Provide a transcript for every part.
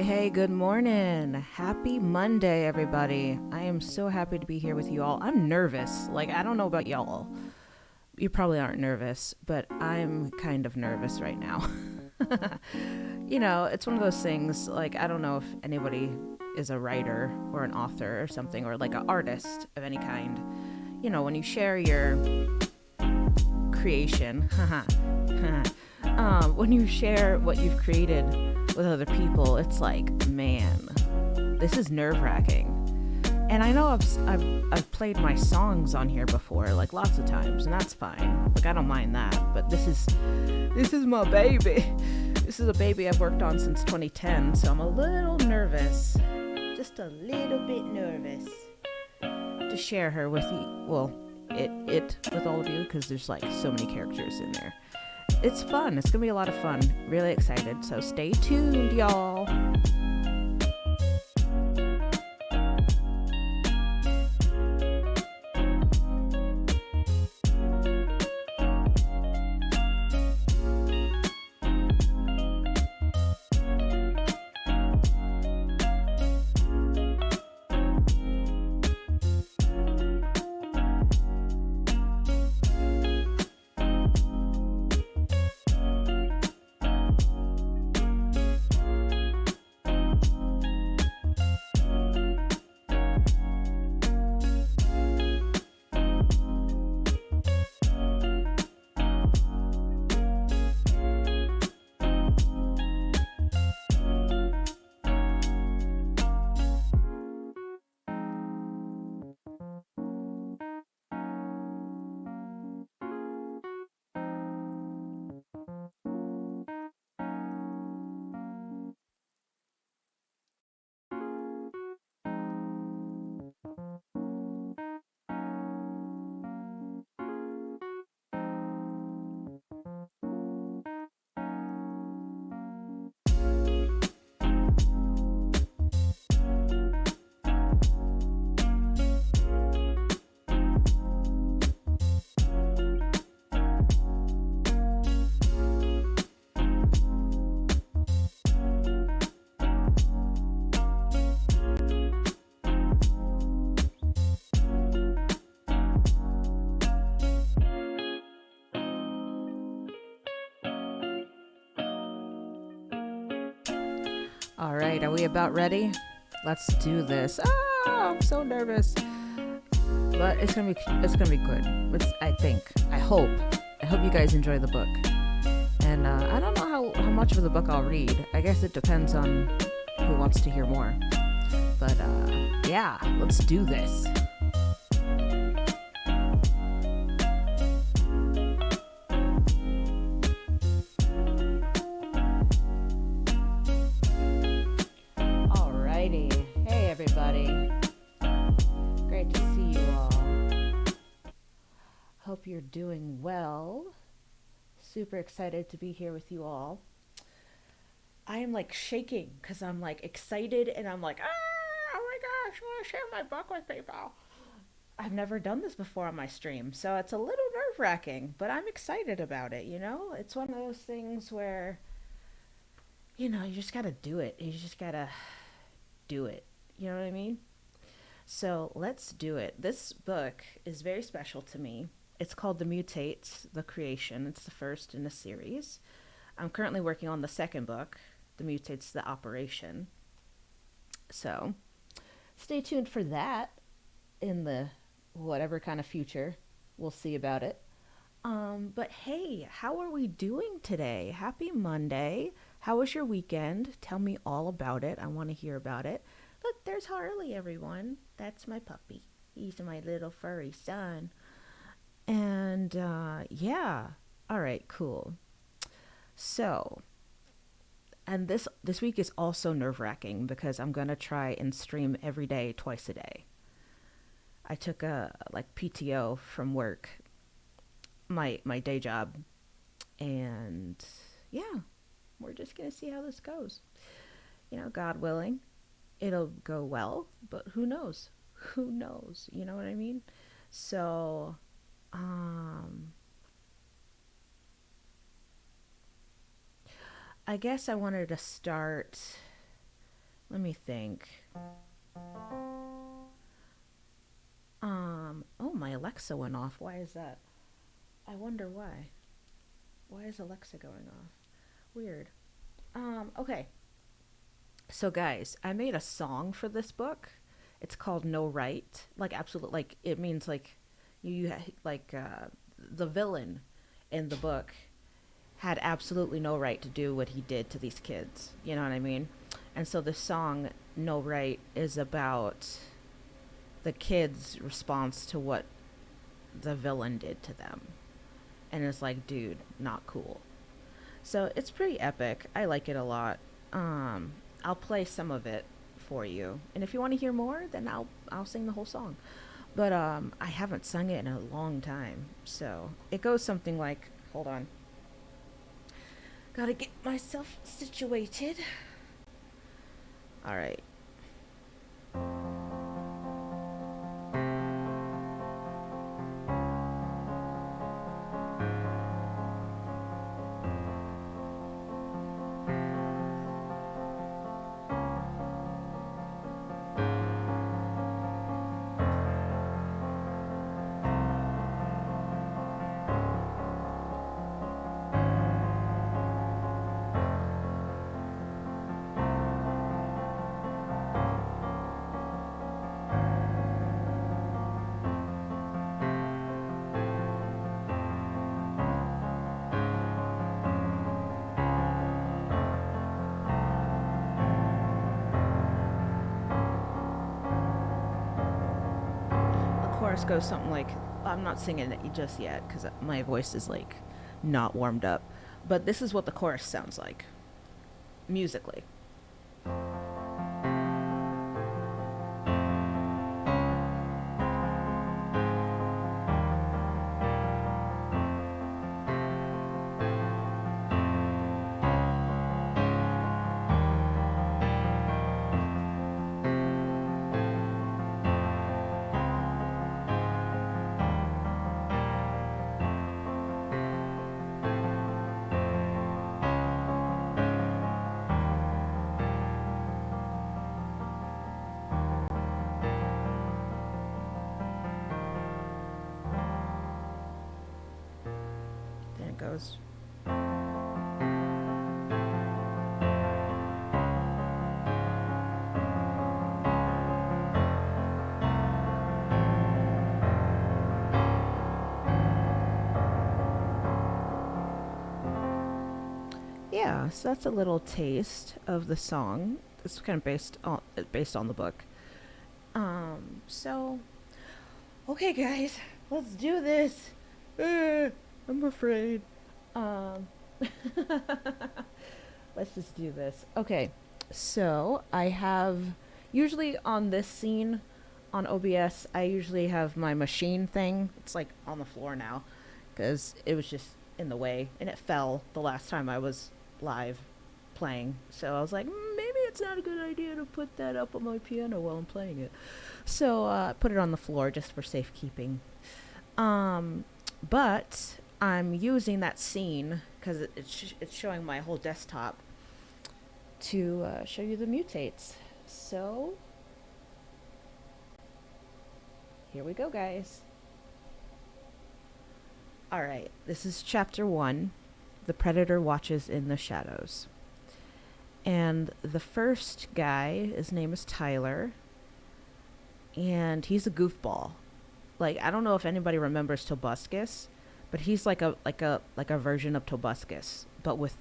Hey, good morning. Happy Monday, everybody. I am so happy to be here with you all. I'm nervous. I don't know about y'all. You probably aren't nervous, but I'm kind of nervous right now. It's one of those things, I don't know if anybody is a writer or an author or something, or like an artist of any kind. When you share your creation, when you share what you've created with other people, it's like, man, this is nerve-wracking. And I know I've played my songs on here before, lots of times, and that's fine. I don't mind that. But this is my baby. This is a baby I've worked on since 2010, so I'm a little nervous, just a little bit nervous to share her with you. Well, it with all of you, because there's so many characters in there. It's fun. It's gonna be a lot of fun. Really excited. So stay tuned, y'all. All right, are we about ready? Let's do this. I'm so nervous, but it's gonna be good. I hope you guys enjoy the book. And I don't know how much of the book I'll read. I guess it depends on who wants to hear more. But yeah, let's do this. Hope you're doing well. Super excited to be here with you all. I am shaking because I'm excited, and I'm oh my gosh, I want to share my book with people. I've never done this before on my stream, so it's a little nerve-wracking, but I'm excited about it. It's one of those things where you just gotta do it. You just gotta do it. You know what I mean? So let's do it. This book is very special to me. It's called The Mutates, The Creation. It's the first in a series. I'm currently working on the second book, The Mutates, The Operation. So stay tuned for that in the whatever kind of future. We'll see about it. But hey, how are we doing today? Happy Monday. How was your weekend? Tell me all about it. I want to hear about it. Look, there's Harley, everyone. That's my puppy. He's my little furry son. And yeah, all right, cool. So, and this week is also nerve-wracking because I'm gonna try and stream every day, twice a day. I took a PTO from work, my day job, and yeah, we're just gonna see how this goes. God willing, it'll go well, but who knows? Who knows? You know what I mean? So, I guess I wanted to start Let me think. Oh, my Alexa went off. Why is that? I wonder why. Why is Alexa going off? Weird. Okay. So guys, I made a song for this book. It's called No Right. Like absolute like it means like like the villain in the book had absolutely no right to do what he did to these kids. You know what I mean? And so the song No Right is about the kids' response to what the villain did to them. And it's like, dude, not cool. So it's pretty epic. I like it a lot. I'll play some of it for you. And if you want to hear more, then I'll sing the whole song. But I haven't sung it in a long time. So it goes something like, hold on. Gotta get myself situated. All right. The chorus goes something like, I'm not singing it just yet because my voice is like not warmed up. But this is what the chorus sounds like musically. Then it goes. Yeah, so that's a little taste of the song. It's kind of based on the book. So okay, guys, let's do this. I'm afraid. Um, let's just do this. Okay, so I have usually on this scene on OBS, I usually have my machine thing. It's like on the floor now because it was just in the way and it fell the last time I was live playing. So I was like, maybe it's not a good idea to put that up on my piano while I'm playing it. So I put it on the floor just for safekeeping. But I'm using that scene because it's showing my whole desktop to show you the mutates. So here we go, guys. All right, this is chapter 1. The Predator Watches in the Shadows. And the first guy, his name is Tyler, and he's a goofball. Like, I don't know if anybody remembers Tobuscus, but he's like a version of Tobuscus, but with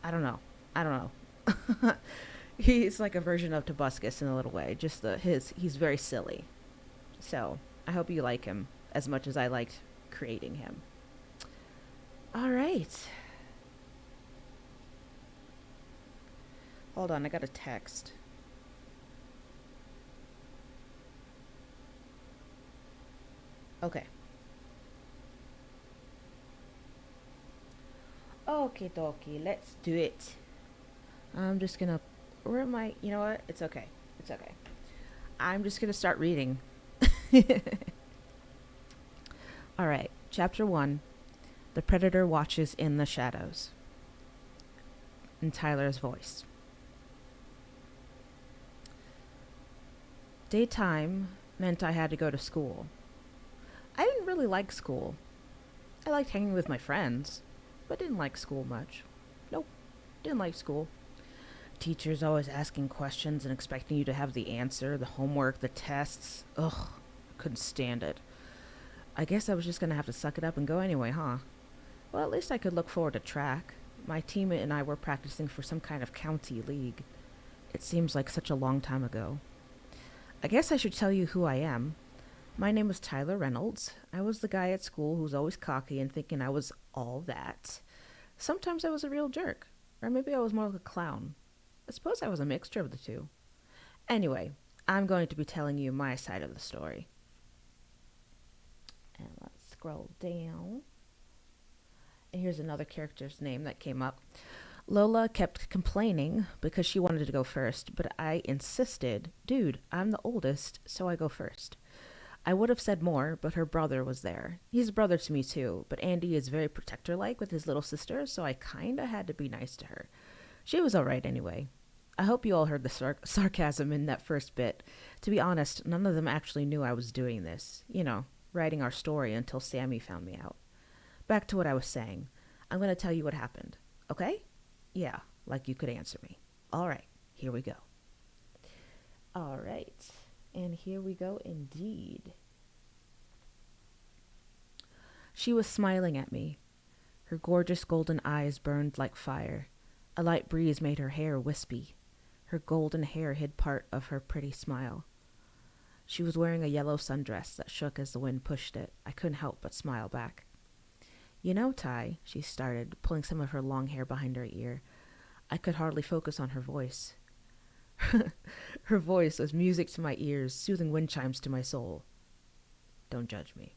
I don't know. I don't know. He's like a version of Tobuscus in a little way. Just he's very silly. So, I hope you like him as much as I liked creating him. All right. Hold on, I got a text. Okay. Okie dokie, let's do it. I'm just gonna. Where am I? You know what? It's okay. It's okay. I'm just gonna start reading. All right. Chapter 1. The Predator Watches in the Shadows. in Tyler's voice. Daytime meant I had to go to school. I didn't really like school. I liked hanging with my friends, but didn't like school much. Nope, didn't like school. Teachers always asking questions and expecting you to have the answer, the homework, the tests. Ugh, couldn't stand it. I guess I was just gonna have to suck it up and go anyway, huh? Well, at least I could look forward to track. My teammate and I were practicing for some kind of county league. It seems like such a long time ago. I guess I should tell you who I am. My name is Tyler Reynolds. I was the guy at school who was always cocky and thinking I was all that. Sometimes I was a real jerk, or maybe I was more like a clown. I suppose I was a mixture of the two. Anyway, I'm going to be telling you my side of the story. And let's scroll down. And here's another character's name that came up. Lola kept complaining because she wanted to go first, but I insisted, dude, I'm the oldest, so I go first. I would have said more, but her brother was there. He's a brother to me too, but Andy is very protector like with his little sister, so I kinda had to be nice to her. She was alright anyway. I hope you all heard the sarcasm in that first bit. To be honest, none of them actually knew I was doing this. You know, writing our story until Sammy found me out. Back to what I was saying. I'm going to tell you what happened. Okay? Yeah, like you could answer me. All right, here we go. All right, and here we go indeed. She was smiling at me. Her gorgeous golden eyes burned like fire. A light breeze made her hair wispy. Her golden hair hid part of her pretty smile. She was wearing a yellow sundress that shook as the wind pushed it. I couldn't help but smile back. You know, Ty, she started, pulling some of her long hair behind her ear. I could hardly focus on her voice. Her voice was music to my ears, soothing wind chimes to my soul. Don't judge me.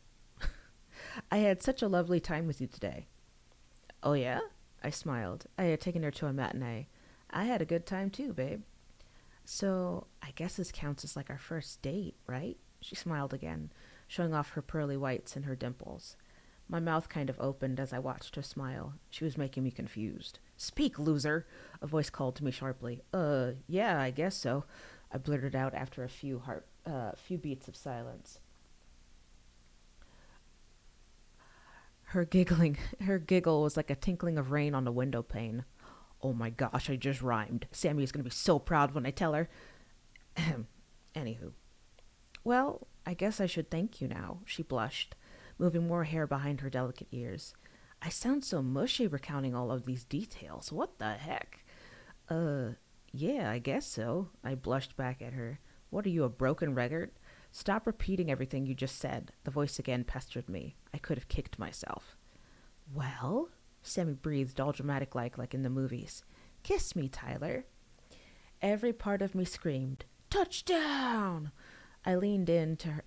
I had such a lovely time with you today. Oh, yeah? I smiled. I had taken her to a matinee. I had a good time too, babe. So, I guess this counts as like our first date, right? She smiled again, showing off her pearly whites and her dimples. My mouth kind of opened as I watched her smile. She was making me confused. Speak, loser! A voice called to me sharply. Yeah, I guess so. I blurted out after a few beats of silence. Her giggle was like a tinkling of rain on a window pane. Oh my gosh, I just rhymed. Sammy is going to be so proud when I tell her. Anywho. Well, I guess I should thank you now, she blushed, moving more hair behind her delicate ears. I sound so mushy recounting all of these details. What the heck? Yeah, I guess so. I blushed back at her. What are you, a broken record? Stop repeating everything you just said. The voice again pestered me. I could have kicked myself. Well, Sammy breathed all dramatic like in the movies. Kiss me, Tyler. Every part of me screamed, touchdown! I leaned into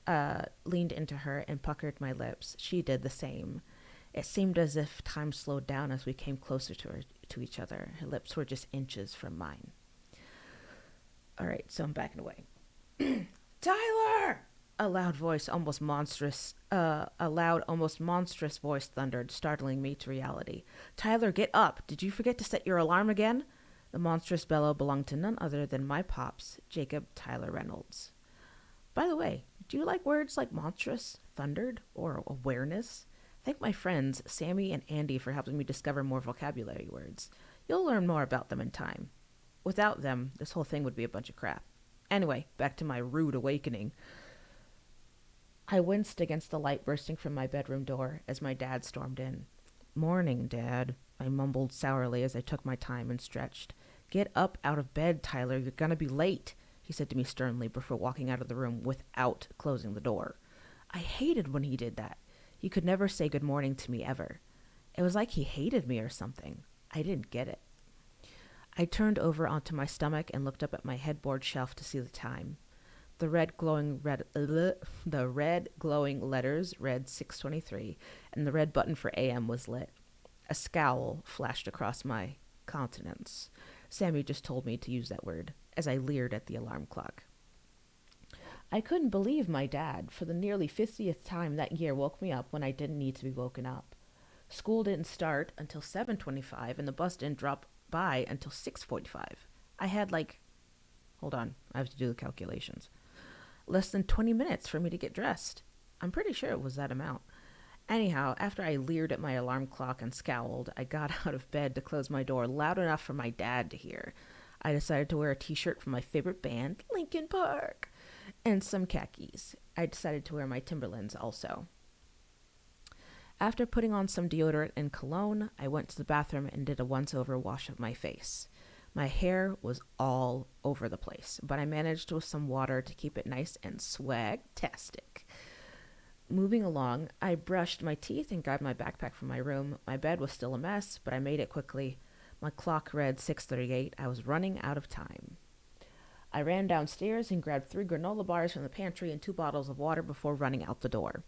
her and puckered my lips. She did the same. It seemed as if time slowed down as we came closer to each other. Her lips were just inches from mine. All right, so I'm backing away. Tyler! A loud, almost monstrous voice thundered, startling me to reality. Tyler, get up! Did you forget to set your alarm again? The monstrous bellow belonged to none other than my pops, Jacob Tyler Reynolds. By the way, do you like words like monstrous, thundered, or awareness? Thank my friends, Sammy and Andy, for helping me discover more vocabulary words. You'll learn more about them in time. Without them, this whole thing would be a bunch of crap. Anyway, back to my rude awakening. I winced against the light bursting from my bedroom door as my dad stormed in. Morning, Dad, I mumbled sourly as I took my time and stretched. Get up out of bed, Tyler. You're gonna be late, he said to me sternly before walking out of the room without closing the door. I hated when he did that. He could never say good morning to me ever. It was like he hated me or something. I didn't get it. I turned over onto my stomach and looked up at my headboard shelf to see the time. The red glowing letters read 6:23, and the red button for AM was lit. A scowl flashed across my countenance. Sammy just told me to use that word, as I leered at the alarm clock. I couldn't believe my dad, for the nearly 50th time that year, woke me up when I didn't need to be woken up. School didn't start until 7:25, and the bus didn't drop by until 6:45. I had like, hold on, I have to do the calculations. Less than 20 minutes for me to get dressed. I'm pretty sure it was that amount. Anyhow, after I leered at my alarm clock and scowled, I got out of bed to close my door loud enough for my dad to hear. I decided to wear a t-shirt from my favorite band, Linkin Park, and some khakis. I decided to wear my Timberlands also. After putting on some deodorant and cologne, I went to the bathroom and did a once-over wash of my face. My hair was all over the place, but I managed with some water to keep it nice and swag-tastic. Moving along, I brushed my teeth and grabbed my backpack from my room. My bed was still a mess, but I made it quickly. My clock read 6:38. I was running out of time. I ran downstairs and grabbed 3 granola bars from the pantry and 2 bottles of water before running out the door.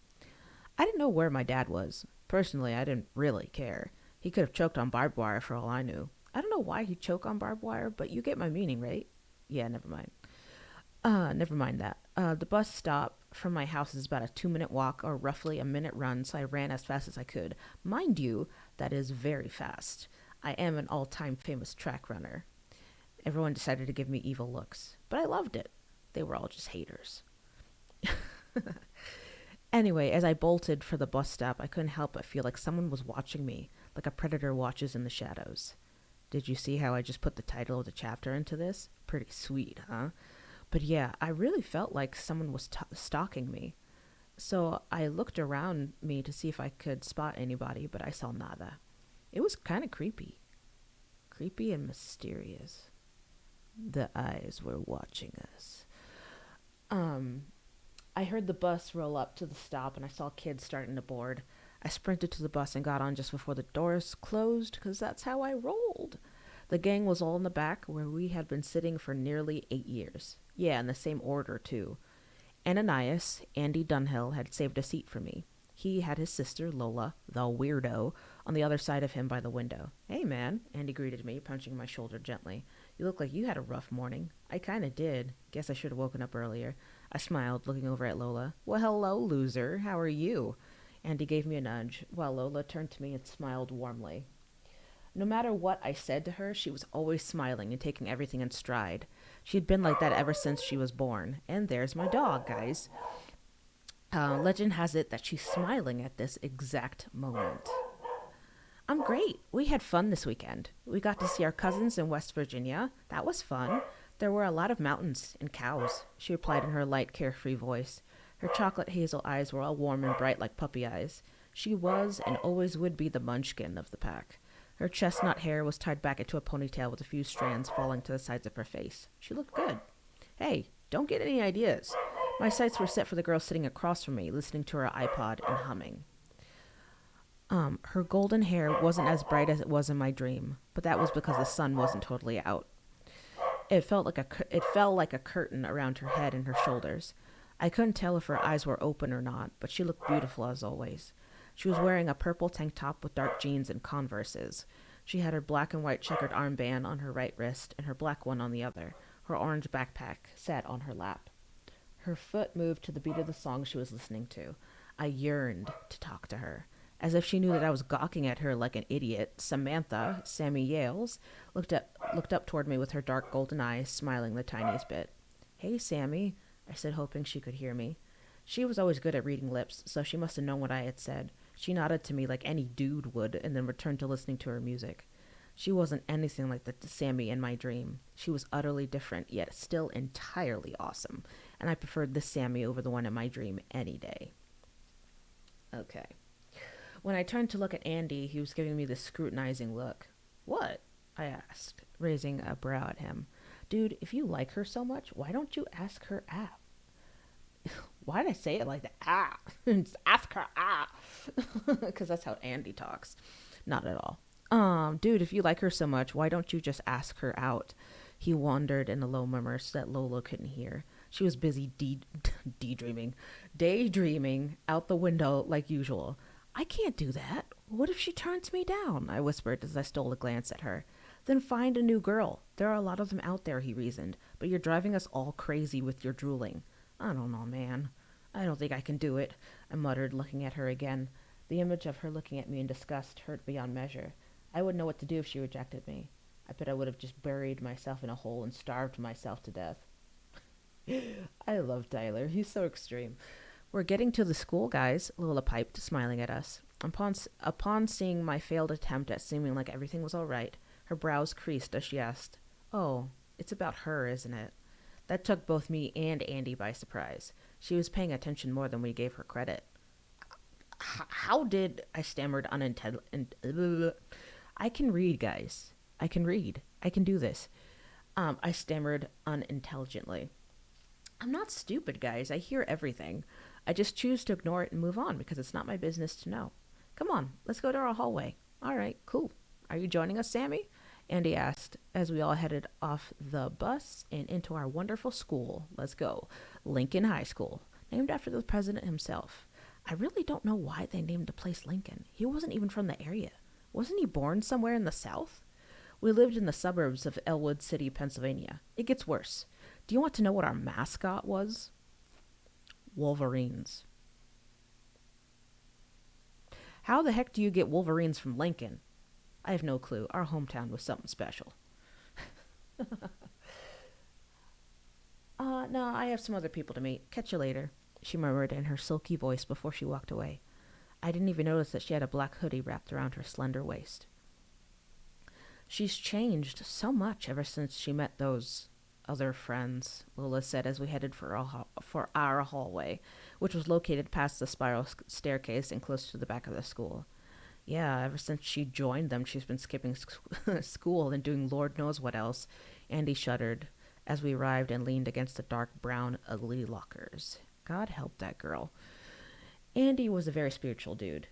I didn't know where my dad was. Personally, I didn't really care. He could have choked on barbed wire for all I knew. I don't know why he'd choke on barbed wire, but you get my meaning, right? Yeah, never mind. Never mind that. The bus stop from my house is about a 2-minute walk or roughly a minute run, so I ran as fast as I could. Mind you, that is very fast. I am an all-time famous track runner. Everyone decided to give me evil looks, but I loved it. They were all just haters. Anyway, as I bolted for the bus stop, I couldn't help but feel like someone was watching me, like a predator watches in the shadows. Did you see how I just put the title of the chapter into this? Pretty sweet, huh? But yeah, I really felt like someone was stalking me. So I looked around me to see if I could spot anybody, but I saw nada. It was kind of creepy. Creepy and mysterious. The eyes were watching us. I heard the bus roll up to the stop and I saw kids starting to board. I sprinted to the bus and got on just before the doors closed because that's how I rolled. The gang was all in the back where we had been sitting for nearly 8 years. Yeah, in the same order, too. Ananias, Andy Dunhill, had saved a seat for me. He had his sister, Lola, the weirdo, on the other side of him by the window. "Hey, man," Andy greeted me, punching my shoulder gently. "You look like you had a rough morning." I kinda did. Guess I should have woken up earlier. I smiled, looking over at Lola. "Well, hello, loser. How are you?" Andy gave me a nudge, while Lola turned to me and smiled warmly. No matter what I said to her, she was always smiling and taking everything in stride. She'd been like that ever since she was born. And there's my dog, guys. Legend has it that she's smiling at this exact moment. "I'm great. We had fun this weekend. We got to see our cousins in West Virginia. That was fun. There were a lot of mountains and cows," she replied in her light, carefree voice. Her chocolate hazel eyes were all warm and bright like puppy eyes. She was and always would be the munchkin of the pack. Her chestnut hair was tied back into a ponytail with a few strands falling to the sides of her face. She looked good. Hey, don't get any ideas. My sights were set for the girl sitting across from me, listening to her iPod and humming. Her golden hair wasn't as bright as it was in my dream, but that was because the sun wasn't totally out. It felt like a curtain around her head and her shoulders. I couldn't tell if her eyes were open or not, but she looked beautiful as always. She was wearing a purple tank top with dark jeans and Converses. She had her black and white checkered armband on her right wrist and her black one on the other. Her orange backpack sat on her lap. Her foot moved to the beat of the song she was listening to. I yearned to talk to her. As if she knew that I was gawking at her like an idiot, Samantha, Sammy Yales, looked up toward me with her dark golden eyes, smiling the tiniest bit. "Hey, Sammy," I said, hoping she could hear me. She was always good at reading lips, so she must have known what I had said. She nodded to me like any dude would and then returned to listening to her music. She wasn't anything like the Sammy in my dream. She was utterly different, yet still entirely awesome, and I preferred this Sammy over the one in my dream any day. Okay. When I turned to look at Andy, he was giving me this scrutinizing look. "What?" I asked, raising a brow at him. "Dude, if you like her so much, why don't you ask her out?" Why did I say it like that? Just ask her out. Because that's how Andy talks. Not at all. Dude, if you like her so much, why don't you just ask her out?" He wondered in a low murmur so that Lola couldn't hear. She was busy daydreaming out the window like usual. "I can't do that. What if she turns me down?" I whispered as I stole a glance at her. "Then find a new girl. There are a lot of them out there," he reasoned, "but you're driving us all crazy with your drooling." "I don't know, man. I don't think I can do it," I muttered, looking at her again. The image of her looking at me in disgust hurt beyond measure. I wouldn't know what to do if she rejected me. I bet I would have just buried myself in a hole and starved myself to death. I love Tyler. He's so extreme. We're getting to the school, guys, Lola piped, smiling at us. Upon seeing my failed attempt at seeming like everything was all right, her brows creased as she asked, "Oh, it's about her, isn't it?" That took both me and Andy by surprise. She was paying attention more than we gave her credit. How did I stammered unintelligent? I can read, guys. I can read. I can do this. I stammered unintelligently. I'm not stupid, guys. I hear everything. I just choose to ignore it and move on because it's not my business to know. Come on, let's go to our hallway. All right, cool. Are you joining us, Sammy? Andy asked as we all headed off the bus and into our wonderful school. Let's go. Lincoln High School, named after the president himself. I really don't know why they named the place Lincoln. He wasn't even from the area. Wasn't he born somewhere in the South? We lived in the suburbs of Elwood City, Pennsylvania. It gets worse. Do you want to know what our mascot was? Wolverines. How the heck do you get Wolverines from Lincoln? I have no clue. Our hometown was something special. No, I have some other people to meet. Catch you later, she murmured in her silky voice before she walked away. I didn't even notice that she had a black hoodie wrapped around her slender waist. She's changed so much ever since she met those other friends, Lola said as we headed for our hallway, which was located past the spiral staircase and close to the back of the school. Yeah, ever since she joined them, she's been skipping school and doing Lord knows what else. Andy shuddered as we arrived and leaned against the dark brown, ugly lockers. God help that girl. Andy was a very spiritual dude.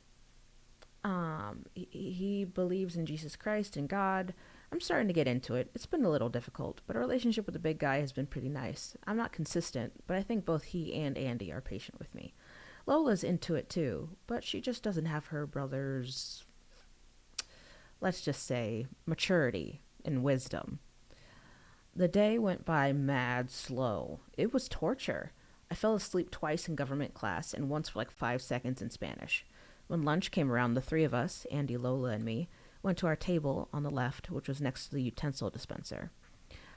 He believes in Jesus Christ and God. I'm starting to get into it. It's been a little difficult, but our relationship with the big guy has been pretty nice. I'm not consistent, but I think both he and Andy are patient with me. Lola's into it too, but she just doesn't have her brother's, let's just say, maturity and wisdom. The day went by mad slow. It was torture. I fell asleep twice in government class and once for like 5 seconds in Spanish. When lunch came around, the three of us, Andy, Lola, and me, went to our table on the left, which was next to the utensil dispenser.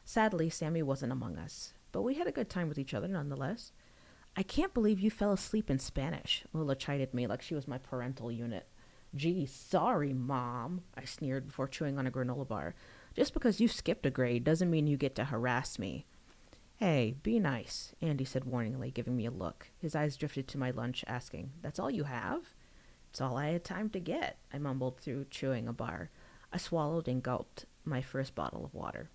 Sadly, Sammy wasn't among us, but we had a good time with each other nonetheless. I can't believe you fell asleep in Spanish, Lola chided me like she was my parental unit. Gee, sorry, Mom, I sneered before chewing on a granola bar. Just because you skipped a grade doesn't mean you get to harass me. Hey, be nice, Andy said warningly, giving me a look. His eyes drifted to my lunch, asking, That's all you have? It's all I had time to get, I mumbled through chewing a bar. I swallowed and gulped my first bottle of water.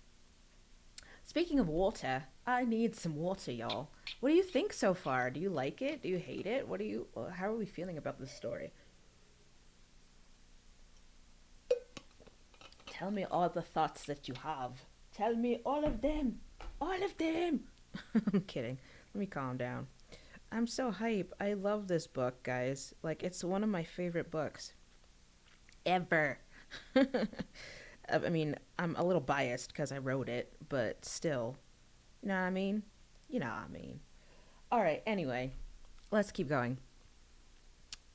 Speaking of water, I need some water, y'all. What do you think so far? Do you like it? Do you hate it? How are we feeling about this story? Tell me all the thoughts that you have. Tell me all of them. All of them. I'm kidding. Let me calm down. I'm so hype. I love this book, guys. Like, it's one of my favorite books ever. I mean, I'm a little biased because I wrote it, but still. You know what I mean? You know what I mean. All right, anyway, let's keep going.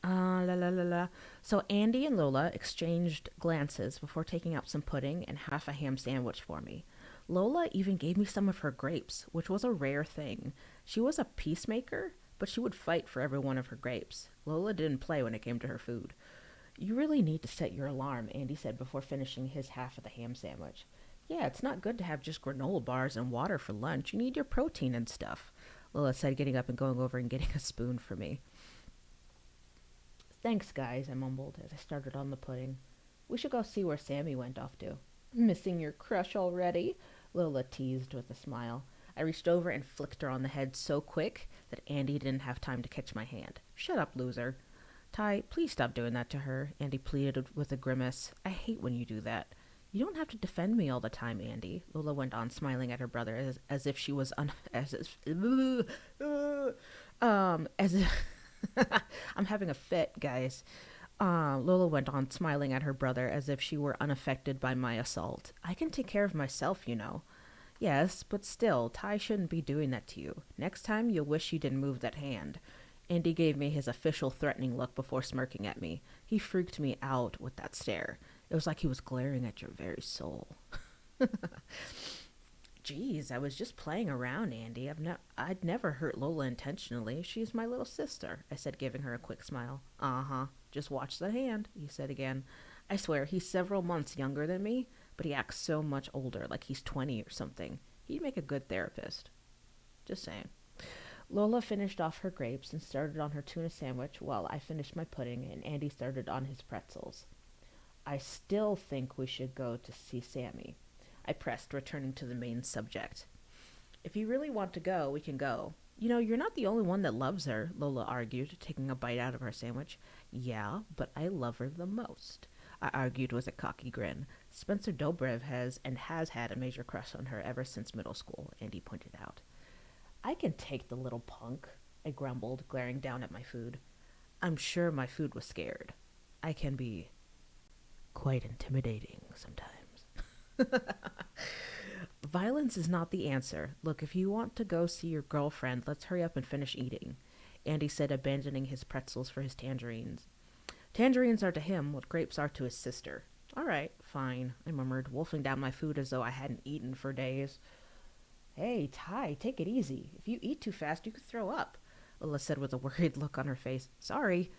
La la la la. So Andy and Lola exchanged glances before taking out some pudding and half a ham sandwich for me. Lola even gave me some of her grapes, which was a rare thing. She was a peacemaker, but she would fight for every one of her grapes. Lola didn't play when it came to her food. You really need to set your alarm, Andy said before finishing his half of the ham sandwich. Yeah, it's not good to have just granola bars and water for lunch. You need your protein and stuff, Lola said, getting up and going over and getting a spoon for me. Thanks, guys, I mumbled as I started on the pudding. We should go see where Sammy went off to. Missing your crush already? Lola teased with a smile. I reached over and flicked her on the head so quick that Andy didn't have time to catch my hand. Shut up, loser. Ty, please stop doing that to her, Andy pleaded with a grimace. I hate when you do that. You don't have to defend me all the time, Andy, Lola went on, smiling at her brother as if she was as if I'm having a fit, guys. Lola went on, smiling at her brother as if she were unaffected by my assault. I can take care of myself, you know. Yes, but still, Ty shouldn't be doing that to you. Next time, you'll wish you didn't move that hand. Andy gave me his official threatening look before smirking at me. He freaked me out with that stare. It was like he was glaring at your very soul. Geez, I was just playing around, Andy. I'd never hurt Lola intentionally. She's my little sister, I said, giving her a quick smile. Uh-huh. Just watch the hand, he said again. I swear, he's several months younger than me, but he acts so much older, like he's 20 or something. He'd make a good therapist. Just saying. Lola finished off her grapes and started on her tuna sandwich while I finished my pudding and Andy started on his pretzels. I still think we should go to see Sammy, I pressed, returning to the main subject. If you really want to go, we can go. You know, you're not the only one that loves her, Lola argued, taking a bite out of her sandwich. Yeah, but I love her the most, I argued with a cocky grin. Spencer Dobrev has had a major crush on her ever since middle school, Andy pointed out. I can take the little punk, I grumbled, glaring down at my food. I'm sure my food was scared. I can be quite intimidating sometimes. Violence is not the answer. Look, if you want to go see your girlfriend, let's hurry up and finish eating, Andy said, abandoning his pretzels for his tangerines. Tangerines are to him what grapes are to his sister. All right, fine, I murmured, wolfing down my food as though I hadn't eaten for days. Hey, Ty, take it easy. If you eat too fast, you could throw up, Lila said with a worried look on her face. Sorry.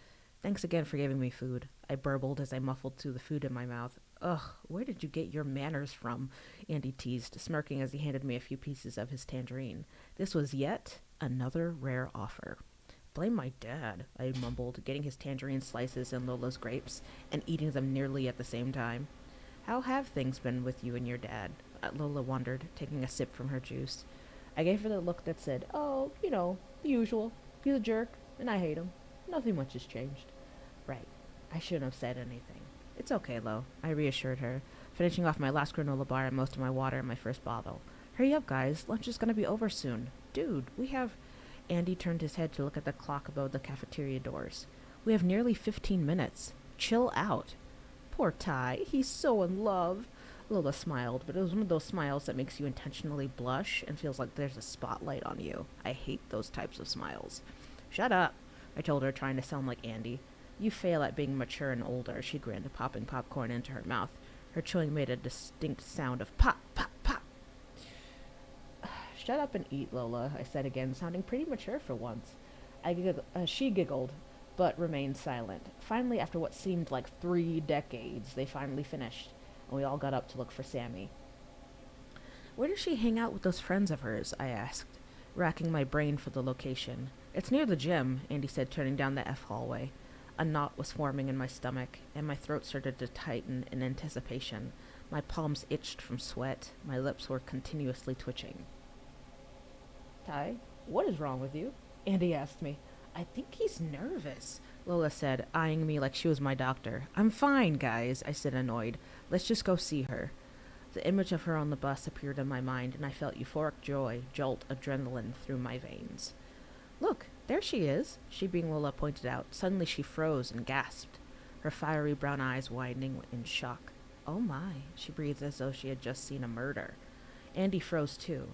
Thanks again for giving me food, I burbled as I muffled through the food in my mouth. Ugh, where did you get your manners from? Andy teased, smirking as he handed me a few pieces of his tangerine. This was yet another rare offer. Blame my dad, I mumbled, getting his tangerine slices and Lola's grapes, and eating them nearly at the same time. How have things been with you and your dad? Lola wondered, taking a sip from her juice. I gave her the look that said, oh, you know, the usual. He's a jerk, and I hate him. Nothing much has changed. Right. I shouldn't have said anything. It's okay, Lo, I reassured her, finishing off my last granola bar and most of my water in my first bottle. Hurry up, guys. Lunch is going to be over soon. Dude, we have... Andy turned his head to look at the clock above the cafeteria doors. We have nearly 15 minutes. Chill out. Poor Ty. He's so in love. Lola smiled, but it was one of those smiles that makes you intentionally blush and feels like there's a spotlight on you. I hate those types of smiles. Shut up, I told her, trying to sound like Andy. You fail at being mature and older, she grinned, popping popcorn into her mouth. Her chewing made a distinct sound of pop, pop, pop. Shut up and eat, Lola, I said again, sounding pretty mature for once. She giggled, but remained silent. Finally, after what seemed like 3 decades, they finally finished, and we all got up to look for Sammy. Where does she hang out with those friends of hers? I asked, racking my brain for the location. It's near the gym, Andy said, turning down the F hallway. A knot was forming in my stomach, and my throat started to tighten in anticipation. My palms itched from sweat. My lips were continuously twitching. Ty, what is wrong with you? Andy asked me. I think he's nervous, Lola said, eyeing me like she was my doctor. I'm fine, guys, I said, annoyed. Let's just go see her. The image of her on the bus appeared in my mind, and I felt euphoric joy jolt adrenaline through my veins. Look, there she is, she being Lola pointed out. Suddenly she froze and gasped, her fiery brown eyes widening in shock. Oh my, she breathed as though she had just seen a murder. Andy froze too.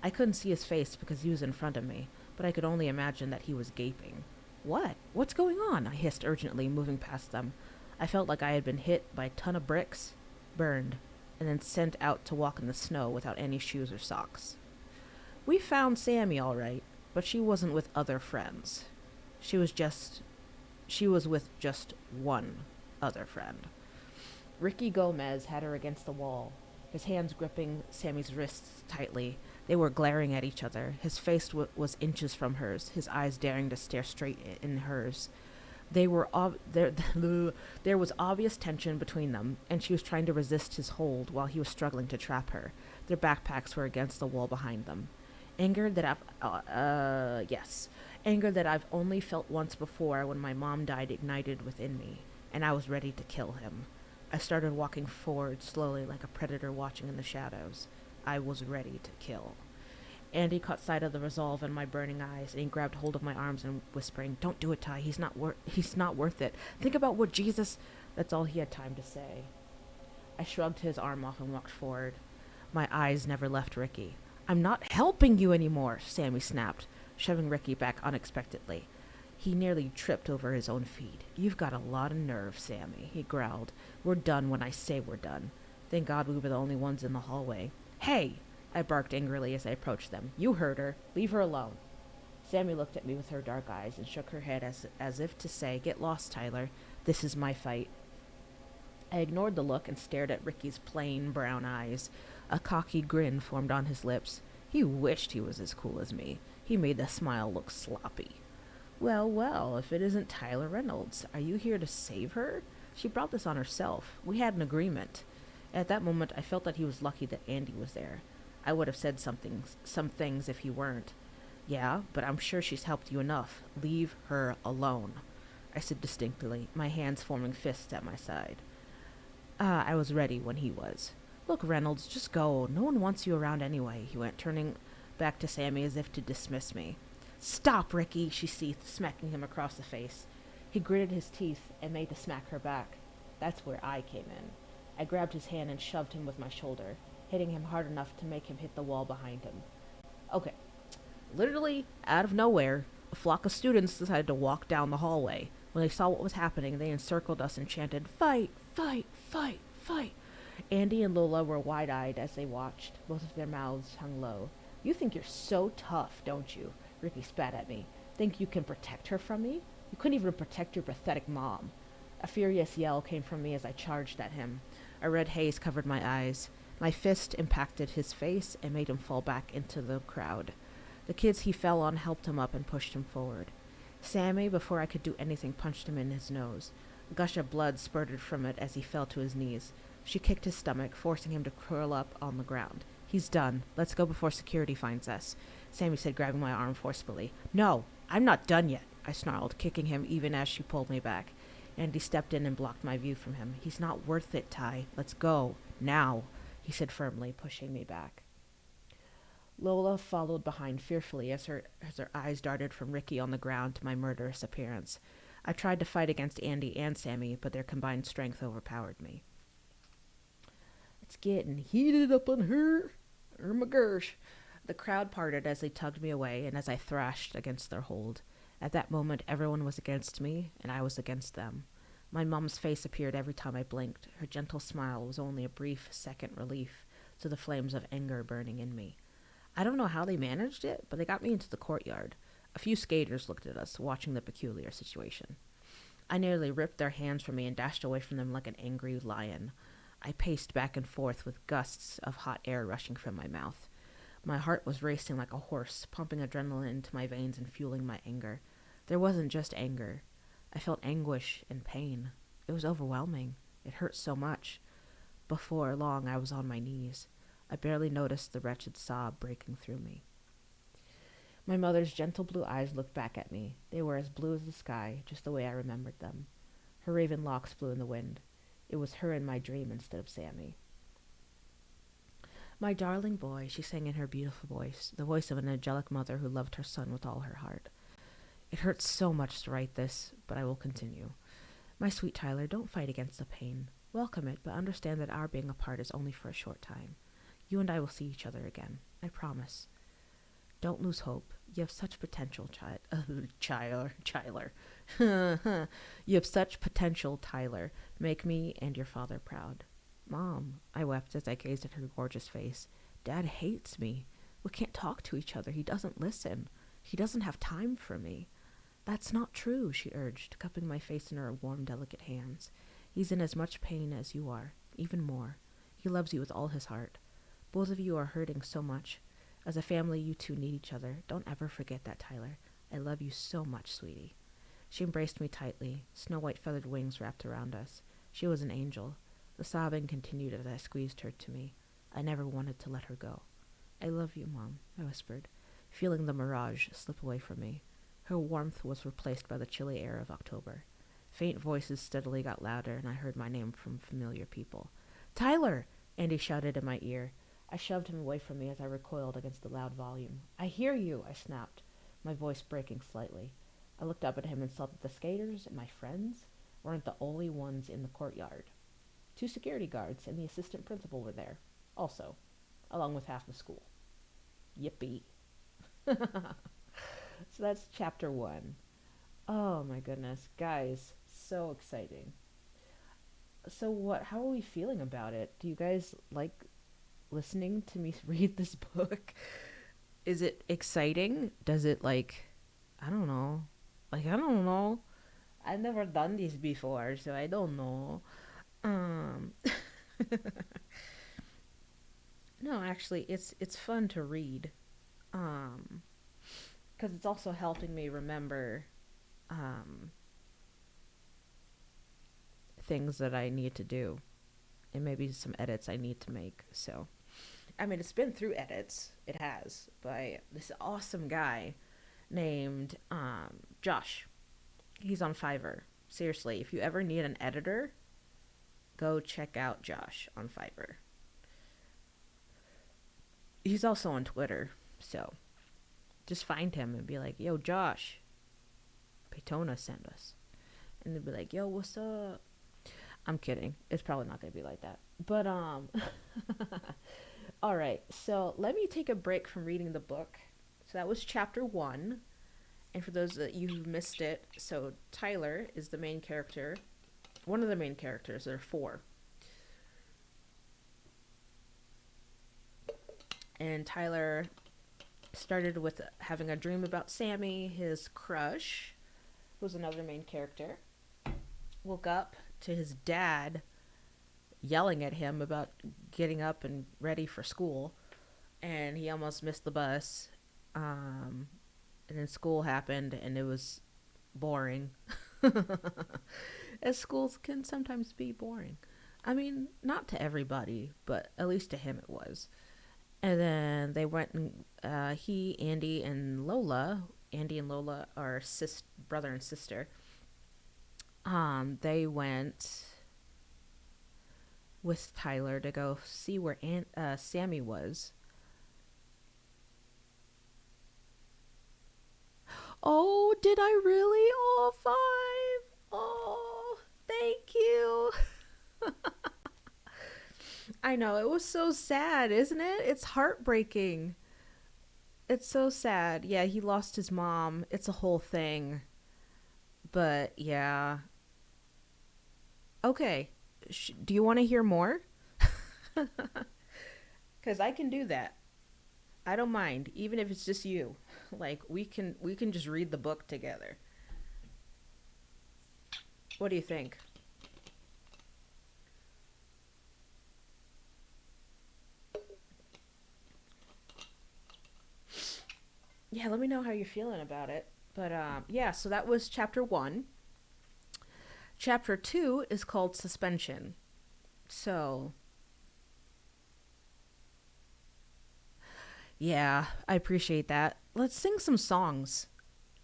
I couldn't see his face because he was in front of me, but I could only imagine that he was gaping. What? What's going on? I hissed urgently, moving past them. I felt like I had been hit by a ton of bricks, burned, and then sent out to walk in the snow without any shoes or socks. We found Sammy all right, but she wasn't with other friends. She was with just one other friend. Ricky Gomez had her against the wall, his hands gripping Sammy's wrists tightly. They were glaring at each other. His face was inches from hers, his eyes daring to stare straight in hers. There was obvious tension between them, and she was trying to resist his hold while he was struggling to trap her. Their backpacks were against the wall behind them. Anger that I've only felt once before when my mom died ignited within me, and I was ready to kill him. I started walking forward slowly like a predator watching in the shadows. I was ready to kill. Andy caught sight of the resolve in my burning eyes, and he grabbed hold of my arms and whispering, "Don't do it, Ty. He's not worth it. Think about what Jesus..." That's all he had time to say. I shrugged his arm off and walked forward. My eyes never left Ricky. "I'm not helping you anymore," Sammy snapped, shoving Ricky back unexpectedly. He nearly tripped over his own feet. "You've got a lot of nerve, Sammy," he growled. "We're done when I say we're done." Thank God we were the only ones in the hallway. Hey! I barked angrily as I approached them. You heard her. Leave her alone. Sammy looked at me with her dark eyes and shook her head as if to say, Get lost, Tyler. This is my fight. I ignored the look and stared at Ricky's plain brown eyes. A cocky grin formed on his lips. He wished he was as cool as me. He made the smile look sloppy. Well, well, if it isn't Tyler Reynolds, are you here to save her? She brought this on herself. We had an agreement. At that moment, I felt that he was lucky that Andy was there. I would have said some things if he weren't. Yeah, but I'm sure she's helped you enough. Leave her alone, I said distinctly, my hands forming fists at my side. I was ready when he was. Look, Reynolds, just go. No one wants you around anyway, he went, turning back to Sammy as if to dismiss me. Stop, Ricky, she seethed, smacking him across the face. He gritted his teeth and made to smack her back. That's where I came in. I grabbed his hand and shoved him with my shoulder, hitting him hard enough to make him hit the wall behind him. Okay. Literally, out of nowhere, a flock of students decided to walk down the hallway. When they saw what was happening, they encircled us and chanted, Fight! Fight! Fight! Fight! Andy and Lola were wide-eyed as they watched. Both of their mouths hung low. You think you're so tough, don't you? Ricky spat at me. Think you can protect her from me? You couldn't even protect your pathetic mom. A furious yell came from me as I charged at him. A red haze covered my eyes. My fist impacted his face and made him fall back into the crowd. The kids he fell on helped him up and pushed him forward. Sammy, before I could do anything, punched him in his nose. A gush of blood spurted from it as he fell to his knees. She kicked his stomach, forcing him to curl up on the ground. He's done. Let's go before security finds us, Sammy said, grabbing my arm forcefully. No, I'm not done yet, I snarled, kicking him even as she pulled me back. Andy stepped in and blocked my view from him. He's not worth it, Ty. Let's go. Now, he said firmly, pushing me back. Lola followed behind fearfully as her eyes darted from Ricky on the ground to my murderous appearance. I tried to fight against Andy and Sammy, but their combined strength overpowered me. It's getting heated up on her. Oh my gosh. The crowd parted as they tugged me away and as I thrashed against their hold. At that moment, everyone was against me, and I was against them. My mom's face appeared every time I blinked. Her gentle smile was only a brief second relief to the flames of anger burning in me. I don't know how they managed it, but they got me into the courtyard. A few skaters looked at us, watching the peculiar situation. I nearly ripped their hands from me and dashed away from them like an angry lion. I paced back and forth with gusts of hot air rushing from my mouth. My heart was racing like a horse, pumping adrenaline into my veins and fueling my anger. There wasn't just anger. I felt anguish and pain. It was overwhelming. It hurt so much. Before long, I was on my knees. I barely noticed the wretched sob breaking through me. My mother's gentle blue eyes looked back at me. They were as blue as the sky, just the way I remembered them. Her raven locks blew in the wind. It was her in my dream instead of Sammy. My darling boy, she sang in her beautiful voice, the voice of an angelic mother who loved her son with all her heart. It hurts so much to write this, but I will continue. My sweet Tyler, don't fight against the pain. Welcome it, but understand that our being apart is only for a short time. You and I will see each other again. I promise. Don't lose hope. You have such potential, Tyler. You have such potential, Tyler. Make me and your father proud. Mom, I wept as I gazed at her gorgeous face. Dad hates me. We can't talk to each other. He doesn't listen. He doesn't have time for me. That's not true, she urged, cupping my face in her warm, delicate hands. He's in as much pain as you are, even more. He loves you with all his heart. Both of you are hurting so much. As a family, you two need each other. Don't ever forget that, Tyler. I love you so much, sweetie. She embraced me tightly, snow-white feathered wings wrapped around us. She was an angel. The sobbing continued as I squeezed her to me. I never wanted to let her go. I love you, Mom, I whispered, feeling the mirage slip away from me. Her warmth was replaced by the chilly air of October. Faint voices steadily got louder, and I heard my name from familiar people. Tyler! Andy shouted in my ear. I shoved him away from me as I recoiled against the loud volume. I hear you, I snapped, my voice breaking slightly. I looked up at him and saw that the skaters and my friends weren't the only ones in the courtyard. 2 security guards and the assistant principal were there, also, along with half the school. Yippee. So that's chapter 1. Oh my goodness, guys, so exciting. So what? How are we feeling about it? Do you guys like listening to me read this book? Is it exciting? Does it like, I don't know. Like I don't know. I've never done this before, so I don't know. Um no, actually it's fun to read. Um cuz it's also helping me remember um things that I need to do and maybe some edits I need to make. So, I mean, it's been through edits. It has by this awesome guy named Josh. He's on Fiverr. Seriously, if you ever need an editor, go check out Josh on Fiverr. He's also on Twitter, so just find him and be like, "Yo, Josh, Paytona sent us," and they'll be like, "Yo, what's up?" I'm kidding. It's probably not gonna be like that, but all right. So let me take a break from reading the book. So that was chapter one. And for those that you who missed it, so Tyler is the main character, one of the main characters. There are four, and Tyler started with having a dream about Sammy, his crush, who's another main character. Woke up to his dad yelling at him about getting up and ready for school, and he almost missed the bus. Um, and then school happened, and it was boring. As schools can sometimes be boring. I mean, not to everybody, but at least to him it was. And then they went and he, Andy and Lola are brother and sister. They went with Tyler to go see where Sammy was. Oh, did I really? Oh, five. Oh, thank you. I know, it was so sad, isn't it? It's heartbreaking. It's so sad. Yeah, he lost his mom. It's a whole thing. But yeah. Okay. Do you want to hear more? Cuz I can do that. I don't mind, even if it's just you. Like we can just read the book together. What do you think? Yeah, let me know how you're feeling about it. But yeah, so that was chapter 1. Chapter 2 is called Suspension. So, yeah, I appreciate that. Let's sing some songs.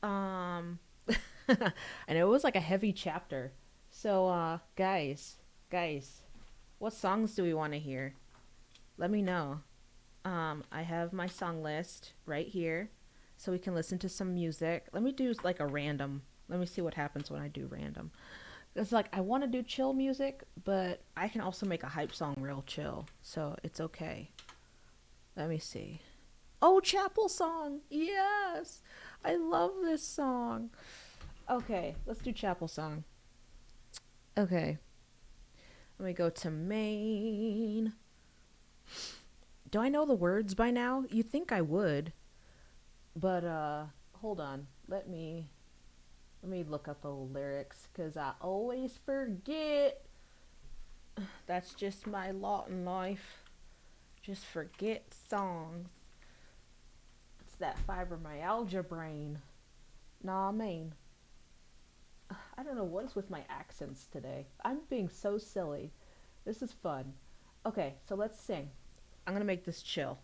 Um and it was like a heavy chapter. So, guys, what songs do we want to hear? Let me know. I have my song list right here, so we can listen to some music. Let me do like a random. Let me see what happens when I do random. It's like I want to do chill music, but I can also make a hype song real chill, so it's okay. Let me see. Oh, Chapel song. Yes, I love this song. Okay, let's do Chapel song. Okay, let me go to main. Do I know the words by now? You think I would, but hold on. Let me look up the lyrics cuz I always forget. That's just my lot in life. Just forget songs. It's that fibromyalgia brain. Nah, I mean, I don't know what is with my accents today. I'm being so silly. This is fun. Okay, so let's sing. I'm gonna make this chill.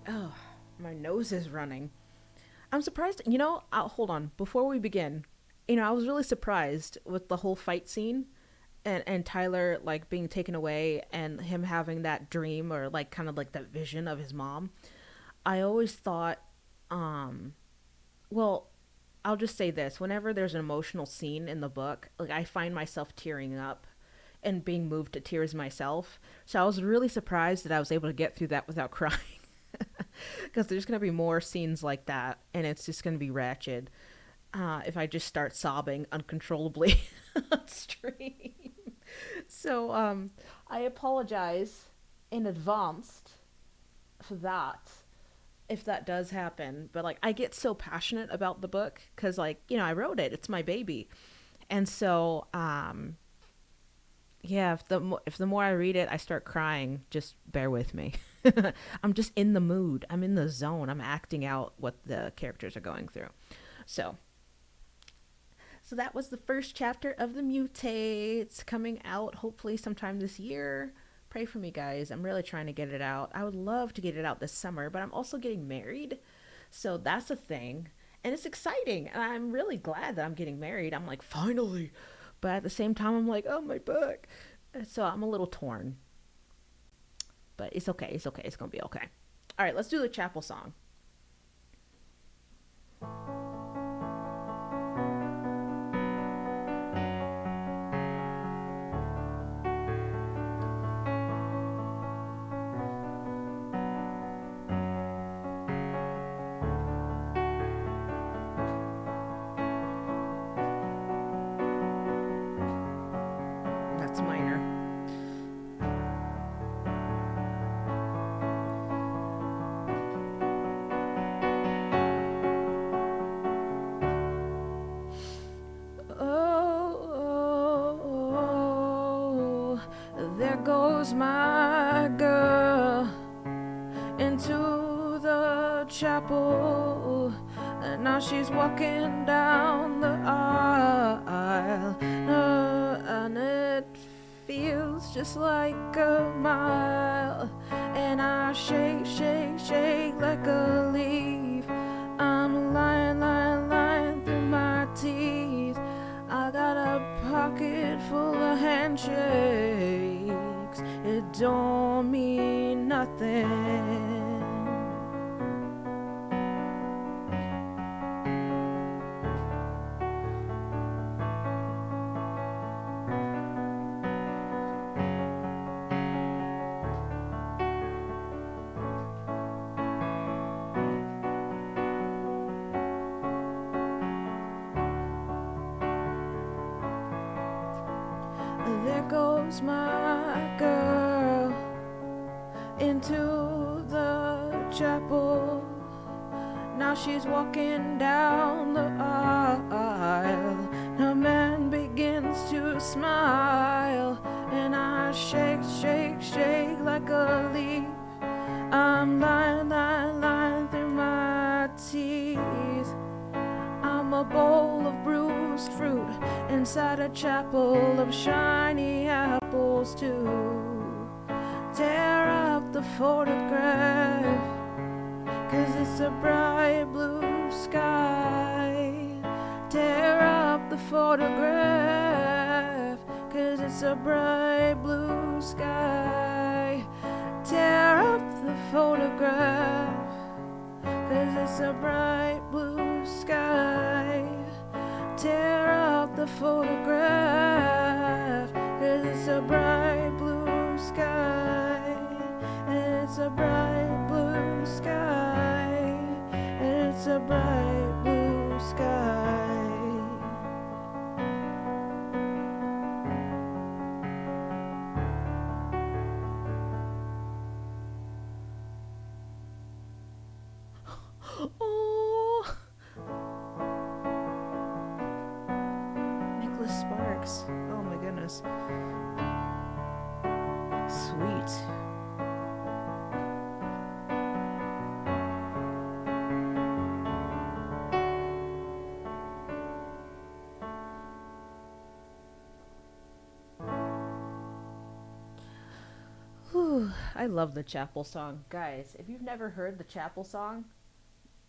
Oh, my nose is running. I'm surprised. Hold on. Before we begin, I was really surprised with the whole fight scene and Tyler like being taken away and him having that dream or like kind of like that vision of his mom. I always thought, um, well, I'll just say this: whenever there's an emotional scene in the book, like I find myself tearing up and being moved to tears myself. So I was really surprised that I was able to get through that without crying. Because there's going to be more scenes like that, and it's just going to be ratchet. if I just start sobbing uncontrollably on stream. So I apologize in advance for that if that does happen. But like, I get so passionate about the book because, like, I wrote it. It's my baby, and so yeah. If the more I read it, I start crying. Just bear with me. I'm just in the mood. I'm in the zone. I'm acting out what the characters are going through. So So that was the first chapter of The Mutates, coming out hopefully sometime this year. Pray for me, guys. I'm really trying to get it out. I would love to get it out this summer, but I'm also getting married. So that's a thing. And it's exciting. And I'm really glad that I'm getting married. I'm like, finally. But at the same time, I'm like, oh, my book. So I'm a little torn. But it's okay. It's okay. It's going to be okay. All right, let's do the chapel song. That's minor. Oh, there goes my girl into the chapel, and now she's walking down the aisle, and it feels just like a mile, and I shake, shake, shake like a leaf. I'm lying, lying, lying through my teeth. I got a pocket full of handshakes. It don't mean nothing. There goes my girl into the chapel. Now she's walking down the aisle. Her man begins to smile, and I shake, shake, shake like a leaf. I'm lying, lying, lying through my teeth. I'm a bowl of bruised fruit inside a chapel of shiny apples too. Tear up the photograph, 'cause it's a bright blue sky. Tear up the photograph, 'cause it's a bright blue sky. Tear up the photograph, 'cause it's a bright blue sky. Tear up the photograph, 'cause it's a bright blue sky. And it's a bright blue sky. And it's a bright blue sky. Oh, Nicholas Sparks. Oh my goodness. Sweet. Whew, I love the chapel song. Guys, if you've never heard the chapel song,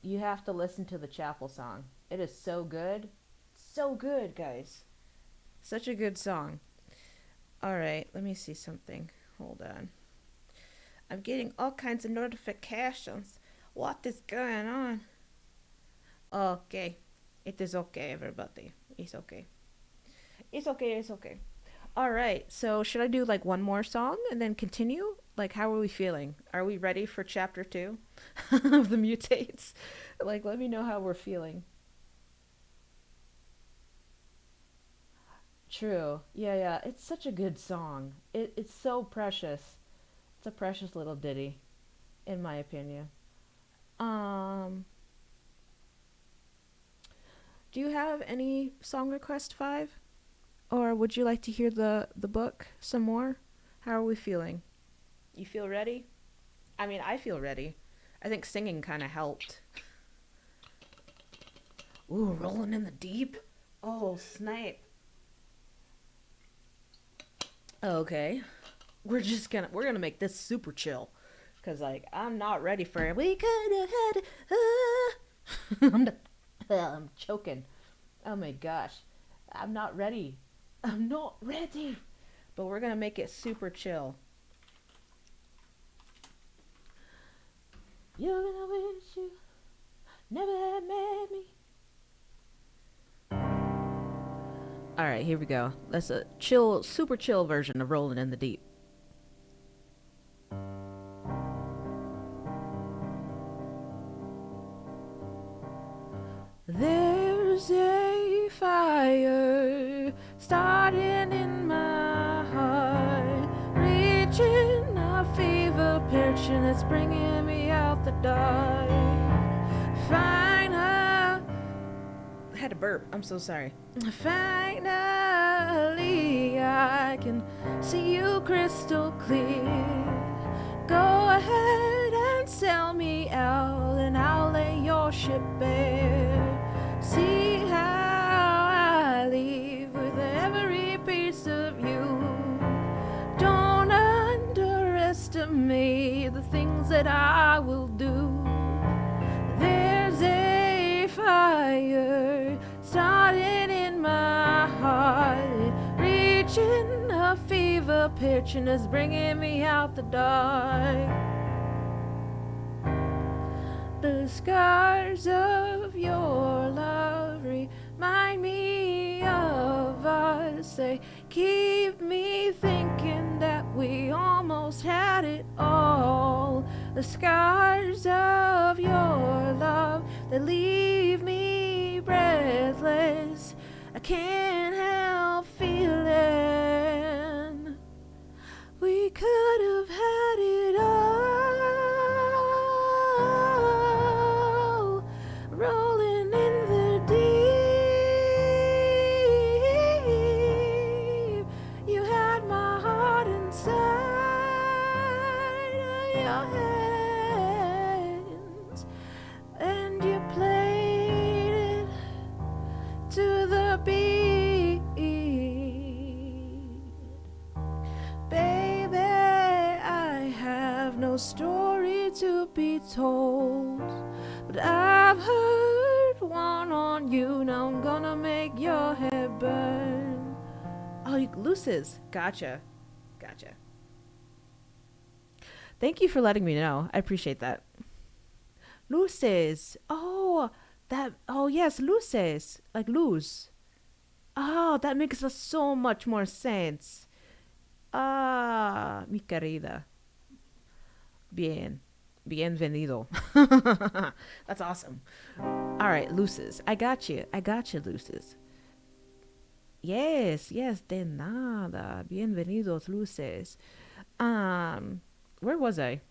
you have to listen to the chapel song. It is so good. So good, guys. Such a good song. All right, let me see something. Hold on. I'm getting all kinds of notifications. What is going on? Okay. It is okay, everybody. It's okay. It's okay. It's okay. All right. So, should I do like one more song and then continue? Like, how are we feeling? Are we ready for chapter 2 of the mutates? Like, let me know how we're feeling. True. Yeah, yeah. It's such a good song. It's so precious. It's a precious little ditty, in my opinion. Um, do you have any song request five? Or would you like to hear the book some more? How are we feeling? You feel ready? I mean, I feel ready. I think singing kind of helped. Ooh, rolling in the deep. Oh, snipe. Okay. We're gonna make this super chill. Cause like I'm not ready for it. We could have had I'm, not, I'm choking. Oh my gosh. I'm not ready. I'm not ready. But we're gonna make it super chill. You're gonna wish you never had met me. All right, here we go. That's a chill, super chill version of Rolling in the Deep. There's a fire starting in my heart, reaching a fever pitch, and it's bringing me out the dark. Finally, I had to burp. I'm so sorry. Finally, I can see you crystal clear. Go ahead and sell me out, and I'll lay your ship bare. See how I leave with every piece of you. Don't underestimate the things that I will do. There's a fire starting in my heart, reaching a fever pitch, and it's bringing me out the dark. The scars of your love remind me of us. They keep me thinking that we almost had it all. The scars of your love, they leave me breathless. I can't help feeling we could have had it all, rolling in the deep. You had my heart inside of your hands, and you played it to the beat. Baby, I have no story to be told, but I've heard one on you. Now I'm gonna make your head burn. Oh, Luces. Gotcha. Gotcha. Thank you for letting me know. I appreciate that. Luces. Oh, that. Oh, yes, luces. Like luz. Oh, that makes us so much more sense. Ah, mi querida. Bien. Bienvenido. That's awesome. All right, luces. I got you. I got you, luces. Yes, yes, de nada. Bienvenidos, luces. Um, where was I?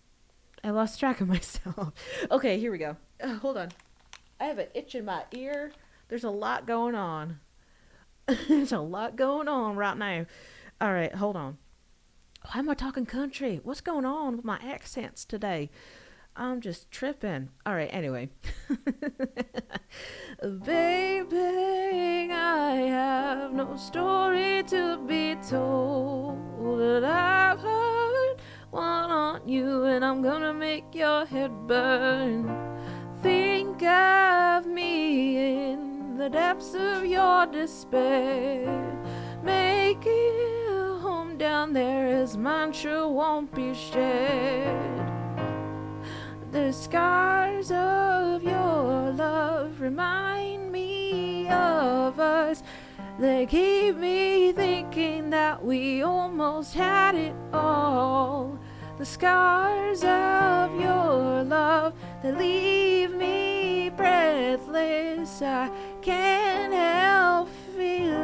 I lost track of myself. Okay, here we go. Hold on. I have an itch in my ear. There's a lot going on. There's a lot going on right now. All right, hold on. Why am I talking country? What's going on with my accents today? I'm just tripping. All right, anyway. Baby, I have no story to be told, but I've heard one on you, and I'm gonna make your head burn. Think of me in the depths of your despair. Make it a home down there, as mine sure won't be shared. The scars of your love remind me of us. They keep me thinking that we almost had it all. The scars of your love, they leave me breathless. I can't help feeling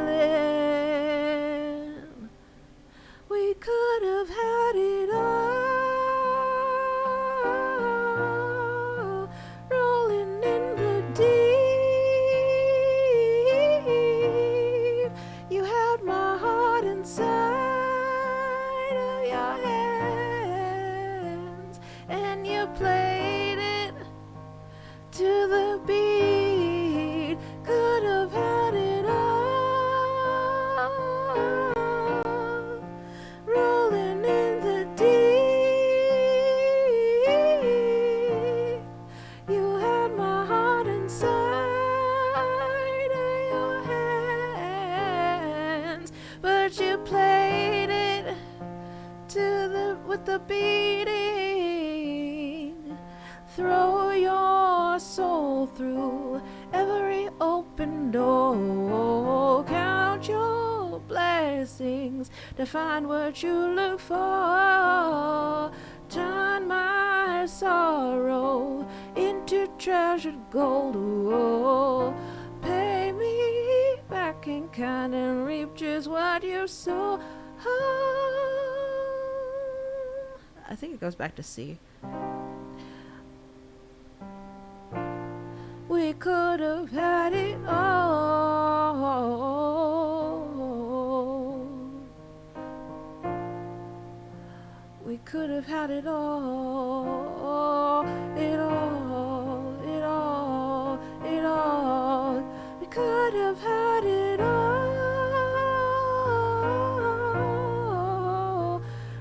the beating. Throw your soul through every open door. Count your blessings to find what you look for. Turn my sorrow into treasured gold. Oh, pay me back in kind and reap just what you sow. I think it goes back to C. We could have had it all. We could have had it all. It all, it all, it all. We could have had it all.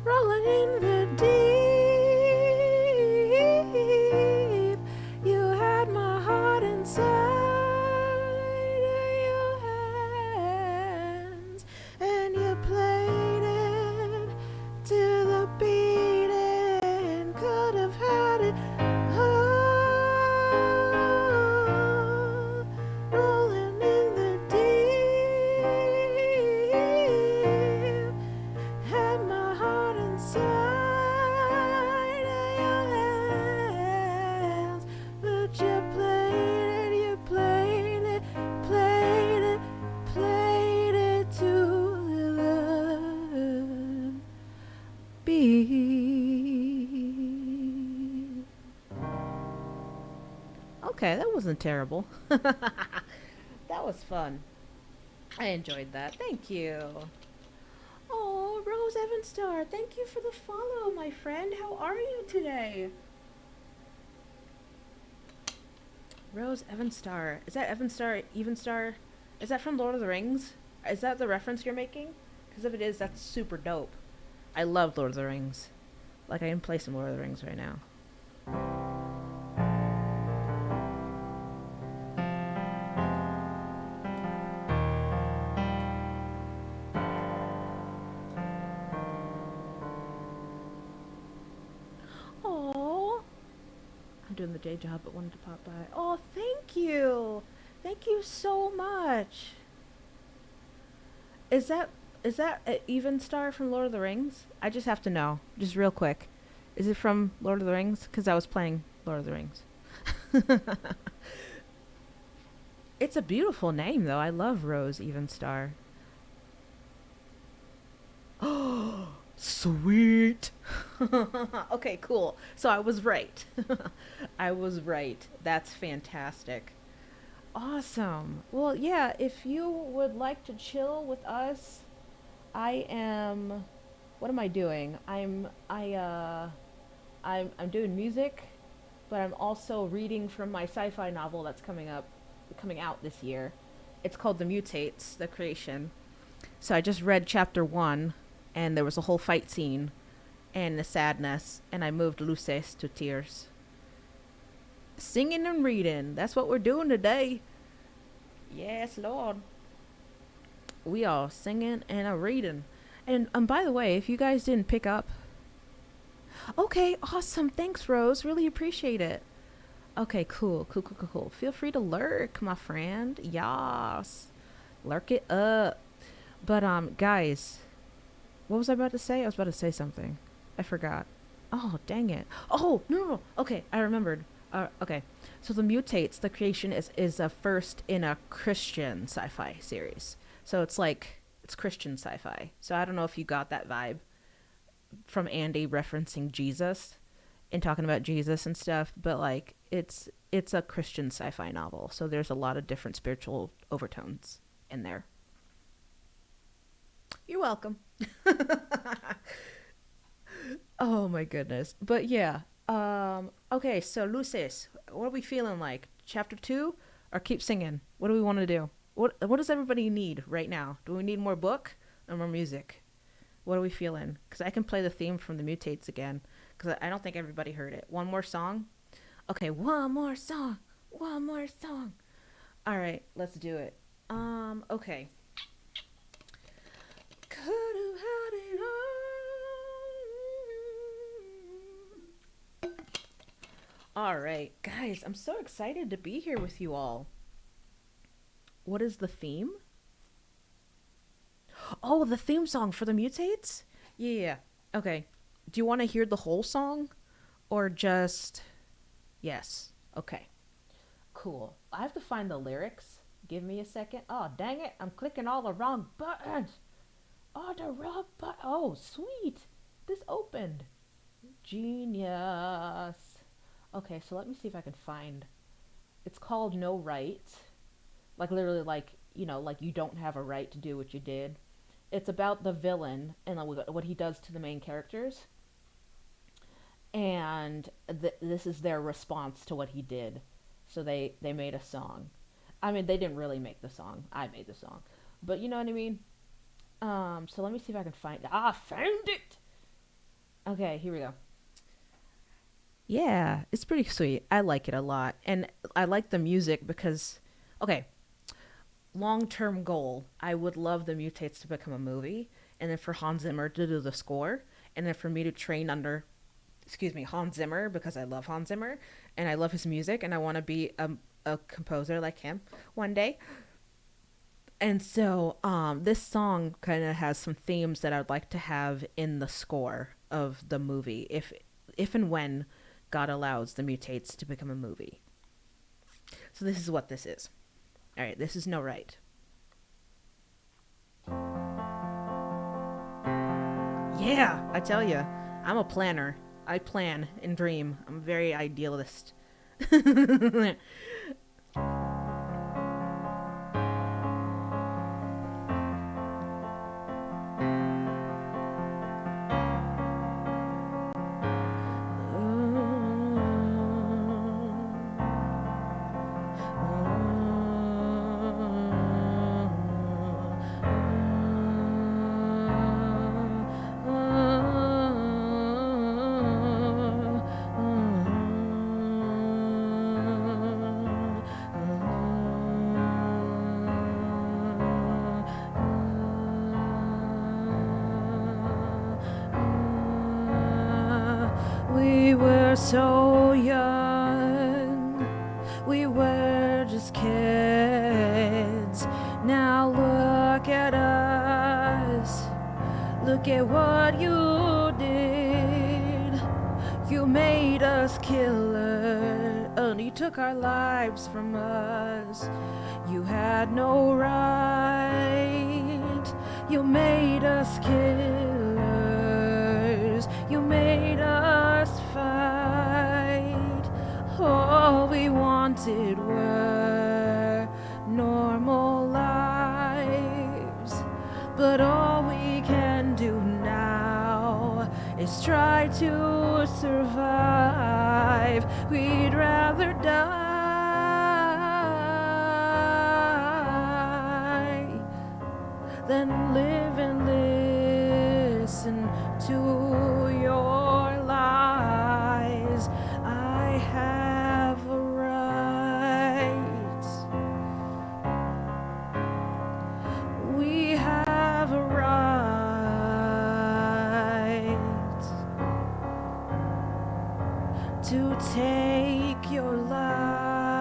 Rolling in the deep. You had my heart inside your hands, and you played it to the beat and could have had it all. Rolling in the deep. Had my heart inside your hands, but you played it, you played it, played it, played it to the beat. Okay, that wasn't terrible. That was fun. I enjoyed that. Thank you. Oh, Rose Evenstar, thank you for the follow, my friend. How are you today? Rose Evenstar. Is that Evenstar, Evenstar? Is that from Lord of the Rings? Is that the reference you're making? Because if it is, that's super dope. I love Lord of the Rings. Like, I can play some Lord of the Rings right now. Oh, I'm doing the day job, but wanted to pop by. Oh, thank you. Thank you so much. Is that Even Star from Lord of the Rings? I just have to know, just real quick. Is it from Lord of the Rings? Because I was playing Lord of the Rings. It's a beautiful name, though. I love Rose Evenstar. Oh, sweet. Okay, cool. So I was right. I was right. That's fantastic. Awesome. Well, yeah, if you would like to chill with us, I am what am I doing? I'm doing music, but I'm also reading from my sci-fi novel that's coming out this year. It's called The Mutates, The Creation. So I just read chapter 1 and there was a whole fight scene and the sadness, and I moved Luces to tears. Singing and reading. That's what we're doing today. Yes, Lord. We are singing and a reading. And by the way, if you guys didn't pick up, okay, awesome. Thanks, Rose. Really appreciate it. Okay, cool, cool, cool, cool, cool. Feel free to lurk, my friend. Yas, lurk it up. But guys, what was I about to say? I was about to say something. I forgot. Oh, dang it. Oh, no, no, no. Okay, I remembered. Okay. So The Mutates, The Creation is a first in a Christian sci-fi series. So it's Christian sci-fi. So I don't know if you got that vibe from Andy referencing Jesus and talking about Jesus and stuff, but like it's a Christian sci-fi novel. So there's a lot of different spiritual overtones in there. You're welcome. Oh my goodness. But yeah. Okay, so Luces, what are we feeling like? Chapter 2 or keep singing? What do we want to do? What does everybody need right now? Do we need more book or more music? What are we feeling? Cuz I can play the theme from The Mutates again cuz I don't think everybody heard it. One more song? Okay, one more song. One more song. All right, let's do it. Okay. Could have had it all. All right, guys, I'm so excited to be here with you all. What is the theme? Oh, the theme song for the mutates? Yeah. Okay. Do you want to hear the whole song or just yes? Okay. Cool. I have to find the lyrics. Give me a second. Oh, dang it. I'm clicking all the wrong buttons. Oh, the wrong button. Oh, sweet. This opened. Genius. Okay, so let me see if I can find. It's called No Right. Like literally like, like you don't have a right to do what you did. It's about the villain and what he does to the main characters. And this is their response to what he did. So they made a song. I mean, they didn't really make the song. I made the song. But you know what I mean? So let me see if I can find it. Ah, found it. Okay, here we go. Yeah, it's pretty sweet. I like it a lot. And I like the music because okay, long-term goal, I would love the mutates to become a movie and then for Hans Zimmer to do the score and then for me to train under Hans Zimmer because I love Hans Zimmer and I love his music and I want to be a composer like him one day. And so this song kind of has some themes that I'd like to have in the score of the movie if and when God allows the mutates to become a movie. So this is what this is. All right, this is No Right. Yeah, I tell you, I'm a planner. I plan and dream. I'm a very idealist. We were so young, we were just kids. Now look at us, look at what you did. You made us killers, and you took our lives from us. You had no right, you made us killers. You made us fight. All we wanted were normal lives. But all we can do now is try to survive. We'd rather die than live and listen to your lies. I have a right. We have a right to take your life,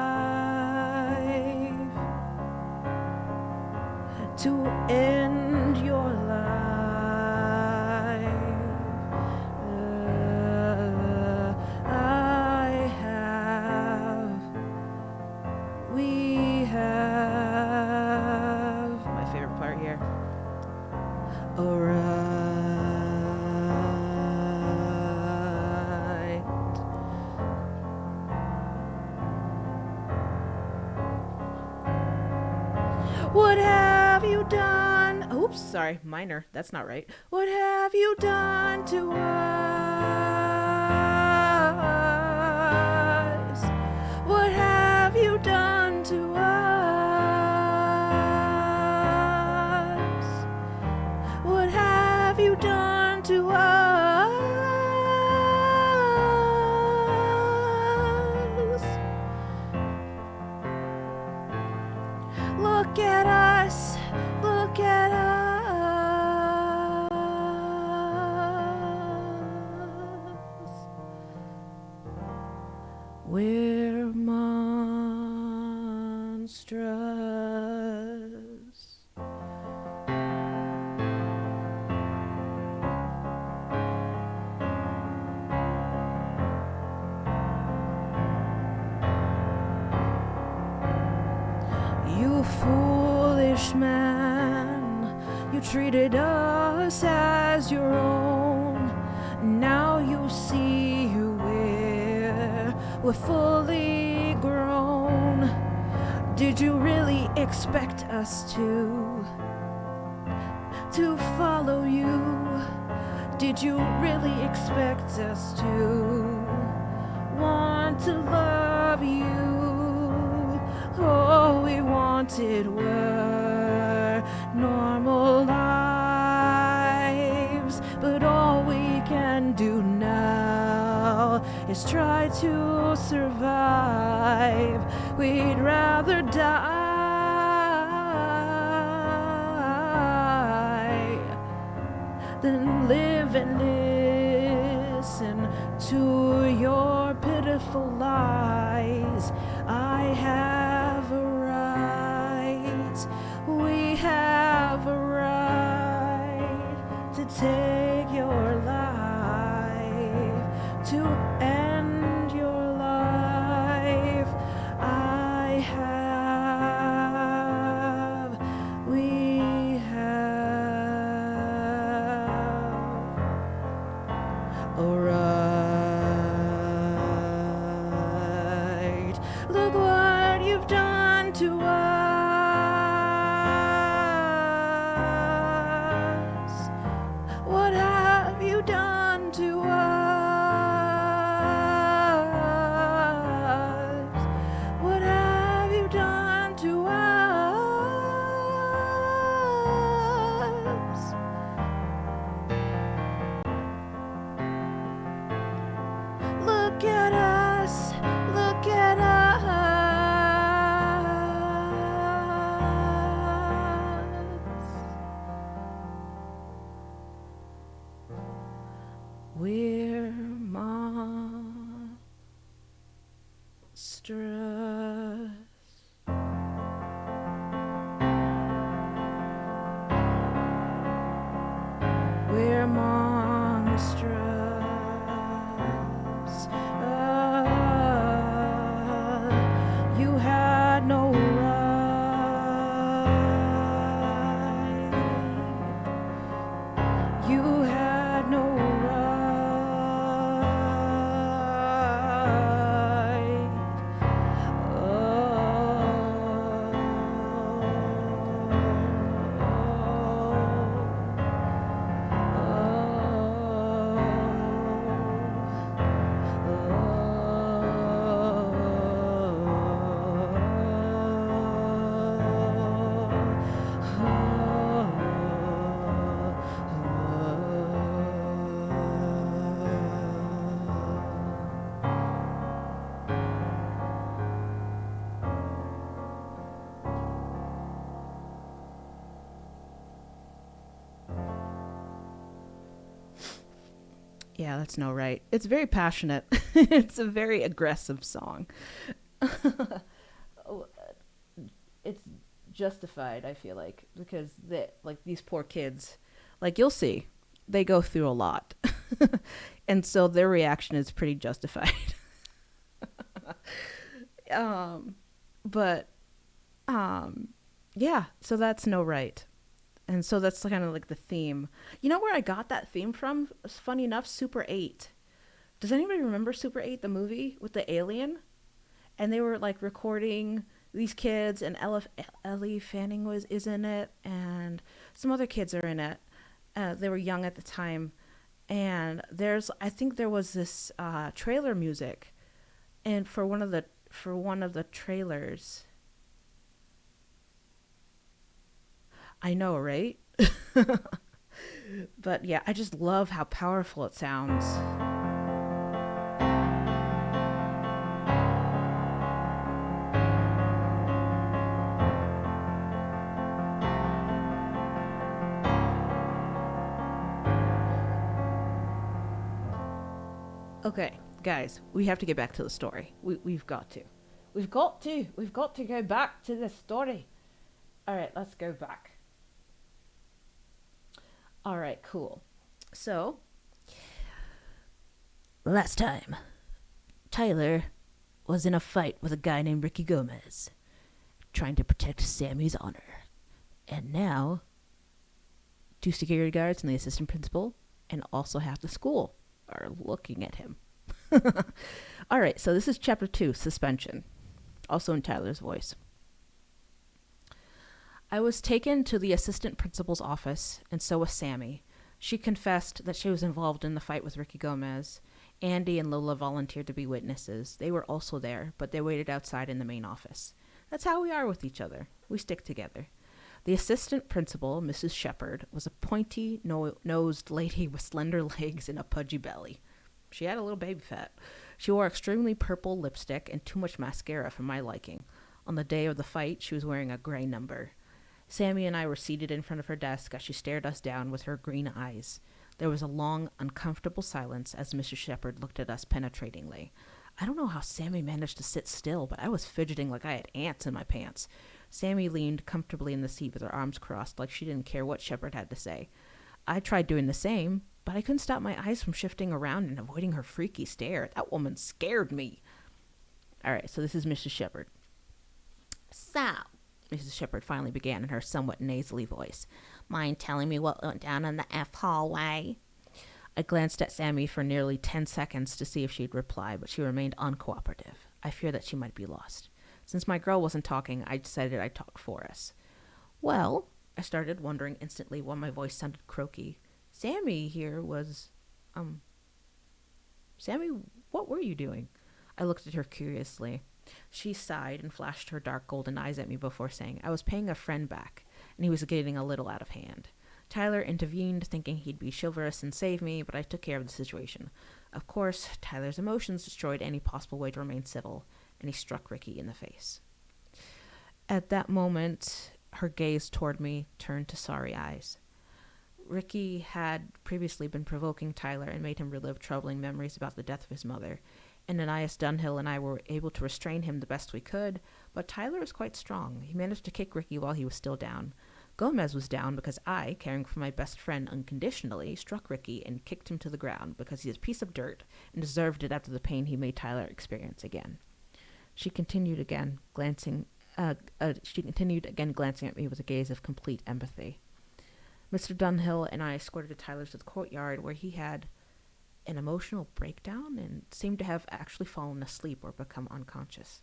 to end your life. We have my favorite part here. Alright. What have you done? Oops, sorry, minor. That's not right. What have you done to us? What have you done to us? What have you done to us? Look at us, look at us. monstrous. You foolish man, you treated us as your own. Now you see we're fully grown. Did you really expect us to follow you? Did you really expect us to want to love you? All we wanted were normal lives, but all we can do now is try to survive. We'd rather die than live and listen to your pitiful lies. I have a right, we have a right to take your life, to end your life. I have, we have a right. Look what you've done to us. What have you done to us? What have you done to us? Look at us, look at us. We're monstrous. We're monstrous. You had no right. You had no right. Yeah, that's no right. It's very passionate. It's a very aggressive song. It's justified, I feel like, because like these poor kids, like you'll see, they go through a lot. And so their reaction is pretty justified. um but yeah, so that's no right. And so that's kind of like the theme. You know where I got that theme from? It's funny enough, Super 8. Does anybody remember Super 8, the movie with the alien? And they were like recording these kids, and Ellie Fanning is in it, and some other kids are in it. They were young at the time, and I think there was this trailer music, and for one of the trailers. I know, right? But yeah, I just love how powerful it sounds. Okay, guys, we have to get back to the story. We've got to. We've got to go back to the story. All right, let's go back. All right, cool. So, last time, Tyler was in a fight with a guy named Ricky Gomez, trying to protect Sammy's honor. And now, two security guards and the assistant principal, and also half the school, are looking at him. All right, so this is chapter 2, suspension, also in Tyler's voice. I was taken to the assistant principal's office, and so was Sammy. She confessed that she was involved in the fight with Ricky Gomez. Andy and Lola volunteered to be witnesses. They were also there, but they waited outside in the main office. That's how we are with each other. We stick together. The assistant principal, Mrs. Shepherd, was a pointy-nosed lady with slender legs and a pudgy belly. She had a little baby fat. She wore extremely purple lipstick and too much mascara for my liking. On the day of the fight, she was wearing a gray number. Sammy and I were seated in front of her desk as she stared us down with her green eyes. There was a long, uncomfortable silence as Mrs. Shepherd looked at us penetratingly. I don't know how Sammy managed to sit still, but I was fidgeting like I had ants in my pants. Sammy leaned comfortably in the seat with her arms crossed, like she didn't care what Shepherd had to say. I tried doing the same, but I couldn't stop my eyes from shifting around and avoiding her freaky stare. That woman scared me. All right, so this is Mrs. Shepherd. So, Mrs. Shepherd finally began in her somewhat nasally voice. Mind telling me what went down in the F hallway? I glanced at Sammy for nearly 10 seconds to see if she'd reply, but she remained uncooperative. I feared that she might be lost. Since my girl wasn't talking, I decided I'd talk for us. Well, I started, wondering instantly why my voice sounded croaky. Sammy here was, Sammy, what were you doing? I looked at her curiously. She sighed and flashed her dark golden eyes at me before saying, I was paying a friend back, and he was getting a little out of hand. Tyler intervened, thinking he'd be chivalrous and save me, but I took care of the situation. Of course, Tyler's emotions destroyed any possible way to remain civil, and he struck Ricky in the face. At that moment, her gaze toward me turned to sorry eyes. Ricky had previously been provoking Tyler and made him relive troubling memories about the death of his mother. Ananias Dunhill and I were able to restrain him the best we could, but Tyler is quite strong. He managed to kick Ricky while he was still down. Gomez was down because I, caring for my best friend unconditionally, struck Ricky and kicked him to the ground because he's a piece of dirt and deserved it after the pain he made Tyler experience again. She continued again, glancing at me with a gaze of complete empathy. Mr. Dunhill and I escorted to Tyler to the courtyard, where he had an emotional breakdown and seemed to have actually fallen asleep or become unconscious.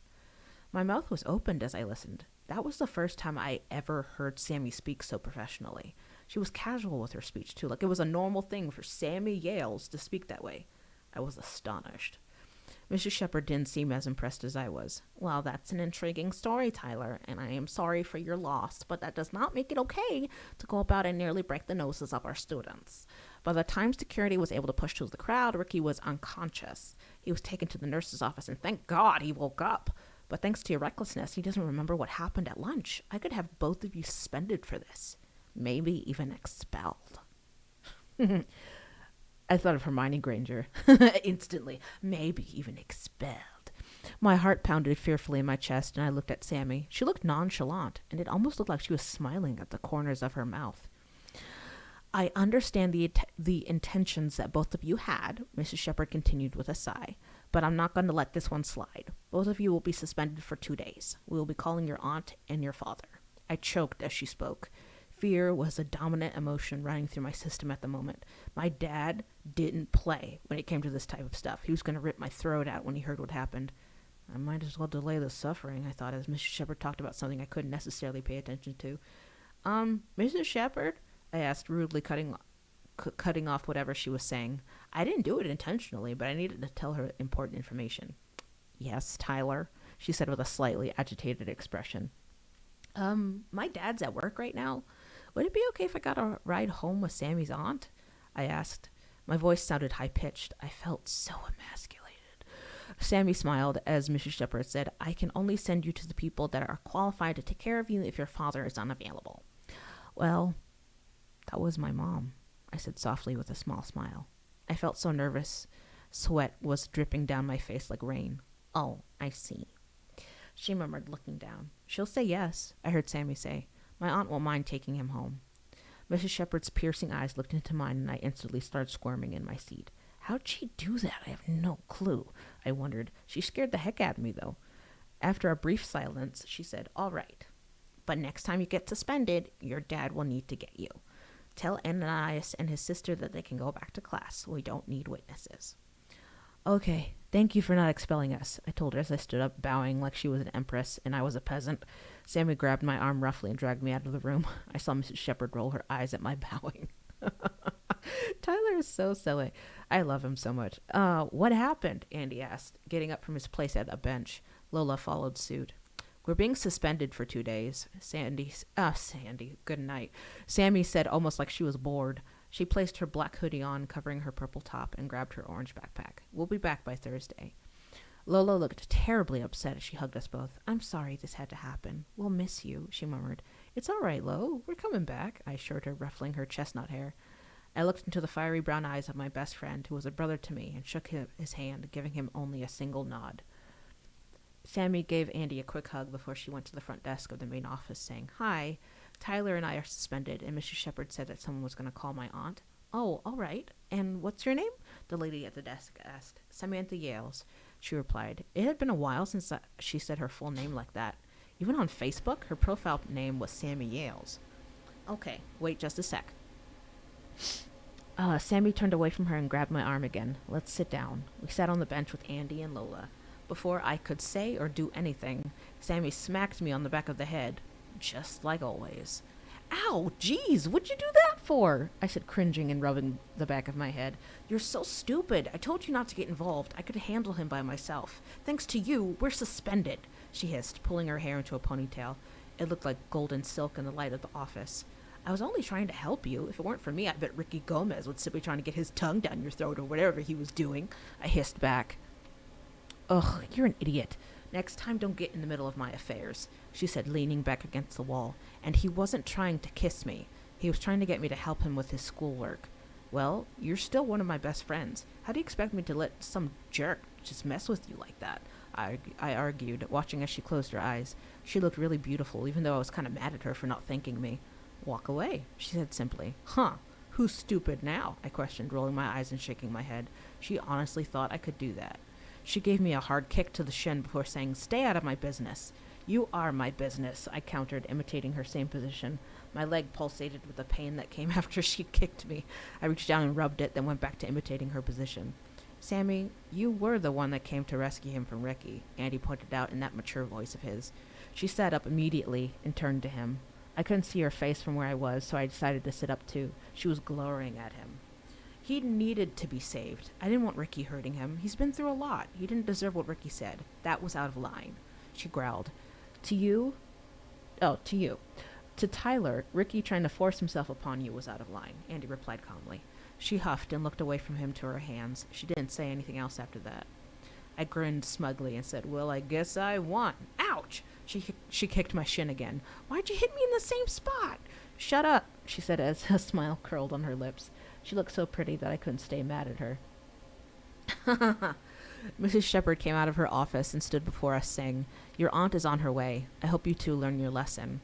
My mouth was opened as I listened. That was the first time I ever heard Sammy speak so professionally. She was casual with her speech, too, like it was a normal thing for Sammy Yales to speak that way. I was astonished. Mrs. Shepherd didn't seem as impressed as I was. Well, that's an intriguing story, Tyler, and I am sorry for your loss, but that does not make it okay to go about and nearly break the noses of our students. By the time security was able to push through the crowd, Ricky was unconscious. He was taken to the nurse's office, and thank God he woke up. But thanks to your recklessness, he doesn't remember what happened at lunch. I could have both of you suspended for this. Maybe even expelled. I thought of Hermione Granger. Instantly. Maybe even expelled. My heart pounded fearfully in my chest, and I looked at Sammy. She looked nonchalant, and it almost looked like she was smiling at the corners of her mouth. I understand the intentions that both of you had, Mrs. Shepherd continued with a sigh, but I'm not going to let this one slide. Both of you will be suspended for 2 days. We will be calling your aunt and your father. I choked as she spoke. Fear was a dominant emotion running through my system at the moment. My dad didn't play when it came to this type of stuff. He was going to rip my throat out when he heard what happened. I might as well delay the suffering, I thought, as Mrs. Shepherd talked about something I couldn't necessarily pay attention to. Mrs. Shepherd? I asked, rudely cutting off whatever she was saying. I didn't do it intentionally, but I needed to tell her important information. Yes, Tyler, she said with a slightly agitated expression. My dad's at work right now. Would it be okay if I got a ride home with Sammy's aunt? I asked. My voice sounded high-pitched. I felt so emasculated. Sammy smiled as Mrs. Shepherd said, I can only send you to the people that are qualified to take care of you if your father is unavailable. Well, that was my mom, I said softly with a small smile. I felt so nervous. Sweat was dripping down my face like rain. Oh, I see. she murmured, looking down. She'll say yes, I heard Sammy say. My aunt won't mind taking him home. Mrs. Shepherd's piercing eyes looked into mine, and I instantly started squirming in my seat. How'd she do that? I have no clue, I wondered. She scared the heck out of me, though. After a brief silence, she said, All right, but next time you get suspended, your dad will need to get you. Tell Ananias and his sister that they can go back to class. We don't need witnesses. Okay, thank you for not expelling us, I told her as I stood up, bowing like she was an empress and I was a peasant. Sammy grabbed my arm roughly and dragged me out of the room. I saw Mrs. Shepherd roll her eyes at my bowing. Tyler is so silly. I love him so much. What happened? Andy asked, getting up from his place at a bench. Lola followed suit. We're being suspended for 2 days. Sandy, good night. Sammy said almost like she was bored. She placed her black hoodie on, covering her purple top, and grabbed her orange backpack. We'll be back by Thursday. Lola looked terribly upset as she hugged us both. I'm sorry this had to happen. We'll miss you, she murmured. It's all right, Lo. We're coming back, I assured her, ruffling her chestnut hair. I looked into the fiery brown eyes of my best friend, who was a brother to me, and shook his hand, giving him only a single nod. Sammy gave Andy a quick hug before she went to the front desk of the main office, saying, Hi, Tyler and I are suspended, and Mrs. Shepherd said that someone was going to call my aunt. Oh, all right. And what's your name? The lady at the desk asked. Samantha Yales, she replied. It had been a while since she said her full name like that. Even on Facebook, her profile name was Sammy Yales. Okay, wait just a sec. Sammy turned away from her and grabbed my arm again. Let's sit down. We sat on the bench with Andy and Lola. Before I could say or do anything, Sammy smacked me on the back of the head, just like always. Ow, geez, what'd you do that for? I said, cringing and rubbing the back of my head. You're so stupid. I told you not to get involved. I could handle him by myself. Thanks to you, we're suspended, she hissed, pulling her hair into a ponytail. It looked like golden silk in the light of the office. I was only trying to help you. If it weren't for me, I bet Ricky Gomez would still be trying to get his tongue down your throat or whatever he was doing, I hissed back. Ugh, you're an idiot. Next time, don't get in the middle of my affairs, she said, leaning back against the wall. And he wasn't trying to kiss me. He was trying to get me to help him with his schoolwork. Well, you're still one of my best friends. How do you expect me to let some jerk just mess with you like that? I argued, watching as she closed her eyes. She looked really beautiful, even though I was kind of mad at her for not thanking me. Walk away, she said simply. Huh. Who's stupid now? I questioned, rolling my eyes and shaking my head. She honestly thought I could do that. She gave me a hard kick to the shin before saying, Stay out of my business. You are my business, I countered, imitating her same position. My leg pulsated with the pain that came after she kicked me. I reached down and rubbed it, then went back to imitating her position. Sammy, you were the one that came to rescue him from Ricky, Andy pointed out in that mature voice of his. She sat up immediately and turned to him. I couldn't see her face from where I was, so I decided to sit up too. She was glowering at him. He needed to be saved. I didn't want Ricky hurting him. He's been through a lot. He didn't deserve what Ricky said. That was out of line. She growled. To you? Oh, to you. To Tyler, Ricky trying to force himself upon you was out of line, Andy replied calmly. She huffed and looked away from him to her hands. She didn't say anything else after that. I grinned smugly and said, Well, I guess I won. Ouch! She kicked my shin again. Why'd you hit me in the same spot? Shut up, she said as a smile curled on her lips. She looked so pretty that I couldn't stay mad at her. Mrs. Shepherd came out of her office and stood before us, saying, Your aunt is on her way. I hope you two learn your lesson.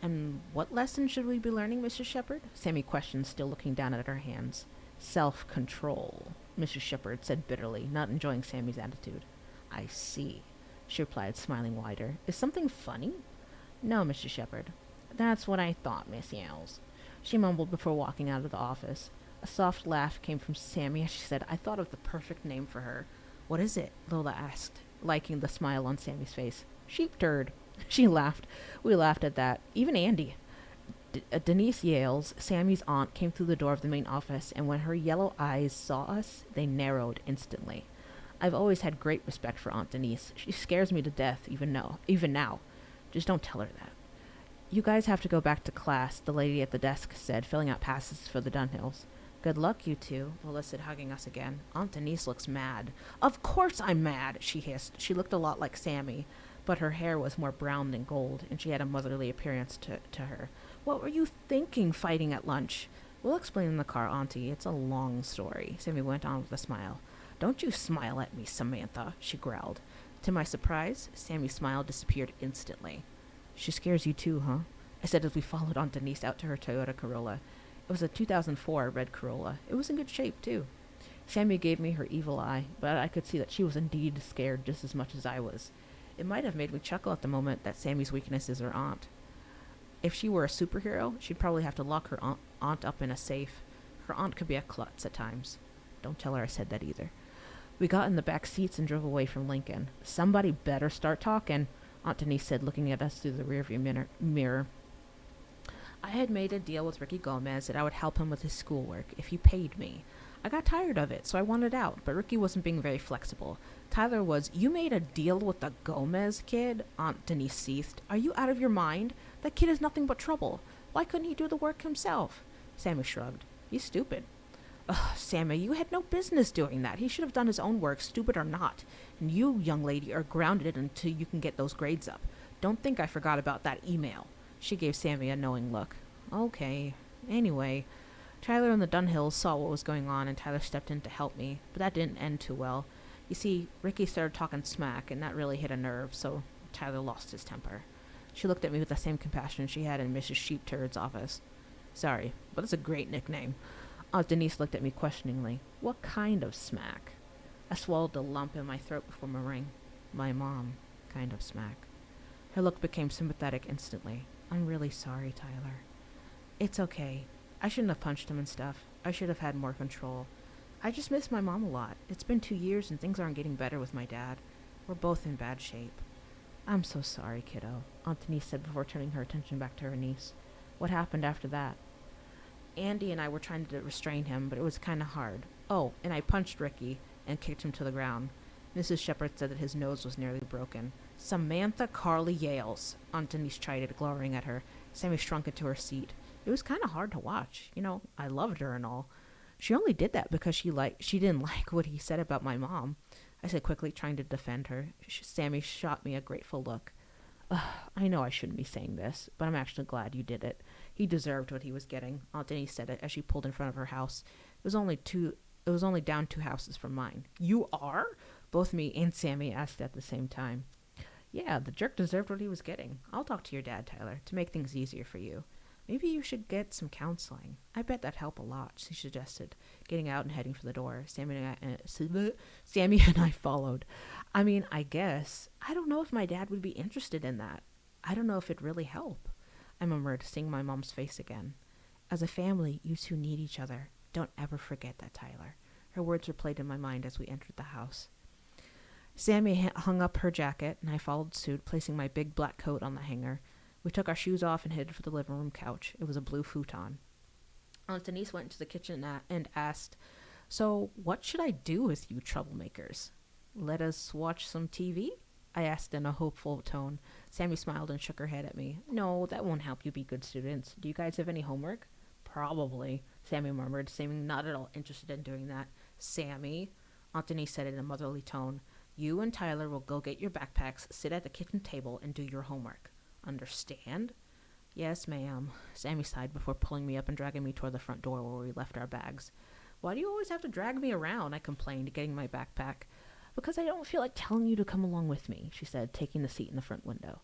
And what lesson should we be learning, Mrs. Shepherd? Sammy questioned, still looking down at her hands. Self-control, Mrs. Shepherd said bitterly, not enjoying Sammy's attitude. I see, she replied, smiling wider. Is something funny? No, Mrs. Shepherd. That's what I thought, Miss Yales, she mumbled before walking out of the office. A soft laugh came from Sammy as she said, I thought of the perfect name for her. What is it? Lola asked, liking the smile on Sammy's face. Sheep turd. She laughed. We laughed at that. Even Andy. Denise Yales, Sammy's aunt, came through the door of the main office, and when her yellow eyes saw us, they narrowed instantly. I've always had great respect for Aunt Denise. She scares me to death, even now. Just don't tell her that. You guys have to go back to class, the lady at the desk said, filling out passes for the Dunhills. Good luck, you two, Lola said, hugging us again. Aunt Denise looks mad. Of course I'm mad, she hissed. She looked a lot like Sammy, but her hair was more brown than gold, and she had a motherly appearance to her. What were you thinking fighting at lunch? We'll explain in the car, Auntie. It's a long story, Sammy went on with a smile. Don't you smile at me, Samantha, she growled. To my surprise, Sammy's smile disappeared instantly. She scares you too, huh? I said as we followed Aunt Denise out to her Toyota Corolla. It was a 2004 red Corolla. It was in good shape, too. Sammy gave me her evil eye, but I could see that she was indeed scared just as much as I was. It might have made me chuckle at the moment that Sammy's weakness is her aunt. If she were a superhero, she'd probably have to lock her aunt up in a safe. Her aunt could be a klutz at times. Don't tell her I said that either. We got in the back seats and drove away from Lincoln. Somebody better start talking, Aunt Denise said, looking at us through the rearview mirror. I had made a deal with Ricky Gomez that I would help him with his schoolwork if he paid me. I got tired of it, so I wanted out, but Ricky wasn't being very flexible. Tyler was, "You made a deal with the Gomez kid?" Aunt Denise seethed. "Are you out of your mind? That kid is nothing but trouble. Why couldn't he do the work himself?" Sammy shrugged. "He's stupid." "Ugh, Sammy, you had no business doing that. He should have done his own work, stupid or not. And you, young lady, are grounded until you can get those grades up. Don't think I forgot about that email." She gave Sammy a knowing look. "Okay. Anyway, Tyler and the Dunhills saw what was going on, and Tyler stepped in to help me, but that didn't end too well. You see, Ricky started talking smack, and that really hit a nerve, so Tyler lost his temper." She looked at me with the same compassion she had in Mrs. Sheepturd's office. "Sorry, but it's a great nickname." Aunt Denise looked at me questioningly. "What kind of smack?" I swallowed a lump in my throat before murmuring, "My mom kind of smack." Her look became sympathetic instantly. "I'm really sorry, Tyler." "It's okay. I shouldn't have punched him and stuff. I should have had more control. I just miss my mom a lot. It's been 2 years and things aren't getting better with my dad. We're both in bad shape." "I'm so sorry, kiddo," Aunt Denise said before turning her attention back to her niece. "What happened after that?" "Andy and I were trying to restrain him, but it was kind of hard. Oh, and I punched Ricky and kicked him to the ground." Mrs. Shepherd said that his nose was nearly broken. "Samantha Carly Yales," Aunt Denise chided, glowering at her. Sammy shrunk into her seat. It was kind of hard to watch. I loved her and all. She only did that because she didn't like what he said about my mom. I said quickly, trying to defend her. Sammy shot me a grateful look. "I know I shouldn't be saying this, but I'm actually glad you did it. He deserved what he was getting," Aunt Denise said it as she pulled in front of her house. It was only down 2 houses from mine. "You are?" both me and Sammy asked at the same time. "Yeah, the jerk deserved what he was getting. I'll talk to your dad, Tyler, to make things easier for you. Maybe you should get some counseling. I bet that'd help a lot," she suggested, getting out and heading for the door. Sammy and I followed. "I mean, I guess. I don't know if my dad would be interested in that. I don't know if it'd really help," I murmured, seeing my mom's face again. "As a family, you two need each other. Don't ever forget that, Tyler." Her words replayed in my mind as we entered the house. Sammy hung up her jacket, and I followed suit, placing my big black coat on the hanger. We took our shoes off and headed for the living room couch. It was a blue futon. Aunt Denise went into the kitchen and asked, "So, what should I do with you troublemakers?" "Let us watch some TV?" I asked in a hopeful tone. Sammy smiled and shook her head at me. "No, that won't help you be good students. Do you guys have any homework?" "Probably," Sammy murmured, seeming not at all interested in doing that. "Sammy," Aunt Denise said in a motherly tone, "you and Tyler will go get your backpacks, sit at the kitchen table, and do your homework. Understand?" "Yes, ma'am," Sammy sighed before pulling me up and dragging me toward the front door where we left our bags. "Why do you always have to drag me around?" I complained, getting my backpack. "Because I don't feel like telling you to come along with me," she said, taking the seat in the front window.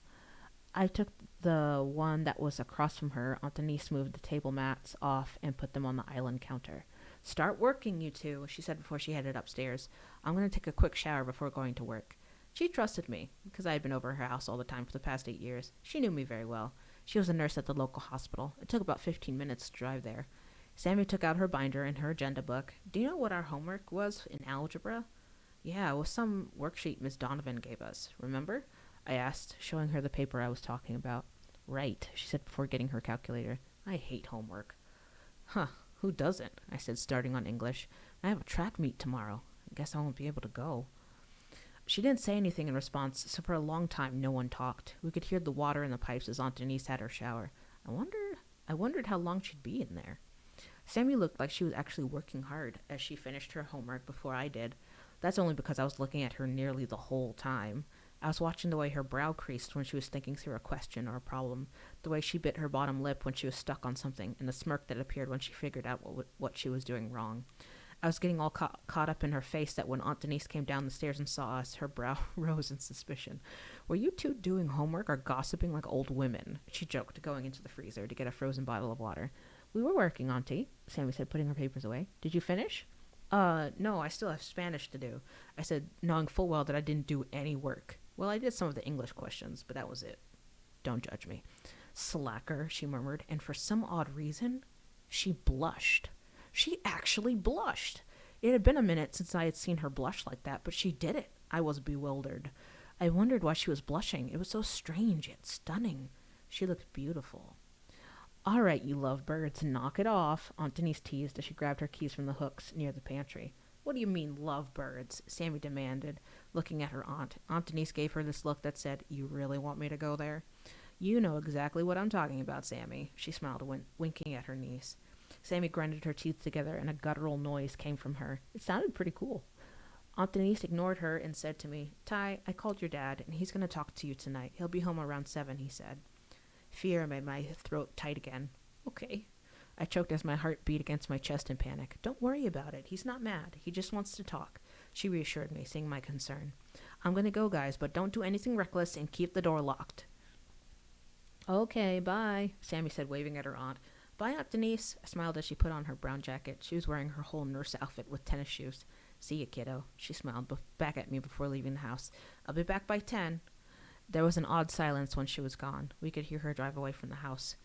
I took the one that was across from her. Aunt Denise moved the table mats off and put them on the island counter. "Start working, you two," she said before she headed upstairs. "I'm going to take a quick shower before going to work." She trusted me, because I had been over her house all the time for the past 8 years. She knew me very well. She was a nurse at the local hospital. It took about 15 minutes to drive there. Sammy took out her binder and her agenda book. "Do you know what our homework was in algebra?" "Yeah, it was some worksheet Miss Donovan gave us. Remember?" I asked, showing her the paper I was talking about. "Right," she said before getting her calculator. "I hate homework." "Huh, who doesn't?" I said, starting on English. "I have a track meet tomorrow. I guess I won't be able to go." She didn't say anything in response, so for a long time no one talked. We could hear the water in the pipes as Aunt Denise had her shower. I wondered how long she'd be in there. Sammy looked like she was actually working hard as she finished her homework before I did. That's only because I was looking at her nearly the whole time. I was watching the way her brow creased when she was thinking through a question or a problem, the way she bit her bottom lip when she was stuck on something, and the smirk that appeared when she figured out what she was doing wrong. I was getting all caught up in her face that when Aunt Denise came down the stairs and saw us, her brow rose in suspicion. Were you two doing homework or gossiping like old women? She joked, going into the freezer to get a frozen bottle of water. We were working, Auntie, Sammy said, putting her papers away. Did you finish? No, I still have Spanish to do, I said, knowing full well that I didn't do any work. Well, I did some of the English questions, but that was it. Don't judge me. Slacker, she murmured, and for some odd reason, she blushed. She actually blushed. It had been a minute since I had seen her blush like that, but she did it. I was bewildered. I wondered why she was blushing. It was so strange yet stunning. She looked beautiful. All right, you lovebirds, knock it off, Aunt Denise teased as she grabbed her keys from the hooks near the pantry. What do you mean, lovebirds? Sammy demanded, looking at her aunt. Aunt Denise gave her this look that said, You really want me to go there? You know exactly what I'm talking about, Sammy, she smiled, winking at her niece. Sammy grinded her teeth together, and a guttural noise came from her. It sounded pretty cool. Aunt Denise ignored her and said to me, Ty, I called your dad, and he's going to talk to you tonight. He'll be home around 7, he said. Fear made my throat tight again. Okay. I choked as my heart beat against my chest in panic. Don't worry about it. He's not mad. He just wants to talk, she reassured me, seeing my concern. I'm going to go, guys, but don't do anything reckless and keep the door locked. Okay, bye, Sammy said, waving at her aunt. Bye, Aunt Denise. I smiled as she put on her brown jacket. She was wearing her whole nurse outfit with tennis shoes. See you, kiddo, she smiled back at me before leaving the house. I'll be back by 10. There was an odd silence when she was gone. We could hear her drive away from the house.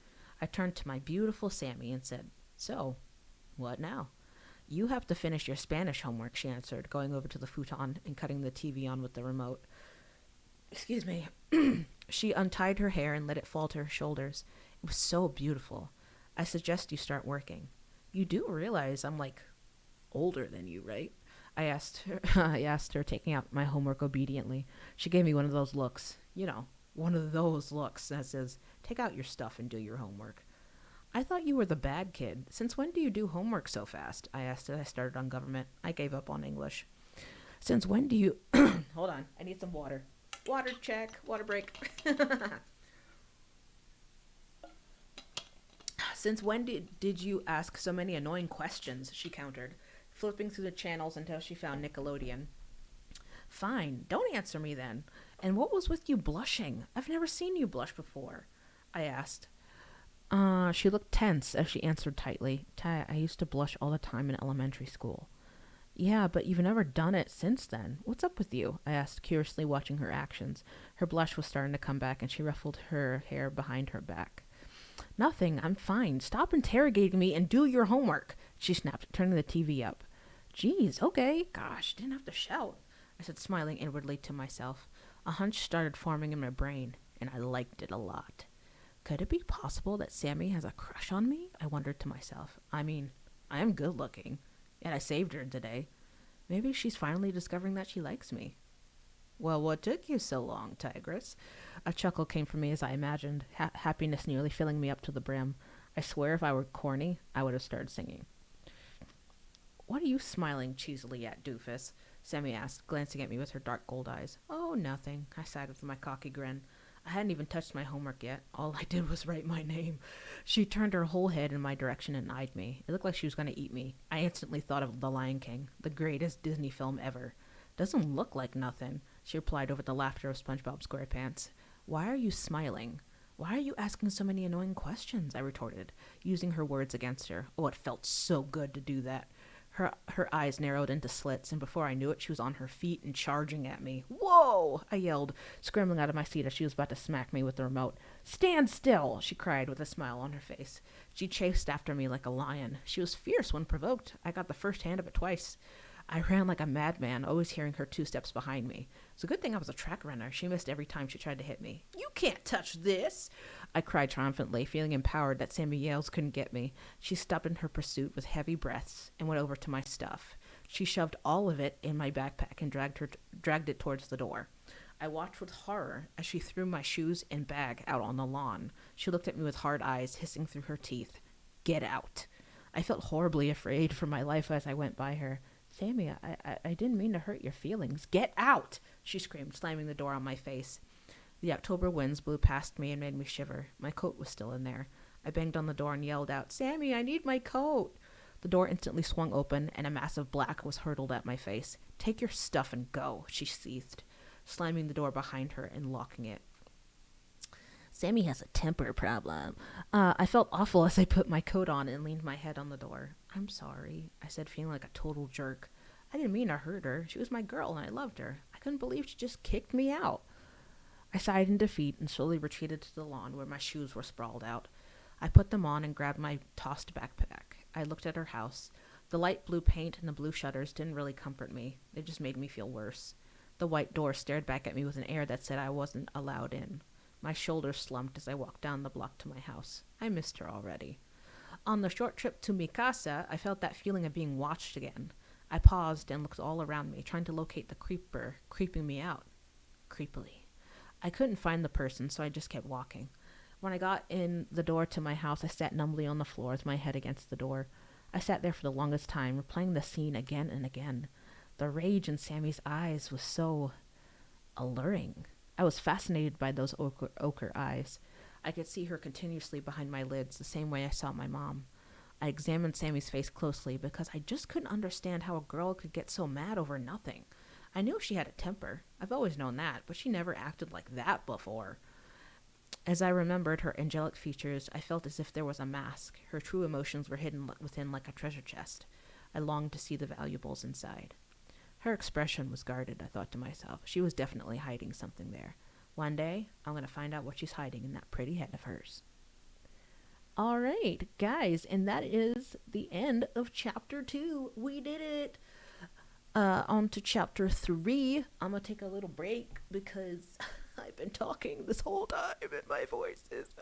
I turned to my beautiful Sammy and said, So, what now? You have to finish your Spanish homework, she answered, going over to the futon and cutting the TV on with the remote. Excuse me. She untied her hair and let it fall to her shoulders. It was so beautiful. I suggest you start working. You do realize I'm, older than you, right? I asked her, taking out my homework obediently. She gave me one of those looks. One of those looks that says, take out your stuff and do your homework. I thought you were the bad kid. Since when do you do homework so fast? I asked as I started on government. I gave up on English. Since when do you... Hold on, I need some water. Water check, water break. Since when did you ask so many annoying questions? She countered, flipping through the channels until she found Nickelodeon. Fine, don't answer me then. And what was with you blushing? I've never seen you blush before, I asked. She looked tense as she answered tightly. Ty, I used to blush all the time in elementary school. Yeah, but you've never done it since then. What's up with you? I asked, curiously watching her actions. Her blush was starting to come back, and she ruffled her hair behind her back. Nothing, I'm fine. Stop interrogating me and do your homework, she snapped, turning the TV up. Geez, okay. Gosh, didn't have to shout, I said, smiling inwardly to myself. A hunch started forming in my brain, and I liked it a lot. Could it be possible that Sammy has a crush on me? I wondered to myself. I mean, I am good looking, and I saved her today. Maybe she's finally discovering that she likes me. Well, what took you so long, Tigress? A chuckle came from me as I imagined, happiness nearly filling me up to the brim. I swear if I were corny, I would have started singing. What are you smiling cheesily at, doofus? Sammy asked, glancing at me with her dark gold eyes. Oh, nothing, I sighed with my cocky grin. I hadn't even touched my homework yet. All I did was write my name. She turned her whole head in my direction and eyed me. It looked like she was going to eat me. I instantly thought of The Lion King, the greatest Disney film ever. Doesn't look like nothing, she replied over the laughter of SpongeBob SquarePants. Why are you smiling? Why are you asking so many annoying questions? I retorted, using her words against her. Oh, it felt so good to do that. Her eyes narrowed into slits, and before I knew it, she was on her feet and charging at me. Whoa! I yelled, scrambling out of my seat as she was about to smack me with the remote. Stand still! She cried with a smile on her face. She chased after me like a lion. She was fierce when provoked. I got the first hand of it twice. I ran like a madman, always hearing her 2 steps behind me. It's a good thing I was a track runner. She missed every time she tried to hit me. You can't touch this! I cried triumphantly, feeling empowered that Sammy Yales couldn't get me. She stopped in her pursuit with heavy breaths and went over to my stuff. She shoved all of it in my backpack and dragged it towards the door. I watched with horror as she threw my shoes and bag out on the lawn. She looked at me with hard eyes, hissing through her teeth. Get out! I felt horribly afraid for my life as I went by her. Sammy, I didn't mean to hurt your feelings. Get out! She screamed, slamming the door on my face. The October winds blew past me and made me shiver. My coat was still in there. I banged on the door and yelled out, Sammy, I need my coat! The door instantly swung open, and a mass of black was hurled at my face. "Take your stuff and go," she seethed, slamming the door behind her and locking it. "Sammy has a temper problem." I felt awful as I put my coat on and leaned my head on the door. "I'm sorry," I said, feeling like a total jerk. I didn't mean to hurt her. She was my girl and I loved her. I couldn't believe she just kicked me out. I sighed in defeat and slowly retreated to the lawn where my shoes were sprawled out. I put them on and grabbed my tossed backpack. I looked at her house. The light blue paint and the blue shutters didn't really comfort me. They just made me feel worse. The white door stared back at me with an air that said I wasn't allowed in. My shoulders slumped as I walked down the block to my house. I missed her already. On the short trip to Mikasa, I felt that feeling of being watched again. I paused and looked all around me, trying to locate the creeper creeping me out. Creepily. I couldn't find the person, so I just kept walking. When I got in the door to my house, I sat numbly on the floor with my head against the door. I sat there for the longest time, replaying the scene again and again. The rage in Sammy's eyes was so alluring. I was fascinated by those ochre eyes. I could see her continuously behind my lids, the same way I saw my mom. I examined Sammy's face closely because I just couldn't understand how a girl could get so mad over nothing. I knew she had a temper. I've always known that, but she never acted like that before. As I remembered her angelic features, I felt as if there was a mask. Her true emotions were hidden within like a treasure chest. I longed to see the valuables inside. Her expression was guarded, I thought to myself. She was definitely hiding something there. One day, I'm going to find out what she's hiding in that pretty head of hers. All right, guys, and that is the end of chapter 2. We did it. On to chapter 3. I'm going to take a little break because I've been talking this whole time and my voice is...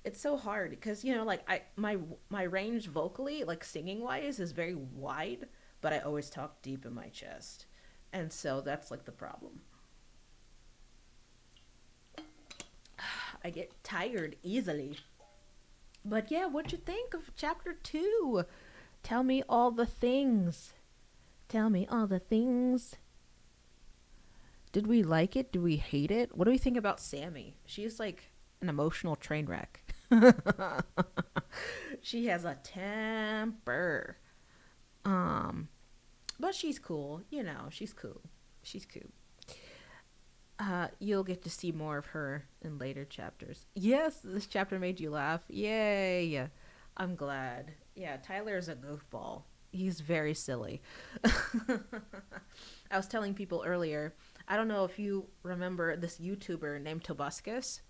It's so hard because, you know, like my range vocally, like singing wise, is very wide, but I always talk deep in my chest. And so that's like the problem. I get tired easily. But yeah, what'd you think of chapter 2? Tell me all the things. Tell me all the things. Did we like it? Do we hate it? What do we think about Sammy? She's like an emotional train wreck. She has a temper. But she's cool. You know, she's cool. She's cool. You'll get to see more of her in later chapters. Yes, this chapter made you laugh. Yay. I'm glad. Yeah, Tyler is a goofball. He's very silly. I was telling people earlier, I don't know if you remember this YouTuber named Tobuscus,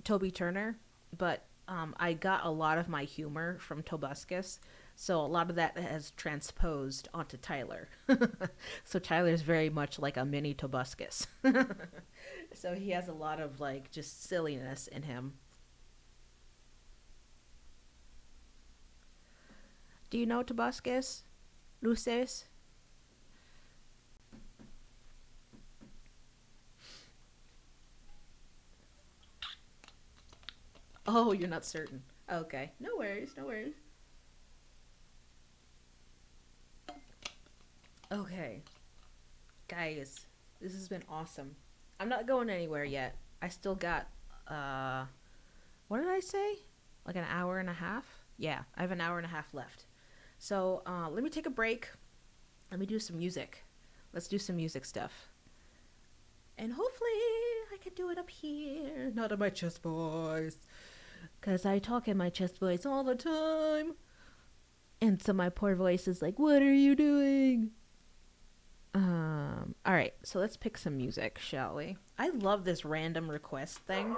Toby Turner, but I got a lot of my humor from Tobuscus, so a lot of that has transposed onto Tyler. So Tyler's very much like a mini Tobuscus. So he has a lot of like just silliness in him. Do you know Tobuscus? Luces? Oh, you're not certain. Okay. No worries, no worries. Okay. Guys, this has been awesome. I'm not going anywhere yet. I still got, uh, what did I say? Like an hour and a half? Yeah, I have an hour and a half left. So, let me take a break. Let me do some music. Let's do some music stuff. And hopefully I can do it up here, not in my chest voice. Because I talk in my chest voice all the time. And so my poor voice is like, what are you doing? Alright, so let's pick some music, shall we? I love this random request thing.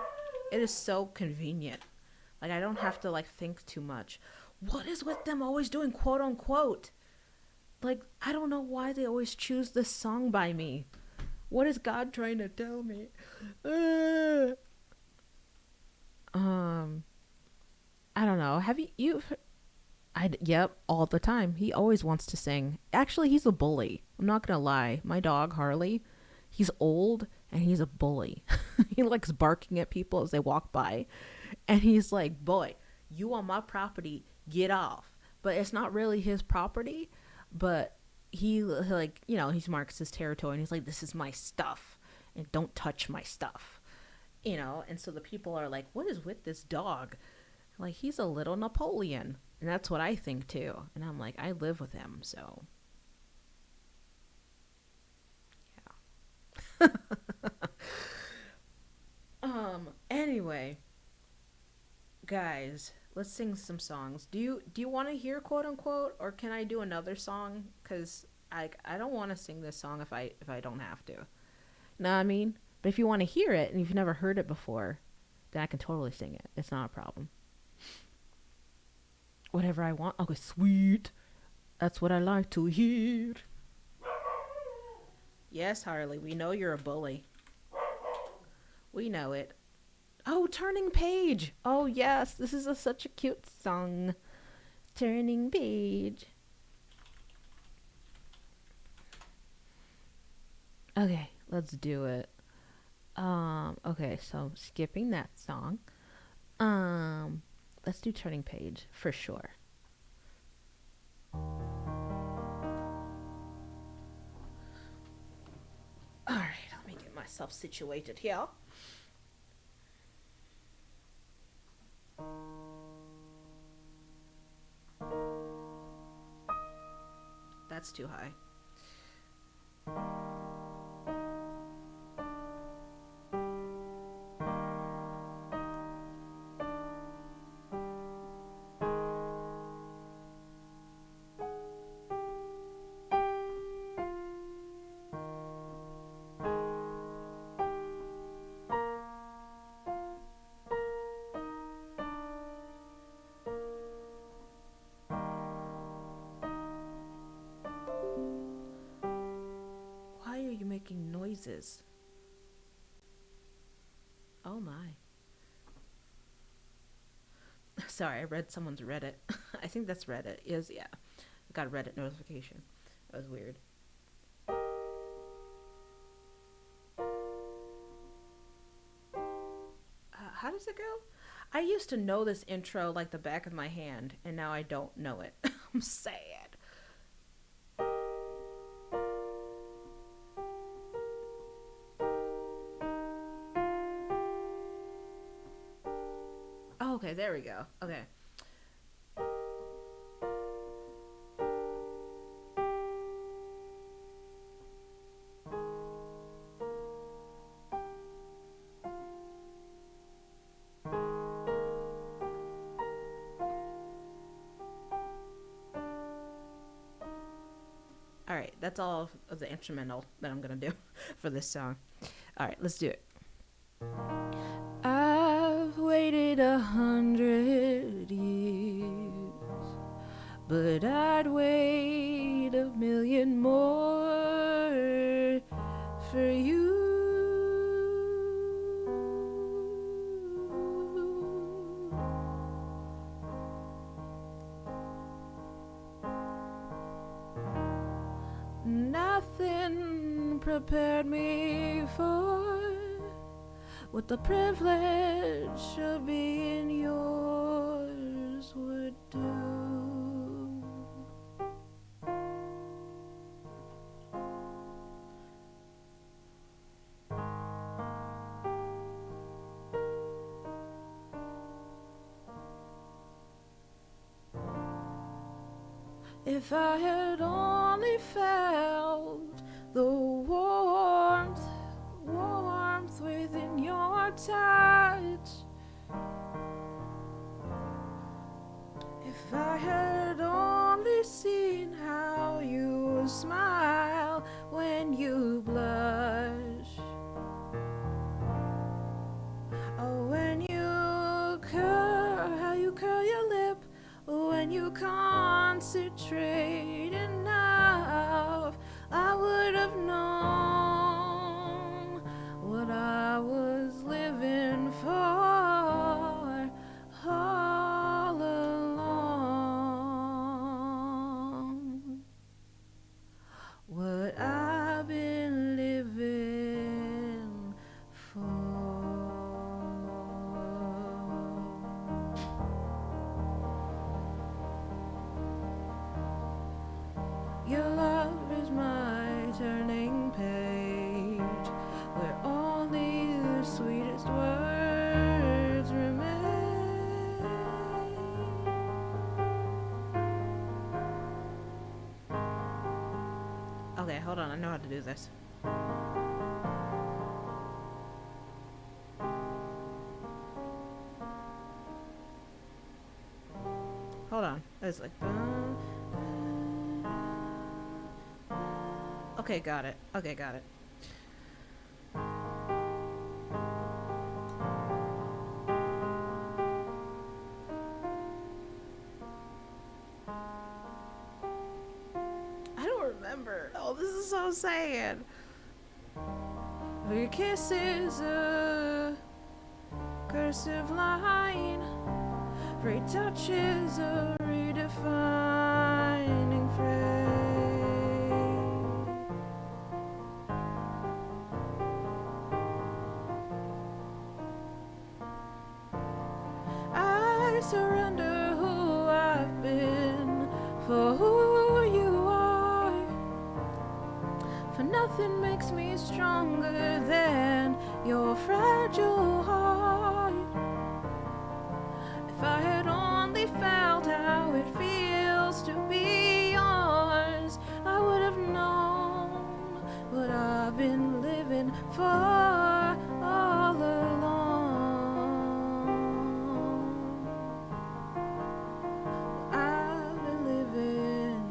It is so convenient. Like, I don't have to, like, think too much. What is with them always doing quote unquote? Like, I don't know why they always choose this song by me. What is God trying to tell me? I don't know. Have you've yep, all the time. He always wants to sing. Actually, he's a bully. I'm not gonna lie. My dog Harley, he's old and he's a bully. He likes barking at people as they walk by, and he's like, "Boy, you on my property, get off." But it's not really his property. But he like, you know, he marks his territory and he's like, "This is my stuff, and don't touch my stuff." You know, and so the people are like, "What is with this dog?" Like, he's a little Napoleon. And that's what I think too. And I'm like, I live with him, so yeah. Anyway, guys, let's sing some songs. Do you want to hear quote unquote, or can I do another song? Cuz I don't want to sing this song if I don't have to. Know what I mean? But if you want to hear it and you've never heard it before, then I can totally sing it. It's not a problem. Whatever I want. I'll go sweet. That's what I like to hear. Yes, Harley, we know you're a bully. We know it. Oh, Turning Page. Oh, yes, this is such a cute song. Turning Page. Okay, let's do it. Okay, so skipping that song. Let's do Turning Page for sure. All right, let me get myself situated here. That's too high. Why are you making noises? Oh my. Sorry, I read someone's Reddit. I think that's Reddit. Yeah. I got a Reddit notification. That was weird. How does it go? I used to know this intro like the back of my hand, and now I don't know it. I'm sad. Oh, okay, there we go. Okay. All right, that's all of the instrumental that I'm gonna do for this song. All right, let's do it. I've waited 100 years, but I'd wait 1,000,000 more for you. Nothing prepared me for what the privilege of being yours would do. If I had only felt the warmth within your touch. If I had only seen how you smile when you blush. Oh, when you how you curl your lip, when you concentrate enough, I would have known what I was living for all along. What I've been living for. hold on. I know how to do this. Hold on. It's like... Okay, got it. Okay, got it. I don't remember. Oh, this is so sad. Your kiss is a cursive line. Every touch is a redefining phrase. I surrender who I've been for who you are. For nothing makes me stronger than your fragile heart. If I had only felt how it feels to be yours, I would have known what I've been living for all along. What I've been living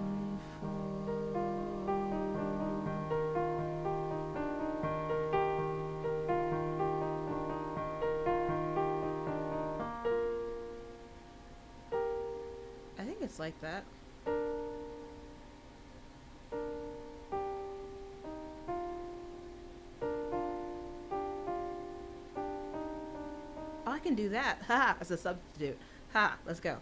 I think it's like that. Oh, I can do that. Ha! As a substitute. Ha! Let's go.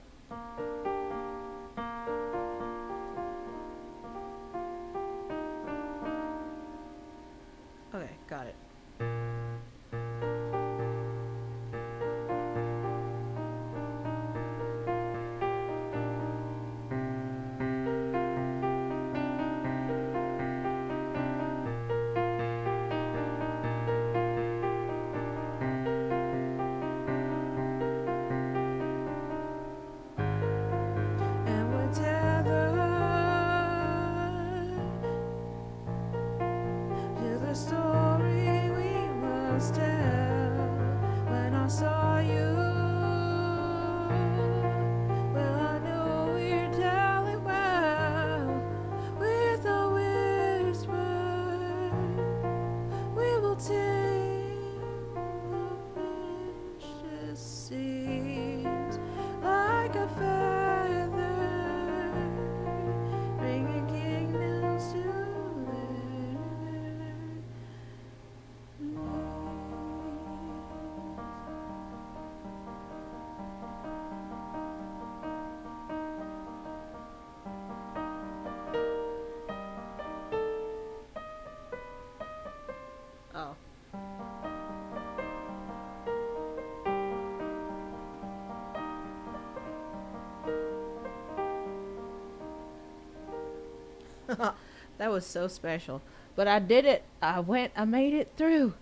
Okay, got it. And we're tethered to the story we must tell. When I saw you, well, I knew we'd tell it well. With a whisper, we will take the fish that seems like a feather, bringing kingdoms to their knees. Oh. That was so special. But I did it. I made it through.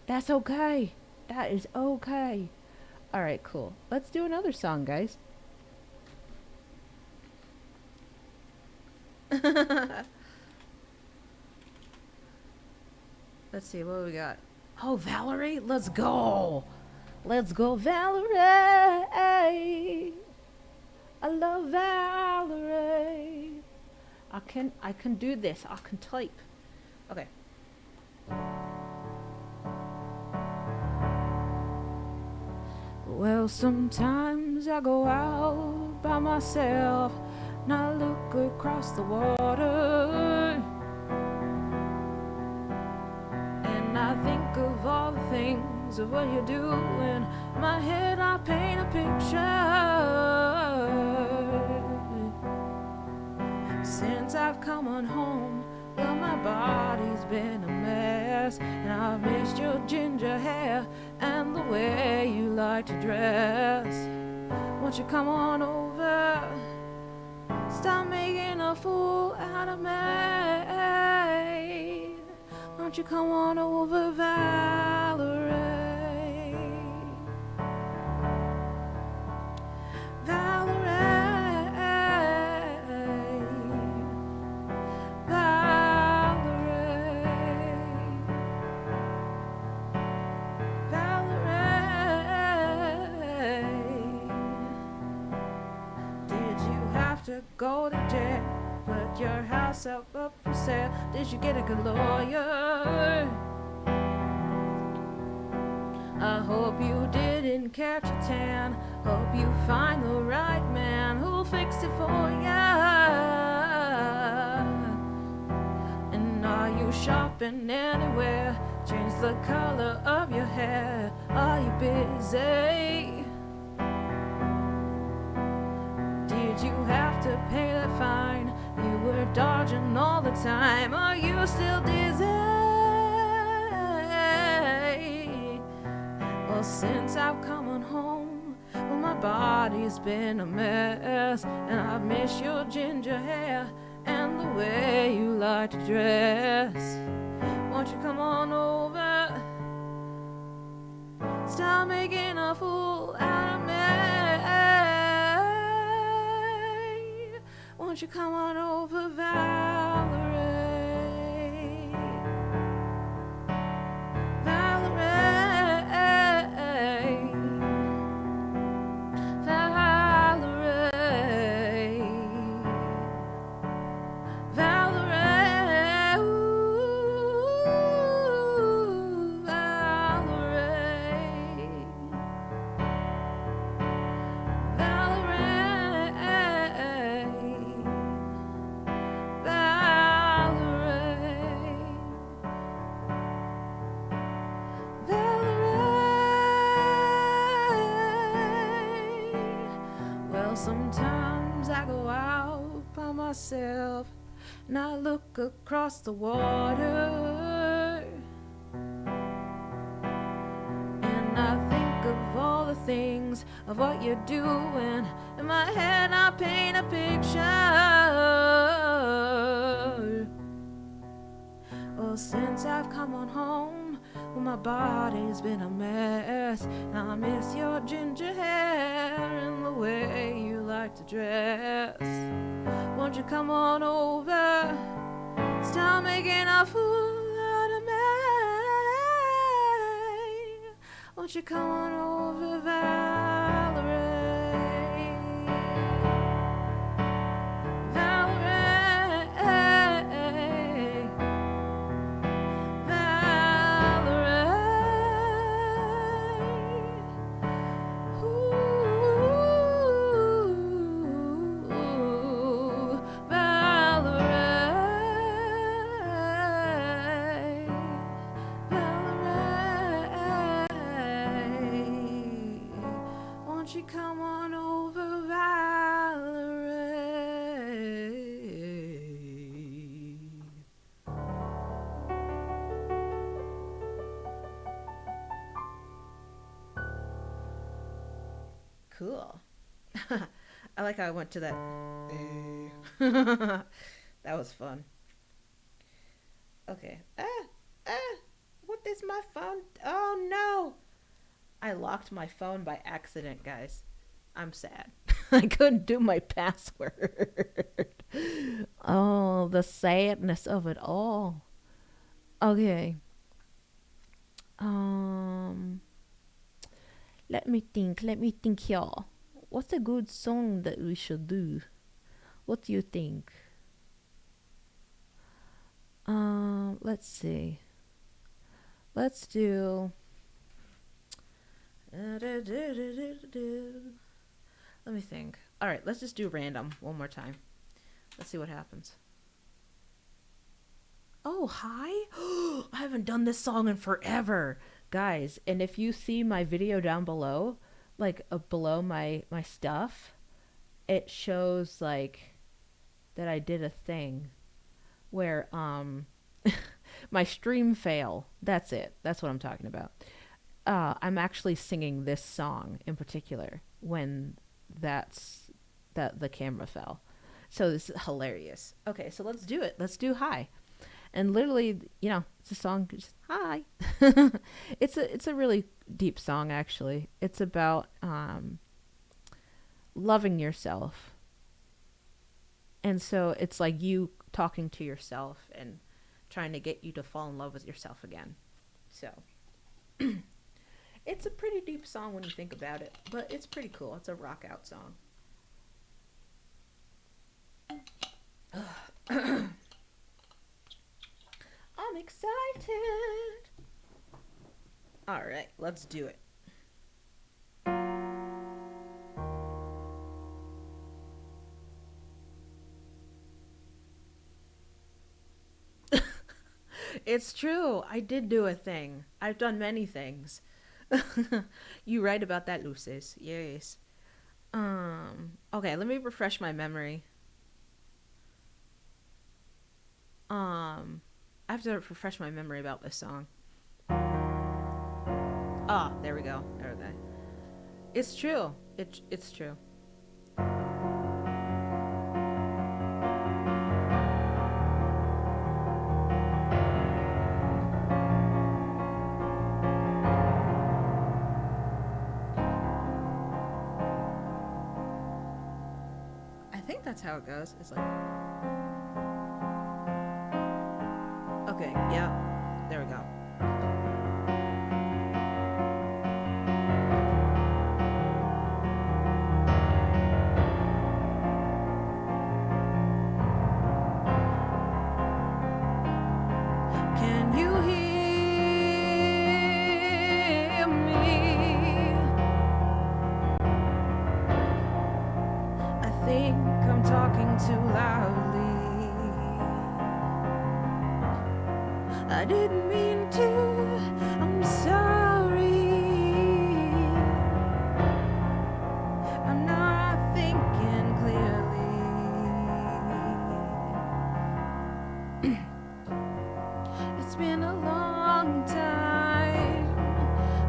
That's okay. That is okay. All right, cool. Let's do another song, guys. Let's see, what do we got? Oh, Valerie, let's go. Let's go, Valerie. I love Valerie. I can do this. I can type. Okay. Well, sometimes I go out by myself and I look across the water and I think of all the things of what you do. In my head I paint a picture. Since I've come on home, well, my body's been a mess, and I've missed your ginger hair and the way you like to dress. Won't you come on over? Stop making a fool out of me. Won't you come on over, Valerie? Valerie. have to go to jail. Put your house up for sale. Did you get a good lawyer? I hope you didn't catch a tan. Hope you find the right man who'll fix it for ya. And are you shopping anywhere? Change the color of your hair. Are you busy? Did you have to pay that fine? You were dodging all the time. Are you still dizzy? Well, since I've come on home, well, my body's been a mess, and I miss your ginger hair and the way you like to dress. Won't you come on over? Stop making a fool out of me. Won't you come on over, Valerie? Valerie, Valerie, Valerie, ooh, Valerie, Well, sometimes I go out by myself and I look across the water and I think of all the things of what you're doing. In my head I paint a picture. Well, since I've come on home, well, my body's been a mess. Now I miss your ginger hair and the way you like to dress. Won't you come on over? Stop making a fool out of me. Won't you come on over, Valerie? Won't you come on over, Valerie? Cool. I like how I went to that. That was fun. Okay. What is my phone? Oh no! I locked my phone by accident, guys. I'm sad. I couldn't do my password. Oh, the sadness of it all. Okay. Um, Let me think here. What's a good song that we should do? What do you think? Let's see. Let's do. Let me think. All right, let's just do random one more time. Let's see what happens. Oh, hi. I haven't done this song in forever, guys. And if you see my video down below, like below my stuff, it shows like that I did a thing where my stream fail. That's it. That's what I'm talking about. I'm actually singing this song in particular when that the camera fell. So this is hilarious. Okay, so let's do it. Let's do Hi. And literally, it's a song just Hi. It's a really deep song actually. It's about loving yourself. And so it's like you talking to yourself and trying to get you to fall in love with yourself again. So it's a pretty deep song when you think about it, but it's pretty cool. It's a rock out song. I'm excited. All right, let's do it. It's true. I did do a thing. I've done many things. You right about that, Lucis. Yes. Okay, let me refresh my memory. I have to refresh my memory about this song. Ah, there we go. Okay. It's true. It's true. I think that's how it goes. It's like, okay, yeah. There we go. Can you hear me? I think I'm talking too loudly. I didn't mean to. I'm sorry. I'm not thinking clearly. It's been a long time.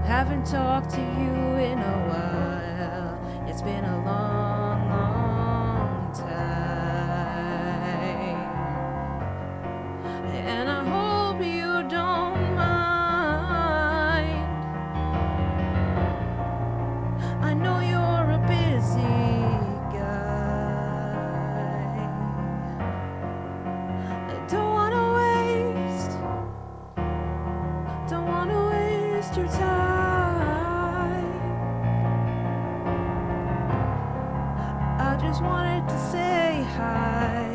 Haven't talked to you in a while. It's been a long, long time. And I hope you don't mind. I know you're a busy guy. I don't wanna waste your time. I just wanted to say hi.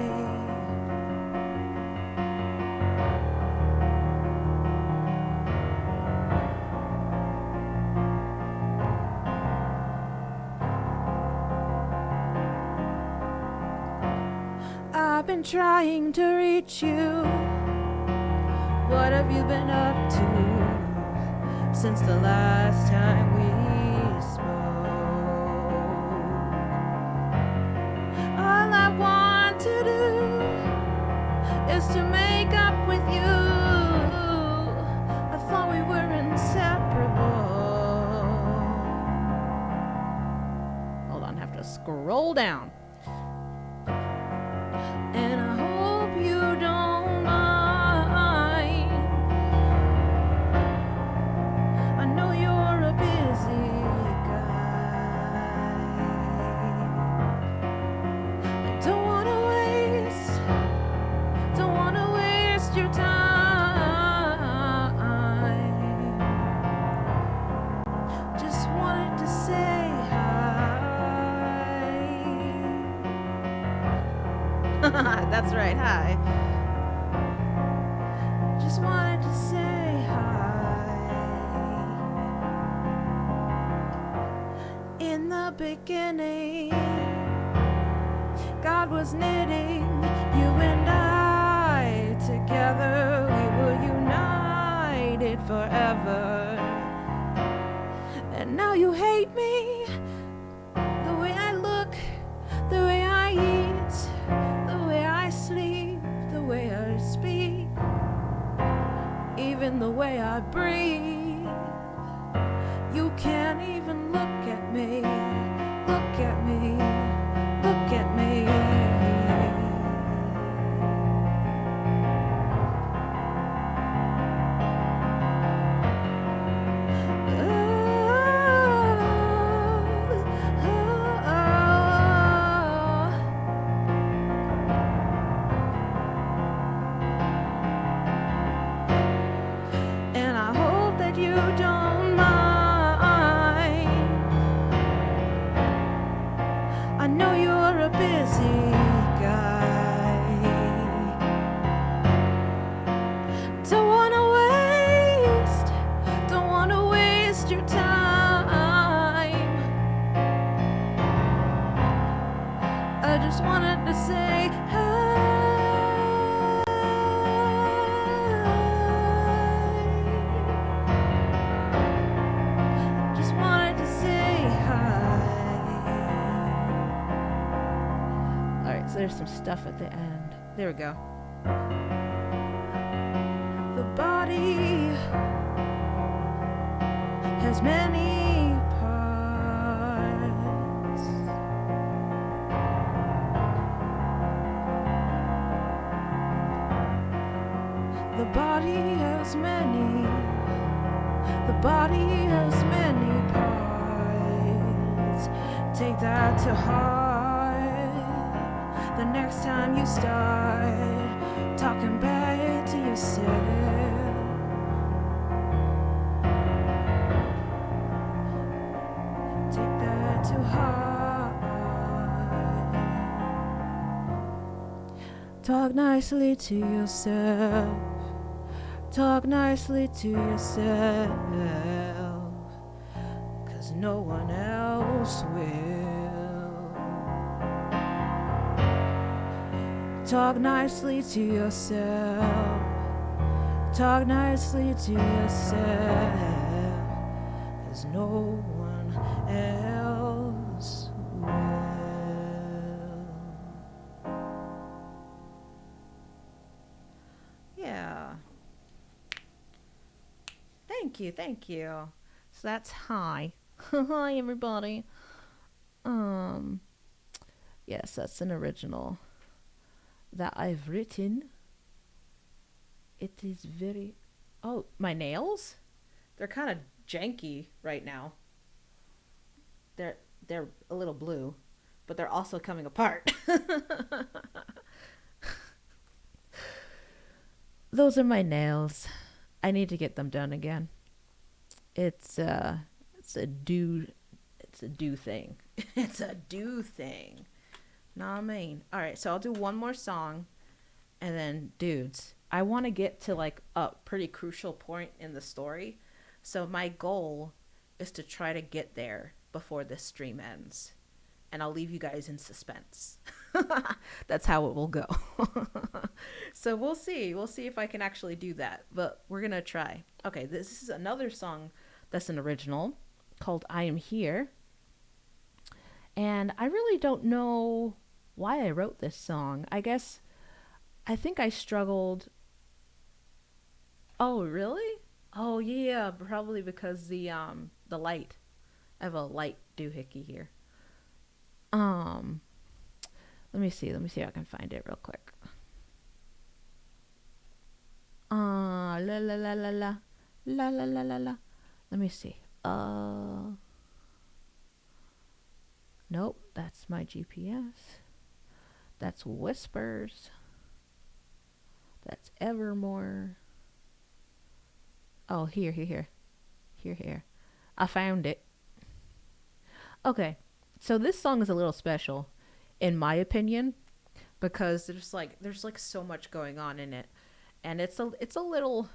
I've been trying to reach you. What have you been up to since the last time we spoke? All I want to do is to make up with you. I thought we were inseparable. Hold on, I have to scroll down. And I hope you don't mind. I know you're a busy guy. I don't wanna waste your time. Just wanted to say hi. That's right, hi. Just wanted to say hi. In the beginning, God was knitting you and I together. We were united forever. And now you hate me. The way I look, the way I eat, the way I sleep, the way I speak, even the way I breathe. You can't even look at me, look at me, look at me. And I hope that there's some stuff at the end. There we go. The body has many parts. The body has many. The body has many parts. Take that to heart the next time you start talking back to yourself. Take that to heart. Talk nicely to yourself. Talk nicely to yourself, 'cause no one else will. Talk nicely to yourself. Talk nicely to yourself, 'cause no one else will. Yeah. Thank you. So that's hi. Hi everybody. Yes, that's an original that I've written. It is very Oh, my nails? They're kind of janky right now. They're a little blue, but they're also coming apart. Those are my nails. I need to get them done again. It's a do thing. It's a do thing. Know what I mean? All right, so I'll do one more song, and then dudes, I want to get to like a pretty crucial point in the story. So my goal is to try to get there before this stream ends, and I'll leave you guys in suspense. That's how it will go. So we'll see if I can actually do that, but we're gonna try. Okay, this is another song that's an original called I Am Here, and I really don't know why I wrote this song. I think I struggled. Oh really? Oh yeah, probably because the light. I have a light doohickey here. Let me see if I can find it real quick. La la la la la la la la la la. Let me see. Nope, that's my GPS. That's Whispers. That's Evermore. Oh, here. I found it. Okay, so this song is a little special, in my opinion, because there's like so much going on in it, and it's a little.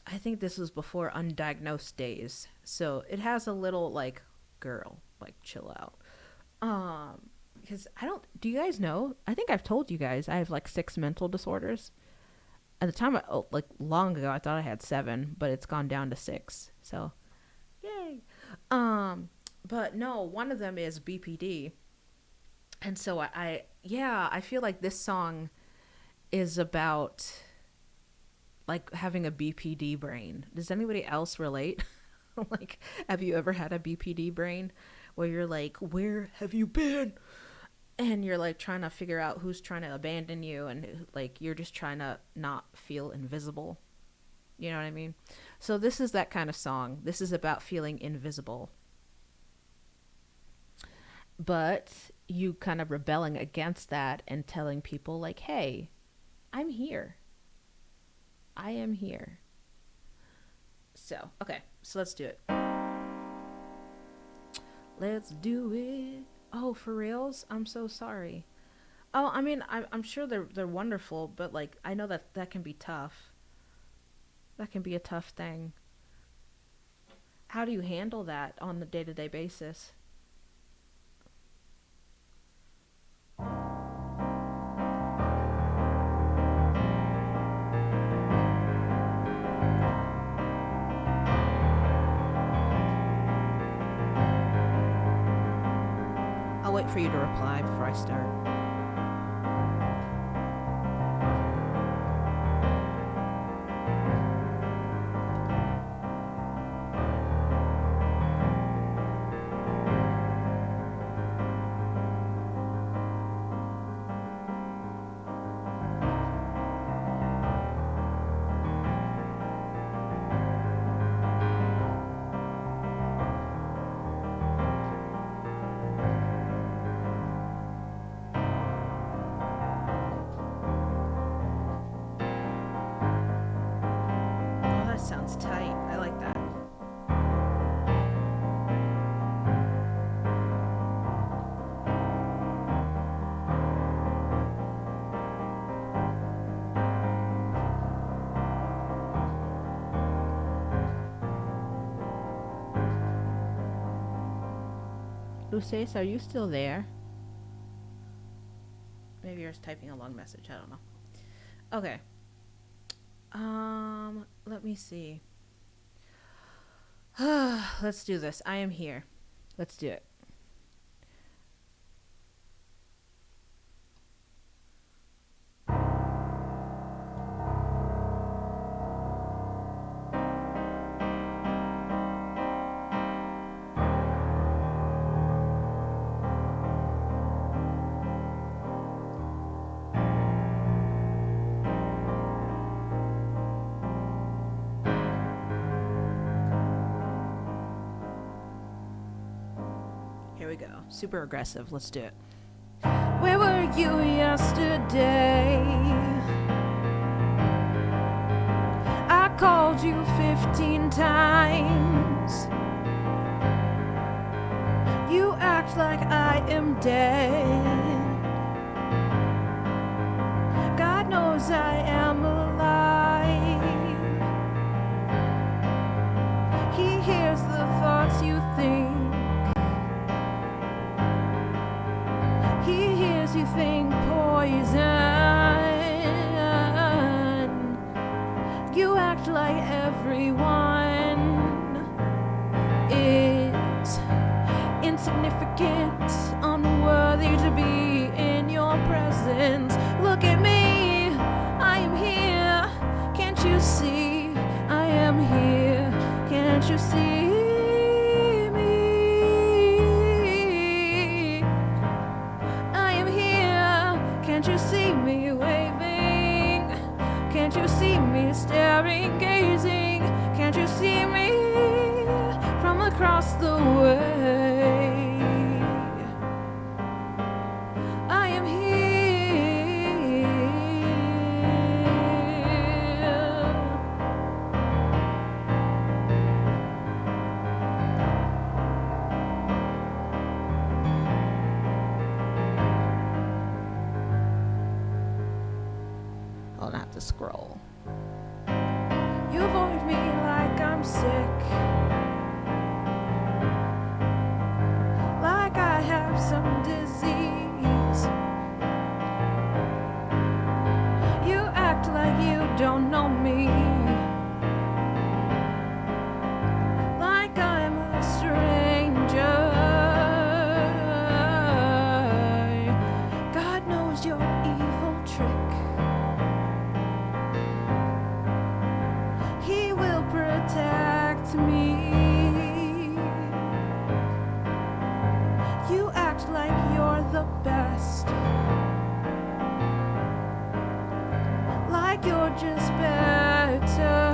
I think this was before Undiagnosed Days, so it has a little like, girl, like chill out. Because do you guys know? I think I've told you guys I have like 6 mental disorders. At the time, like long ago, I thought I had 7, but it's gone down to 6. So, yay. But no, one of them is BPD. And so I feel like this song is about like having a BPD brain. Does anybody else relate? Like, have you ever had a BPD brain where you're like, where have you been? And you're like trying to figure out who's trying to abandon you, and like you're just trying to not feel invisible. You know what I mean? So this is that kind of song. This is about feeling invisible. But you kind of rebelling against that and telling people like, hey, I'm here. I am here. So, okay. So let's do it. Let's do it. Oh, for reals? I'm so sorry. Oh, I mean, I'm sure they're wonderful, but like I know that can be tough. That can be a tough thing. How do you handle that on a day-to-day basis? wait for you to reply before I start. Sounds tight. I like that. Luces, are you still there? Maybe you're just typing a long message. I don't know. Okay. Let me see. Let's do this. I am here. Let's do it. Here we go. Super aggressive. Let's do it. Where were you yesterday? I called you 15 times. You act like I am dead. God knows I am alive. He hears the thoughts you think. He hears you think poison. You act like everyone is insignificant, unworthy to be in your presence. Look at me, I am here. Can't you see? I am here. Can't you see? Can't you see me waving? Can't you see me staring, gazing? Can't you see me from across the way? I am here. I'll have to scroll. You avoid me like I'm sick, like I have some disease. You act like you don't know me, like I'm a stranger. God knows your evil trick. Protect me. You act like you're the best, like you're just better.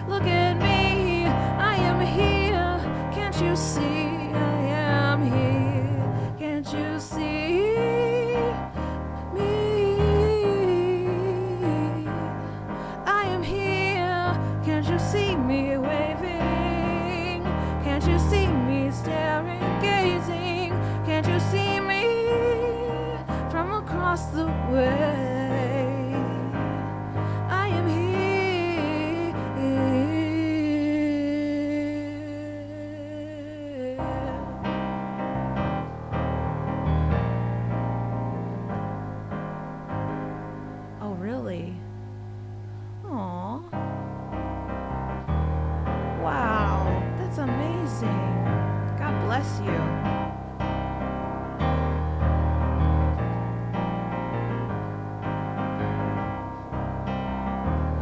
Look at me, I am here. Can't you see? I am here. Can't you see? See me waving? Can't you see me staring, gazing? Can't you see me from across the way? I am here. Oh, really? Aww. Wow, that's amazing. God bless. bless you.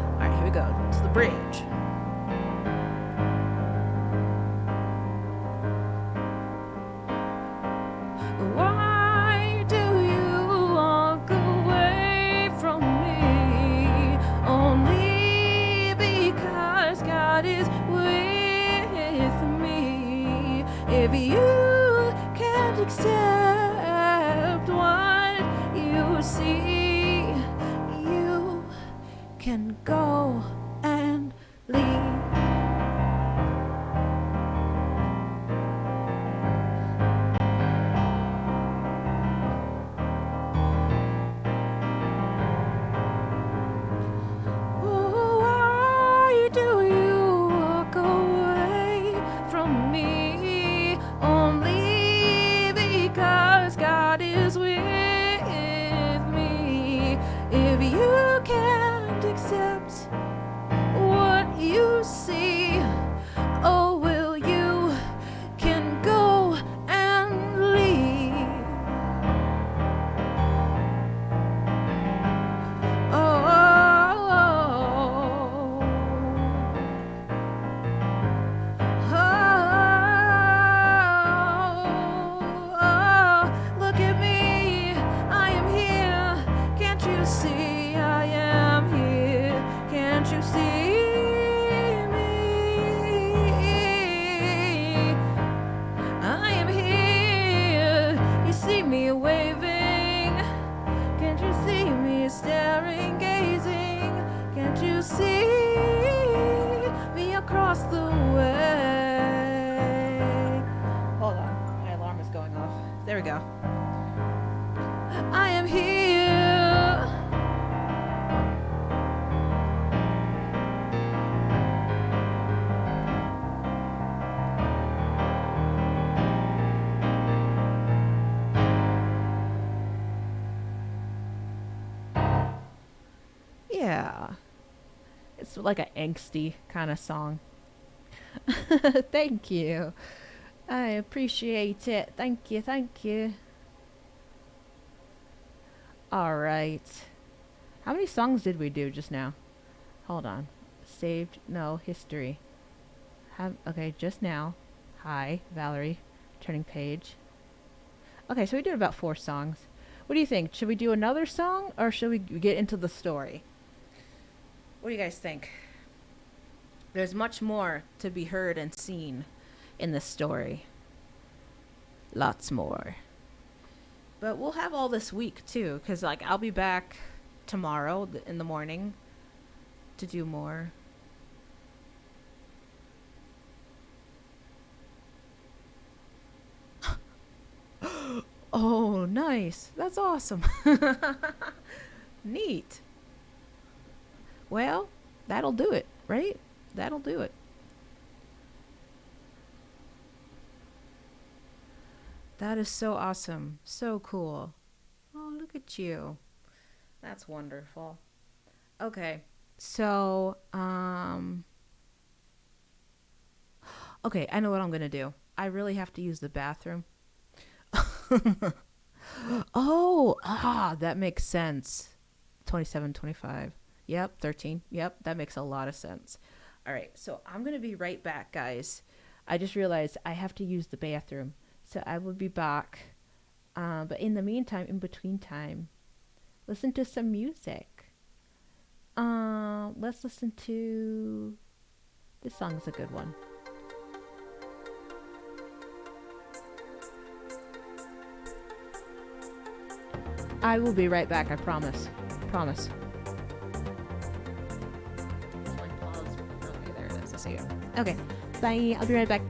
All right, here we go. It's the bridge. Why do you walk away from me? Only because God is with me. If you can't accept what you see, you can go and leave. Why do you walk away from me? Only because God is with me. If you can't accept what you see, oh, will you can go and leave. Look at me, I am here. Can't you see I am here? Can't you see me? I am here. You see me waving. Can't you see me staring, gazing? Can't you see me across the way? Hold on, my alarm is going off. There we go. I am here. Yeah. It's like an angsty kind of song. Thank you. I appreciate it. Thank you, thank you. All right. How many songs did we do just now? Hold on. Saved, no, history. Okay, just now. Hi, Valerie. Turning page. Okay, so we did about 4 songs. What do you think? Should we do another song or should we get into the story? What do you guys think? There's much more to be heard and seen in this story. Lots more. But we'll have all this week too, because like I'll be back tomorrow in the morning to do more. Oh, nice. That's awesome. Neat. Well, that'll do it, right? That'll do it. That is so awesome. So cool. Oh, look at you. That's wonderful. Okay. So, okay, I know what I'm going to do. I really have to use the bathroom. That makes sense. 27, 25. Yep, 13. Yep, that makes a lot of sense. All right, so I'm going to be right back, guys. I just realized I have to use the bathroom. So I will be back. But in the meantime, in between time, listen to some music. Let's listen to... This song's a good one. I will be right back, I promise. Promise. Okay, there it is. I see you. Okay, bye. I'll be right back.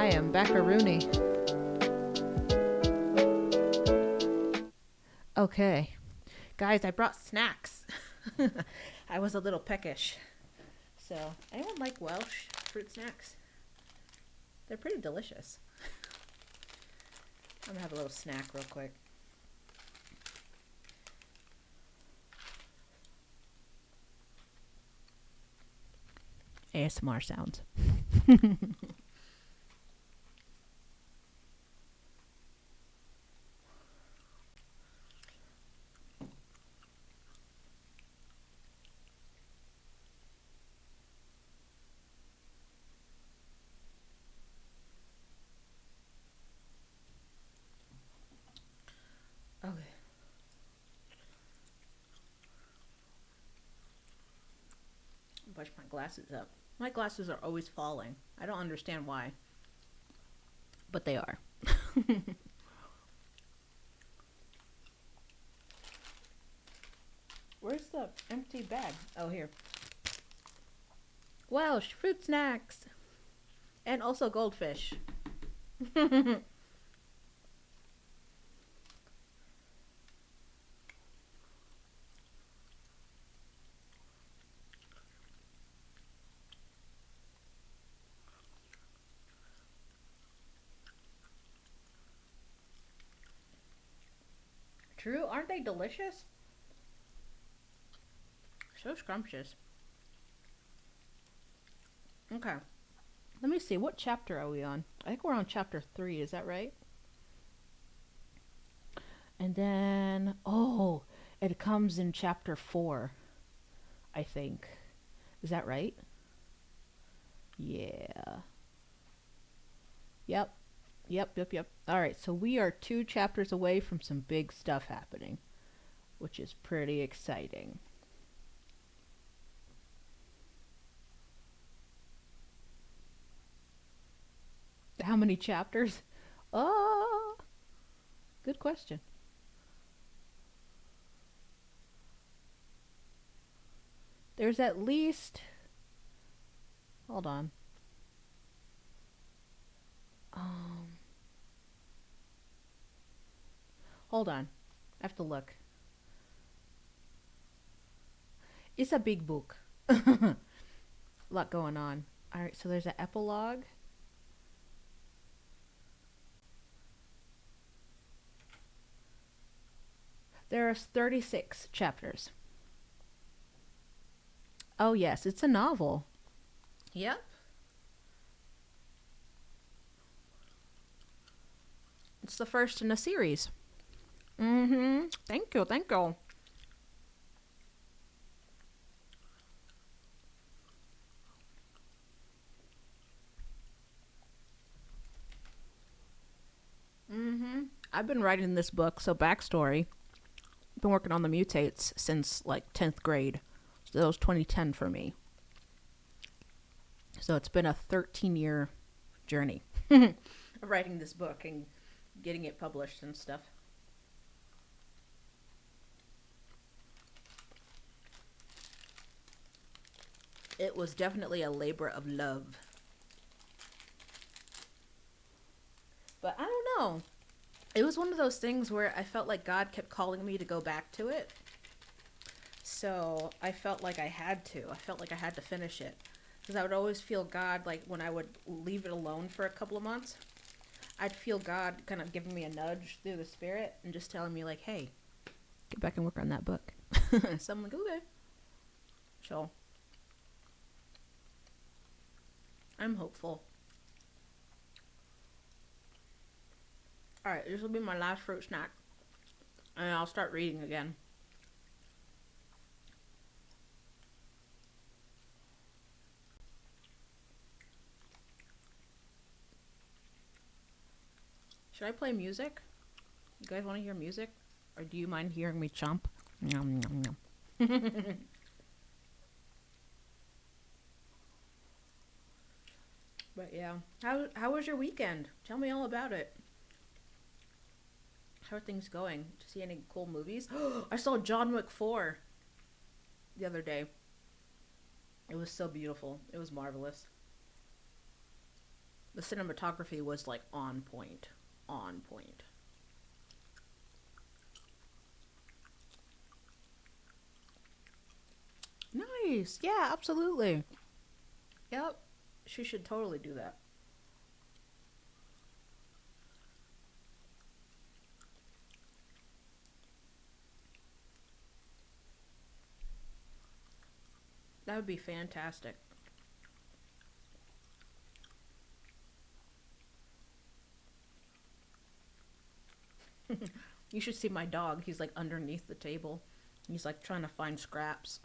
I am Backaroony. Okay. Guys, I brought snacks. I was a little peckish. So, anyone like Welsh fruit snacks? They're pretty delicious. I'm gonna have a little snack real quick. ASMR sounds. Okay. Brush my glasses up. My glasses are always falling. I don't understand why. But they are. Where's the empty bag? Oh, here. Welsh fruit snacks. And also goldfish. True, aren't they delicious? So scrumptious. Okay. Let me see. What chapter are we on? I think we're on chapter 3. Is that right? And then, oh, it comes in chapter 4, I think. Is that right? Yeah. Yep. Yep. All right, so we are 2 chapters away from some big stuff happening, which is pretty exciting. How many chapters? Oh, good question. There's at least... Hold on. Hold on. I have to look. It's a big book. A lot going on. Alright, so there's an epilogue. There are 36 chapters. Oh, yes, it's a novel. Yep. It's the first in a series. Mm-hmm. Thank you. Mm-hmm. I've been writing this book, so backstory. I've been working on the mutates since like 10th grade. So that was 2010 for me. So it's been a 13-year journey of writing this book and getting it published and stuff. It was definitely a labor of love. But I don't know. It was one of those things where I felt like God kept calling me to go back to it. So I felt like I had to. I felt like I had to finish it. Because I would always feel God, like when I would leave it alone for a couple of months, I'd feel God kind of giving me a nudge through the spirit and just telling me like, hey, get back and work on that book. So I'm like, okay. So I'm hopeful. Alright, this will be my last fruit snack. And I'll start reading again. Should I play music? You guys want to hear music? Or do you mind hearing me chomp? Nom, nom, nom. But yeah. How was your weekend? Tell me all about it. How are things going? Did you see any cool movies? I saw John Wick 4 the other day. It was so beautiful. It was marvelous. The cinematography was like on point. On point. Nice. Yeah, absolutely. Yep. She should totally do that. That would be fantastic. You should see my dog. He's like underneath the table. He's like trying to find scraps.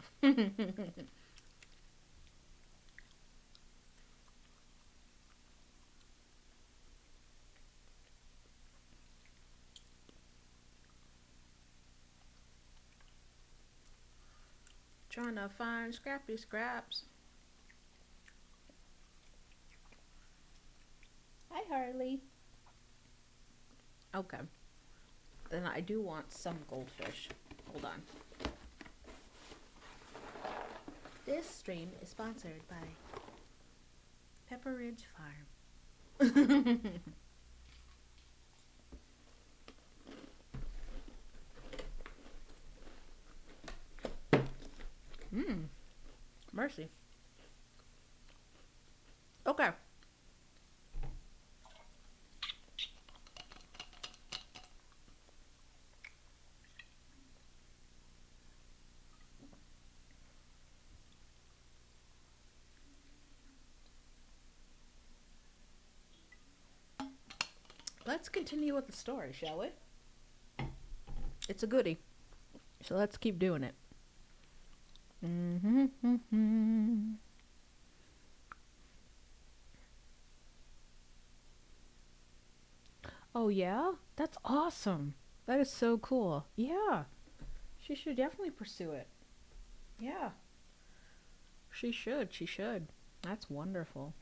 Trying to find scrappy scraps. Hi, Harley. Okay. Then I do want some goldfish. Hold on. This stream is sponsored by Pepper Ridge Farm. Mmm. Mercy. Okay. Let's continue with the story, shall we? It's a goodie. So let's keep doing it. Mm-hmm. Oh, yeah? That's awesome. That is so cool. Yeah. She should definitely pursue it. Yeah. She should. She should. That's wonderful.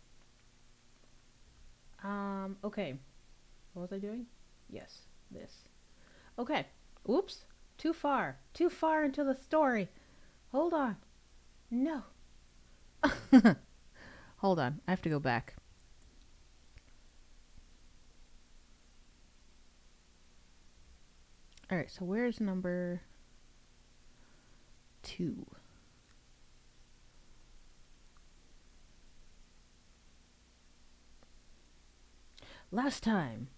Okay. What was I doing? Yes, this. Okay. Oops. Too far. Too far into the story. Hold on. No. Hold on. I have to go back. All right. So where's number 2? Last time.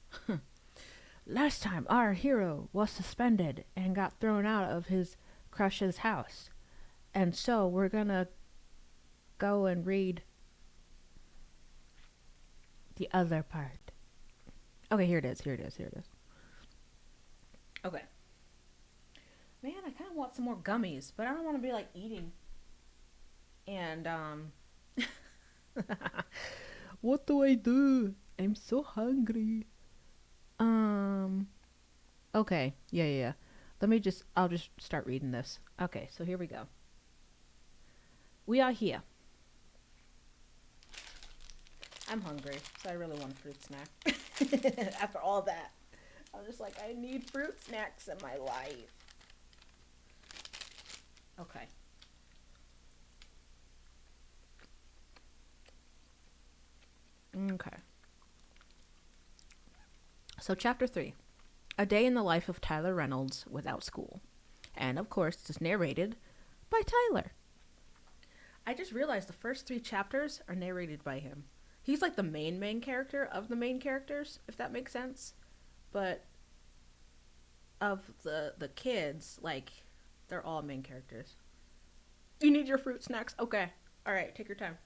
Last time our hero was suspended and got thrown out of his crush's house. And so we're gonna go and read the other part. Okay, here it is. Here it is. Here it is. Okay. Man, I kind of want some more gummies, but I don't want to be like eating. And what do I do? I'm so hungry. Okay. Yeah, yeah, yeah. I'll just start reading this. Okay, so here we go. We are here. I'm hungry, so I really want a fruit snack. After all that, I'm just like, I need fruit snacks in my life. Okay. Okay. So, chapter 3, A Day in the Life of Tyler Reynolds Without School. And, of course, it's narrated by Tyler. I just realized the first 3 chapters are narrated by him. He's like the main character of the main characters, if that makes sense. But of the kids, like, they're all main characters. You need your fruit snacks? Okay. All right, take your time.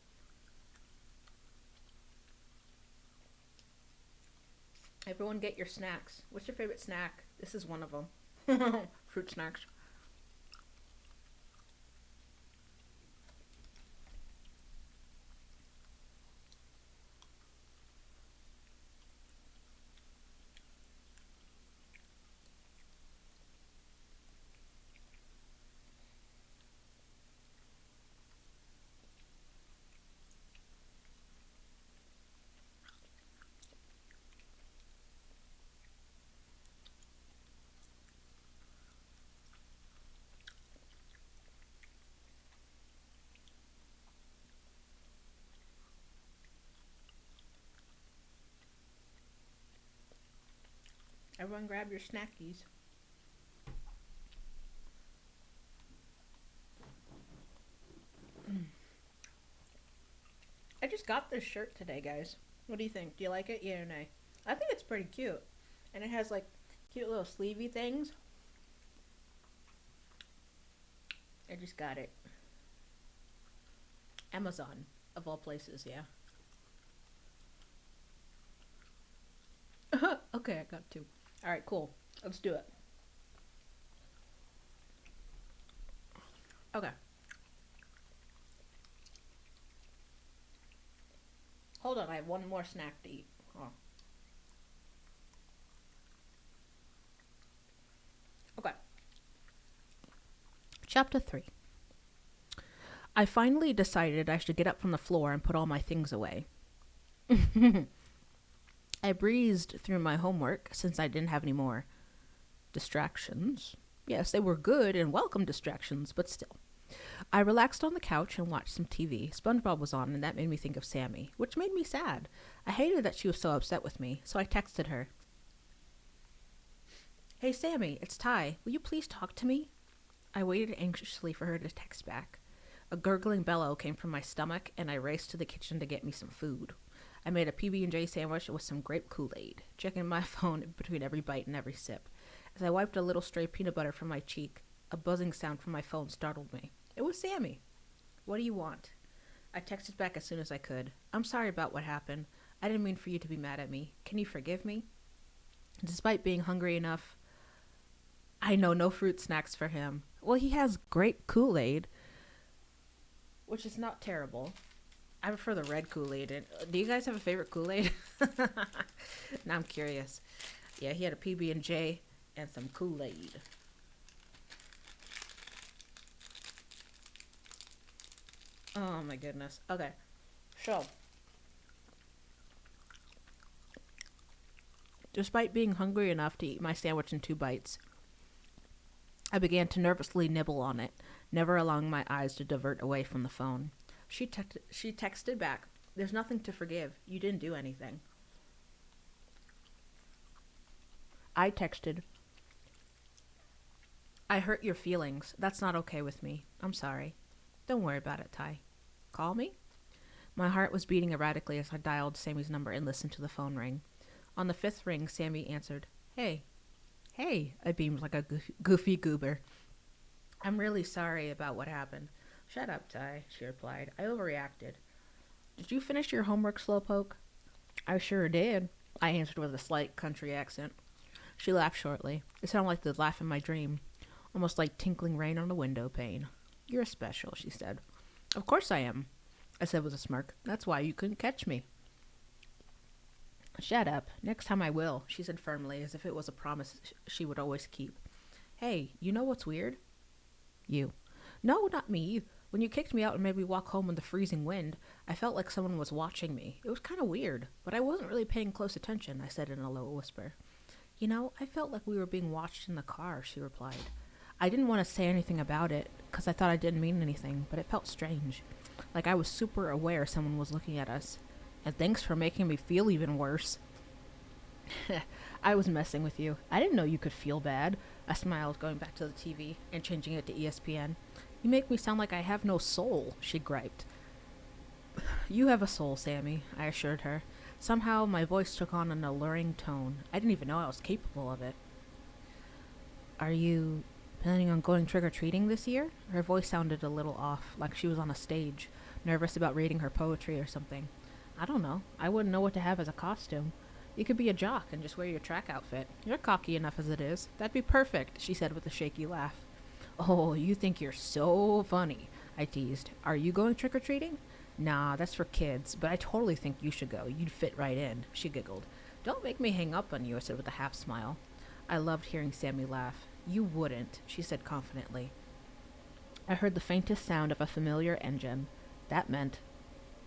Everyone get your snacks. What's your favorite snack? This is one of them. Fruit snacks. everyone grab your snackies. I just got this shirt today, guys. What do you think? Do you like it? Yeah or nay? I think it's pretty cute. And it has like cute little sleevey things. I just got it. Amazon, of all places, yeah. Okay, I got two. Alright, cool. Let's do it. Okay. Hold on, I have one more snack to eat. Oh. Okay. Chapter 3. I finally decided I should get up from the floor and put all my things away. I breezed through my homework since I didn't have any more distractions. Yes, they were good and welcome distractions, but still. I relaxed on the couch and watched some TV. SpongeBob was on, and that made me think of Sammy, which made me sad. I hated that she was so upset with me, so I texted her. Hey, Sammy, it's Ty. Will you please talk to me? I waited anxiously for her to text back. A gurgling bellow came from my stomach, and I raced to the kitchen to get me some food. I made a PB&J sandwich with some grape Kool-Aid, checking my phone between every bite and every sip. As I wiped a little stray peanut butter from my cheek, a buzzing sound from my phone startled me. It was Sammy. What do you want? I texted back as soon as I could. I'm sorry about what happened. I didn't mean for you to be mad at me. Can you forgive me? Despite being hungry enough, I know no fruit snacks for him. Well, he has grape Kool-Aid, which is not terrible. I prefer the red Kool-Aid. Do you guys have a favorite Kool-Aid? Now I'm curious. Yeah, he had a PB&J and some Kool-Aid. Oh my goodness. Okay. So, despite being hungry enough to eat my sandwich in 2 bites, I began to nervously nibble on it, never allowing my eyes to divert away from the phone. She texted back, "There's nothing to forgive. You didn't do anything." I texted, "I hurt your feelings. That's not okay with me. I'm sorry. Don't worry about it, Ty. Call me?" My heart was beating erratically as I dialed Sammy's number and listened to the phone ring. On the 5th ring, Sammy answered. Hey. Hey, I beamed like a goofy goober. "I'm really sorry about what happened." "Shut up, Ty," she replied. "I overreacted." "Did you finish your homework, Slowpoke?" "I sure did," I answered with a slight country accent. She laughed shortly. It sounded like the laugh in my dream, almost like tinkling rain on a window pane. "You're special," she said. "Of course I am," I said with a smirk. "That's why you couldn't catch me." "Shut up. Next time I will," she said firmly, as if it was a promise she would always keep. "Hey, you know what's weird?" "You." "No, not me. When you kicked me out and made me walk home in the freezing wind, I felt like someone was watching me. It was kind of weird, but I wasn't really paying close attention," I said in a low whisper. "You know, I felt like we were being watched in the car," she replied. I didn't want to say anything about it, because I thought I didn't mean anything, but it felt strange. Like I was super aware someone was looking at us. And thanks for making me feel even worse. "I was messing with you. I didn't know you could feel bad." I smiled, going back to the TV and changing it to ESPN. "You make me sound like I have no soul," she griped. "You have a soul, Sammy," I assured her. Somehow my voice took on an alluring tone. I didn't even know I was capable of it. "Are you planning on going trick-or-treating this year?" Her voice sounded a little off, like she was on a stage, nervous about reading her poetry or something. "I don't know. I wouldn't know what to have as a costume. You could be a jock and just wear your track outfit. You're cocky enough as it is. That'd be perfect," she said with a shaky laugh. "Oh, you think you're so funny," I teased. "Are you going trick-or-treating?" "Nah, that's for kids, but I totally think you should go. You'd fit right in," she giggled. "Don't make me hang up on you," I said with a half smile. I loved hearing Sammy laugh. "You wouldn't," she said confidently. I heard the faintest sound of a familiar engine. That meant,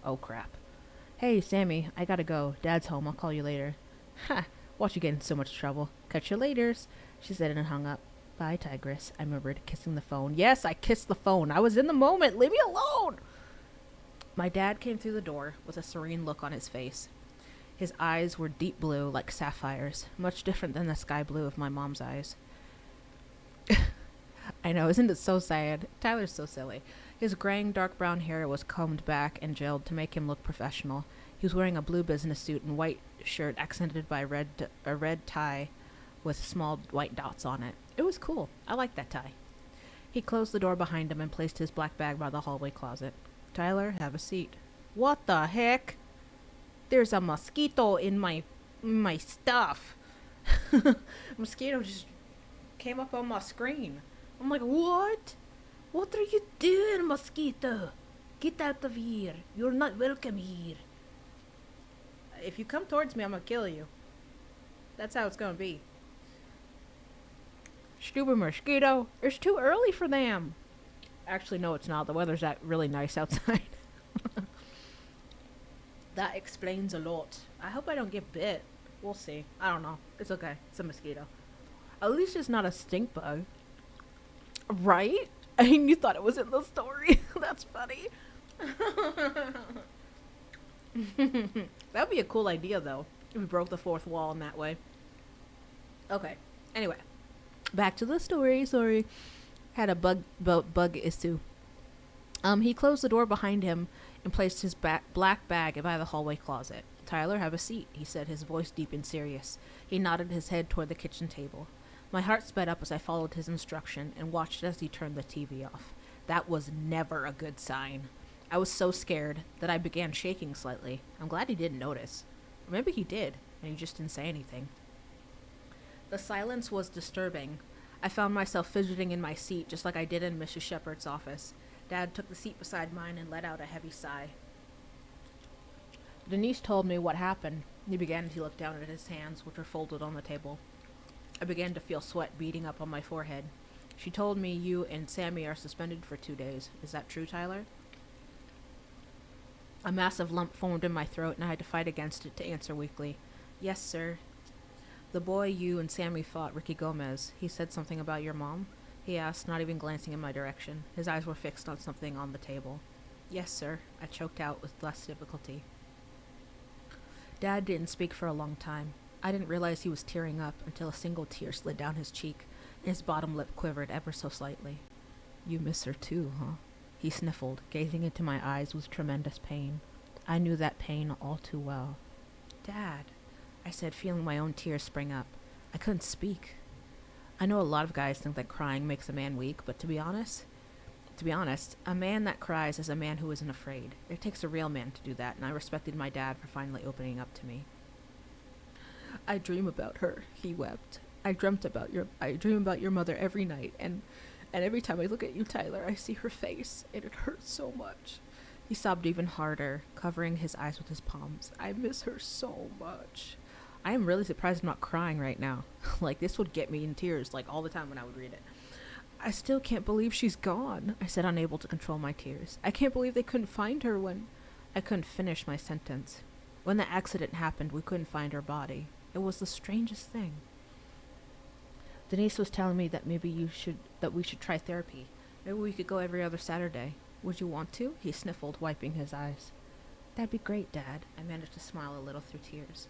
oh crap. "Hey, Sammy, I gotta go. Dad's home. I'll call you later." "Ha! Watch you get in so much trouble. Catch you laters," she said and hung up. "Bye, Tigress," I murmured, kissing the phone. Yes, I kissed the phone. I was in the moment. Leave me alone! My dad came through the door with a serene look on his face. His eyes were deep blue, like sapphires, much different than the sky blue of my mom's eyes. I know, isn't it so sad? Tyler's so silly. His graying dark brown hair was combed back and gelled to make him look professional. He was wearing a blue business suit and white shirt accented by a red tie with small white dots on it. It was cool. I liked that tie. He closed the door behind him and placed his black bag by the hallway closet. Tyler, have a seat. What the heck? There's a mosquito in my stuff. Mosquito just came up on my screen. I'm like, what? What are you doing, mosquito? Get out of here. You're not welcome here. If you come towards me, I'm gonna kill you. That's how it's gonna be. Stupid mosquito. It's too early for them. Actually, no, it's not. The weather's really nice outside. That explains a lot. I hope I don't get bit. We'll see. I don't know. It's okay. It's a mosquito. At least it's not a stink bug. Right? I mean, you thought it was in the story. That's funny. That'd be a cool idea, though, if we broke the fourth wall in that way. Okay. Anyway. Back to the story. Sorry. Had a bug issue. He closed the door behind him and placed his black bag by the hallway closet. Tyler, have a seat, he said, his voice deep and serious. He nodded his head toward the kitchen table. My heart sped up as I followed his instruction and watched as he turned the TV off. That was never a good sign. I was so scared that I began shaking slightly. I'm glad he didn't notice. Or maybe he did, and he just didn't say anything. The silence was disturbing. I found myself fidgeting in my seat just like I did in Mrs. Shepherd's office. Dad took the seat beside mine and let out a heavy sigh. Denise told me what happened. He began as he looked down at his hands, which were folded on the table. I began to feel sweat beading up on my forehead. She told me you and Sammy are suspended for 2 days. Is that true, Tyler? A massive lump formed in my throat, and I had to fight against it to answer weakly. Yes, sir. The boy you and Sammy fought, Ricky Gomez, he said something about your mom? He asked, not even glancing in my direction. His eyes were fixed on something on the table. Yes, sir, I choked out with less difficulty. Dad didn't speak for a long time. I didn't realize he was tearing up until a single tear slid down his cheek, and his bottom lip quivered ever so slightly. You miss her too, huh? He sniffled, gazing into my eyes with tremendous pain. I knew that pain all too well. Dad, I said, feeling my own tears spring up. I couldn't speak. I know a lot of guys think that crying makes a man weak, but to be honest, a man that cries is a man who isn't afraid. It takes a real man to do that, and I respected my dad for finally opening up to me. I dream about her, he wept. I dream about your mother every night, and every time I look at you, Tyler, I see her face, and it hurts so much. He sobbed even harder, covering his eyes with his palms. I miss her so much. I am really surprised I'm not crying right now. Like, this would get me in tears, like, all the time when I would read it. I still can't believe she's gone, I said, unable to control my tears. I can't believe they couldn't find her when... I couldn't finish my sentence. When the accident happened, we couldn't find her body. It was the strangest thing. Denise was telling me that we should try therapy. Maybe we could go every other Saturday. Would you want to? He sniffled, wiping his eyes. That'd be great, Dad. I managed to smile a little through tears.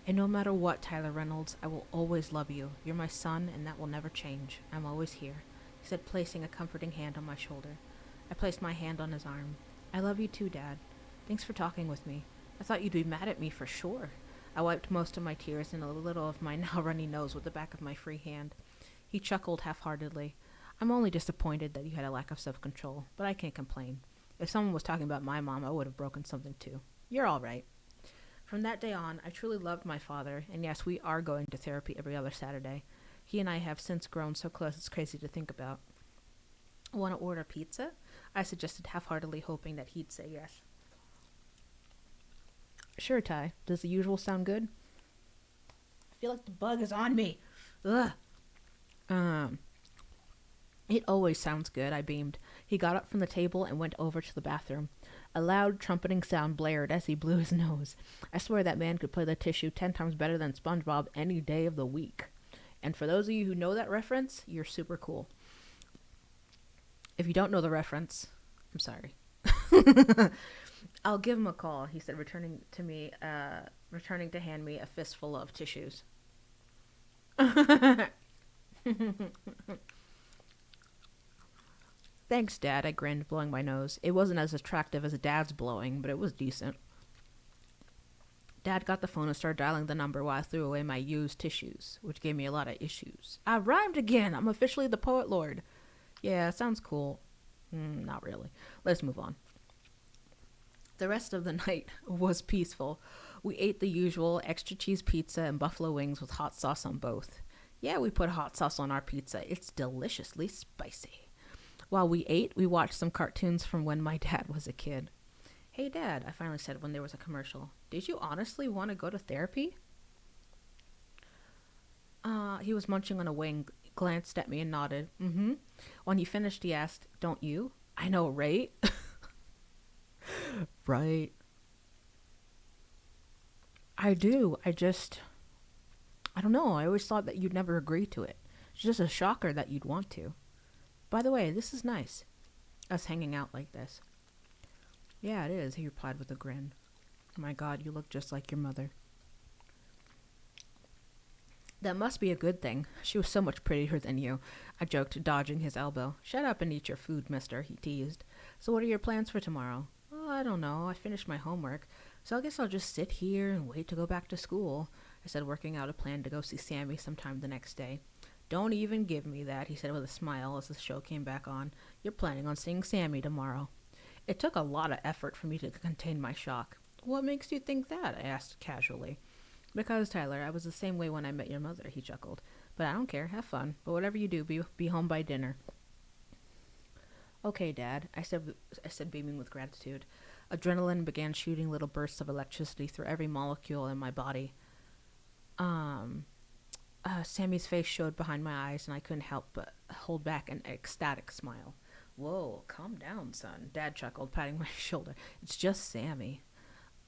And no matter what, Tyler Reynolds, I will always love you. You're my son, and that will never change. I'm always here, he said, placing a comforting hand on my shoulder. I placed my hand on his arm. I love you too, Dad. Thanks for talking with me. I thought you'd be mad at me for sure. I wiped most of my tears and a little of my now runny nose with the back of my free hand. He chuckled half-heartedly. I'm only disappointed that you had a lack of self-control, but I can't complain. If someone was talking about my mom, I would have broken something too. You're all right. From that day on, I truly loved my father, and yes, we are going to therapy every other Saturday. He and I have since grown so close it's crazy to think about. Want to order pizza? I suggested half-heartedly, hoping that he'd say yes. Sure, Ty. Does the usual sound good? I feel like the bug is on me. Ugh. It always sounds good, I beamed. He got up from the table and went over to the bathroom. A loud trumpeting sound blared as he blew his nose. I swear that man could play the tissue 10 times better than SpongeBob any day of the week. And for those of you who know that reference, you're super cool. If you don't know the reference, I'm sorry. I'll give him a call, he said, returning to hand me a fistful of tissues. Thanks, Dad, I grinned, blowing my nose. It wasn't as attractive as Dad's blowing, but it was decent. Dad got the phone and started dialing the number while I threw away my used tissues, which gave me a lot of issues. I rhymed again! I'm officially the Poet Lord. Yeah, sounds cool. Not really. Let's move on. The rest of the night was peaceful. We ate the usual extra cheese pizza and buffalo wings with hot sauce on both. Yeah, we put hot sauce on our pizza. It's deliciously spicy. While we ate, we watched some cartoons from when my dad was a kid. Hey, Dad, I finally said when there was a commercial. Did you honestly want to go to therapy? He was munching on a wing, glanced at me and nodded. Mm-hmm. When he finished, he asked, don't you? I know, right? Right. I do. I don't know. I always thought that you'd never agree to it. It's just a shocker that you'd want to. By the way, this is nice. Us hanging out like this. Yeah, it is, he replied with a grin. My God, you look just like your mother. That must be a good thing. She was so much prettier than you, I joked, dodging his elbow. Shut up and eat your food, mister, he teased. So what are your plans for tomorrow? Oh, I don't know. I finished my homework, so I guess I'll just sit here and wait to go back to school, I said, working out a plan to go see Sammy sometime the next day. Don't even give me that, he said with a smile as the show came back on. You're planning on seeing Sammy tomorrow. It took a lot of effort for me to contain my shock. What makes you think that? I asked casually. Because, Tyler, I was the same way when I met your mother, he chuckled. But I don't care. Have fun. But whatever you do, be home by dinner. Okay, Dad, I said, beaming with gratitude. Adrenaline began shooting little bursts of electricity through every molecule in my body. Sammy's face showed behind my eyes, and I couldn't help but hold back an ecstatic smile. Whoa, calm down, son, Dad chuckled, patting my shoulder. It's just Sammy.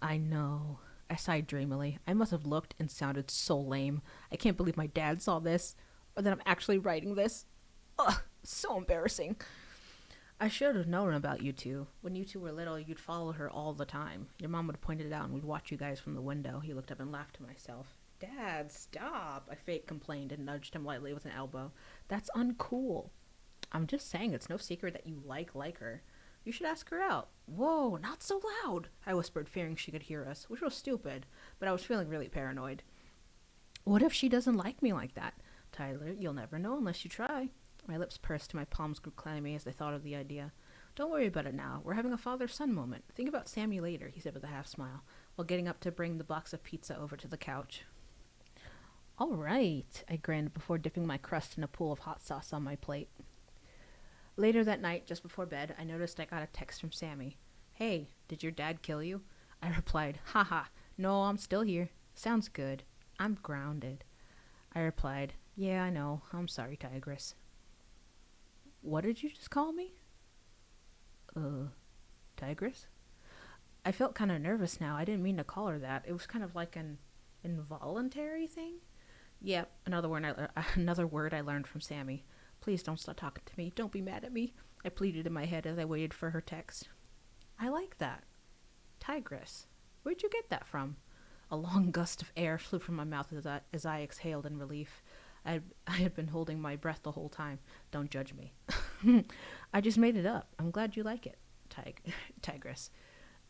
I know. I sighed dreamily. I must have looked and sounded so lame. I can't believe my dad saw this, or that I'm actually writing this. Ugh, so embarrassing. I should have known about you two. When you two were little, you'd follow her all the time. Your mom would point it out and we'd watch you guys from the window. He looked up and laughed to myself. Dad, stop, I fake complained and nudged him lightly with an elbow. That's uncool. I'm just saying it's no secret that you like her. You should ask her out. Whoa, not so loud, I whispered, fearing she could hear us, which was stupid, but I was feeling really paranoid. What if she doesn't like me like that? Tyler, you'll never know unless you try. My lips pursed and my palms grew clammy as I thought of the idea. Don't worry about it now. We're having a father-son moment. Think about Sammy later, he said with a half smile, while getting up to bring the box of pizza over to the couch. All right, I grinned before dipping my crust in a pool of hot sauce on my plate. Later that night, just before bed, I noticed I got a text from Sammy. Hey, did your dad kill you? I replied, haha, no, I'm still here. Sounds good. I'm grounded. I replied, yeah, I know. I'm sorry, Tigress. What did you just call me? Tigress? I felt kind of nervous now. I didn't mean to call her that. It was kind of like an involuntary thing. Yep, another word I learned from Sammy. Please don't stop talking to me. Don't be mad at me, I pleaded in my head as I waited for her text. I like that. Tigress. Where'd you get that from? A long gust of air flew from my mouth as I exhaled in relief. I had been holding my breath the whole time. Don't judge me. I just made it up. I'm glad you like it, Tigress.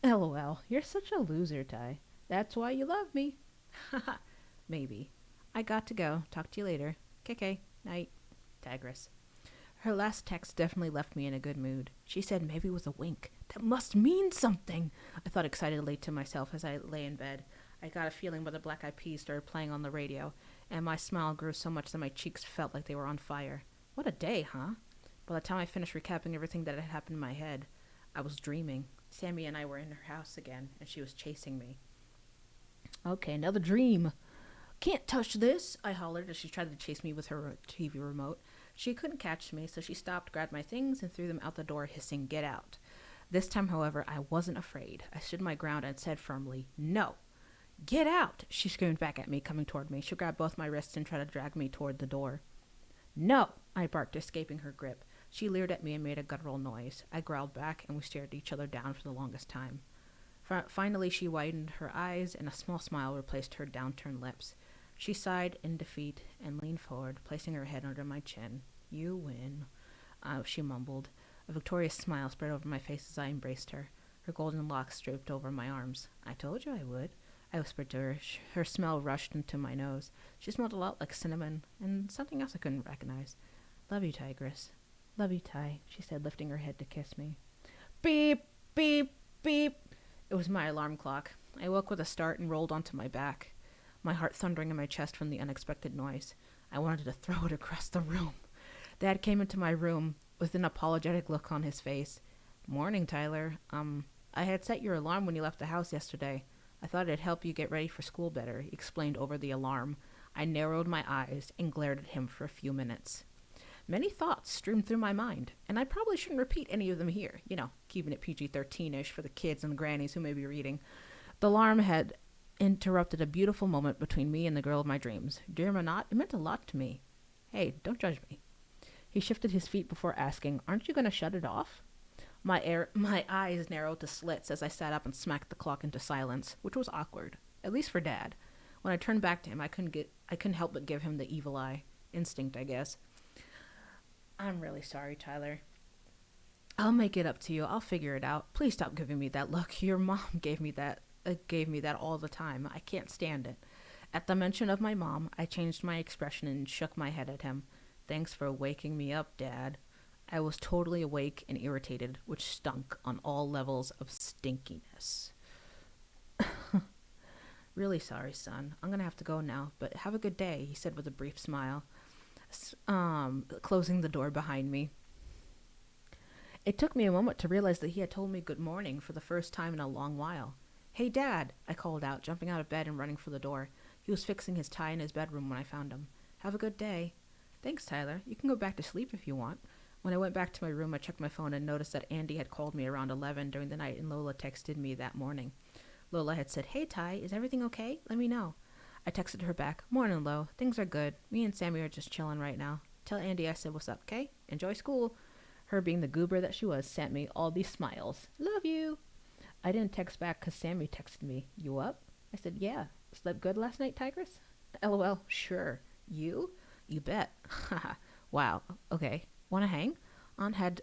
LOL. You're such a loser, Ty. That's why you love me. Haha. Maybe. I got to go. Talk to you later. KK. Night. Tigress. Her last text definitely left me in a good mood. She said maybe with a wink. That must mean something, I thought excitedly to myself as I lay in bed. I got a feeling where the Black Eyed Peas started playing on the radio, and my smile grew so much that my cheeks felt like they were on fire. What a day, huh? By the time I finished recapping everything that had happened in my head, I was dreaming. Sammy and I were in her house again, and she was chasing me. Okay, another dream. Can't touch this, I hollered as she tried to chase me with her TV remote. She couldn't catch me, so she stopped, grabbed my things, and threw them out the door, hissing, "Get out." This time, however, I wasn't afraid. I stood my ground and said firmly, "No." "Get out," she screamed back at me, coming toward me. She grabbed both my wrists and tried to drag me toward the door. "No," I barked, escaping her grip. She leered at me and made a guttural noise. I growled back, and we stared at each other down for the longest time. Finally, she widened her eyes, and a small smile replaced her downturned lips. She sighed in defeat and leaned forward, placing her head under my chin. You win, she mumbled. A victorious smile spread over my face as I embraced her. Her golden locks draped over my arms. I told you I would, I whispered to her. Her smell rushed into my nose. She smelled a lot like cinnamon and something else I couldn't recognize. Love you, Tigress. Love you, Ty, she said, lifting her head to kiss me. Beep, beep, beep. It was my alarm clock. I woke with a start and rolled onto my back, my heart thundering in my chest from the unexpected noise. I wanted to throw it across the room. Dad came into my room with an apologetic look on his face. Morning, Tyler. I had set your alarm when you left the house yesterday. I thought it'd help you get ready for school better, he explained over the alarm. I narrowed my eyes and glared at him for a few minutes. Many thoughts streamed through my mind, and I probably shouldn't repeat any of them here. Keeping it PG-13-ish for the kids and the grannies who may be reading. The alarm had interrupted a beautiful moment between me and the girl of my dreams. Dear or not, it meant a lot to me. Hey, don't judge me. He shifted his feet before asking, aren't you going to shut it off? My eyes narrowed to slits as I sat up and smacked the clock into silence, which was awkward, at least for Dad. When I turned back to him, I couldn't help but give him the evil eye. Instinct, I guess. I'm really sorry, Tyler. I'll make it up to you. I'll figure it out. Please stop giving me that look. Your mom gave me that all the time. I can't stand it. At the mention of my mom, I changed my expression and shook my head at him. Thanks for waking me up, Dad. I was totally awake and irritated, which stunk on all levels of stinkiness. Really sorry, son. I'm going to have to go now, but have a good day, he said with a brief smile, closing the door behind me. It took me a moment to realize that he had told me good morning for the first time in a long while. Hey, Dad, I called out, jumping out of bed and running for the door. He was fixing his tie in his bedroom when I found him. Have a good day. Thanks, Tyler. You can go back to sleep if you want. When I went back to my room, I checked my phone and noticed that Andy had called me around 11 during the night, and Lola texted me that morning. Lola had said, hey, Ty, is everything okay? Let me know. I texted her back, morning, Lo. Things are good. Me and Sammy are just chilling right now. Tell Andy I said what's up, okay? Enjoy school. Her, being the goober that she was, sent me all these smiles. Love you. I didn't text back because Sammy texted me. You up? I said, yeah. Slept good last night, Tigress? LOL, sure. You? You bet. Haha. Wow. Okay. Want to hang? Aunt had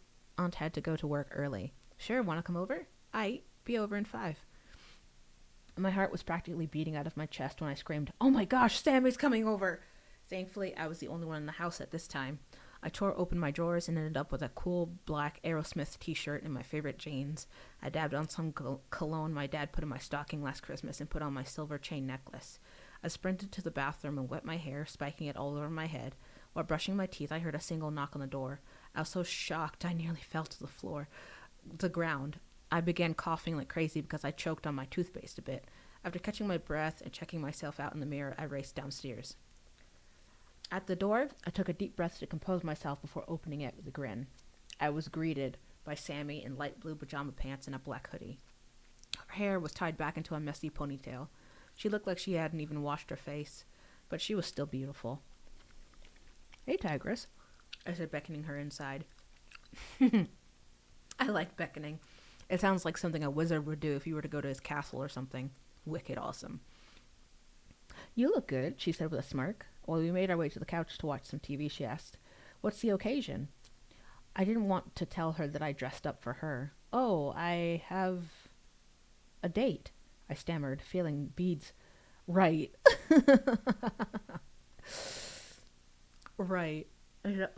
to go to work early. Sure, want to come over? Be over in 5. My heart was practically beating out of my chest when I screamed, oh my gosh, Sammy's coming over! Thankfully, I was the only one in the house at this time. I tore open my drawers and ended up with a cool black Aerosmith t-shirt and my favorite jeans. I dabbed on some cologne my dad put in my stocking last Christmas and put on my silver chain necklace. I sprinted to the bathroom and wet my hair, spiking it all over my head. While brushing my teeth, I heard a single knock on the door. I was so shocked I nearly fell to the ground. I began coughing like crazy because I choked on my toothpaste a bit. After catching my breath and checking myself out in the mirror, I raced downstairs. At the door, I took a deep breath to compose myself before opening it with a grin. I was greeted by Sammy in light blue pajama pants and a black hoodie. Her hair was tied back into a messy ponytail. She looked like she hadn't even washed her face, but she was still beautiful. Hey, Tigress, I said, beckoning her inside. I like beckoning. It sounds like something a wizard would do if you were to go to his castle or something. Wicked awesome. You look good, she said with a smirk. While we made our way to the couch to watch some TV, she asked, what's the occasion? I didn't want to tell her that I dressed up for her. Oh, I have a date, I stammered, feeling beads. Right. Right. I said,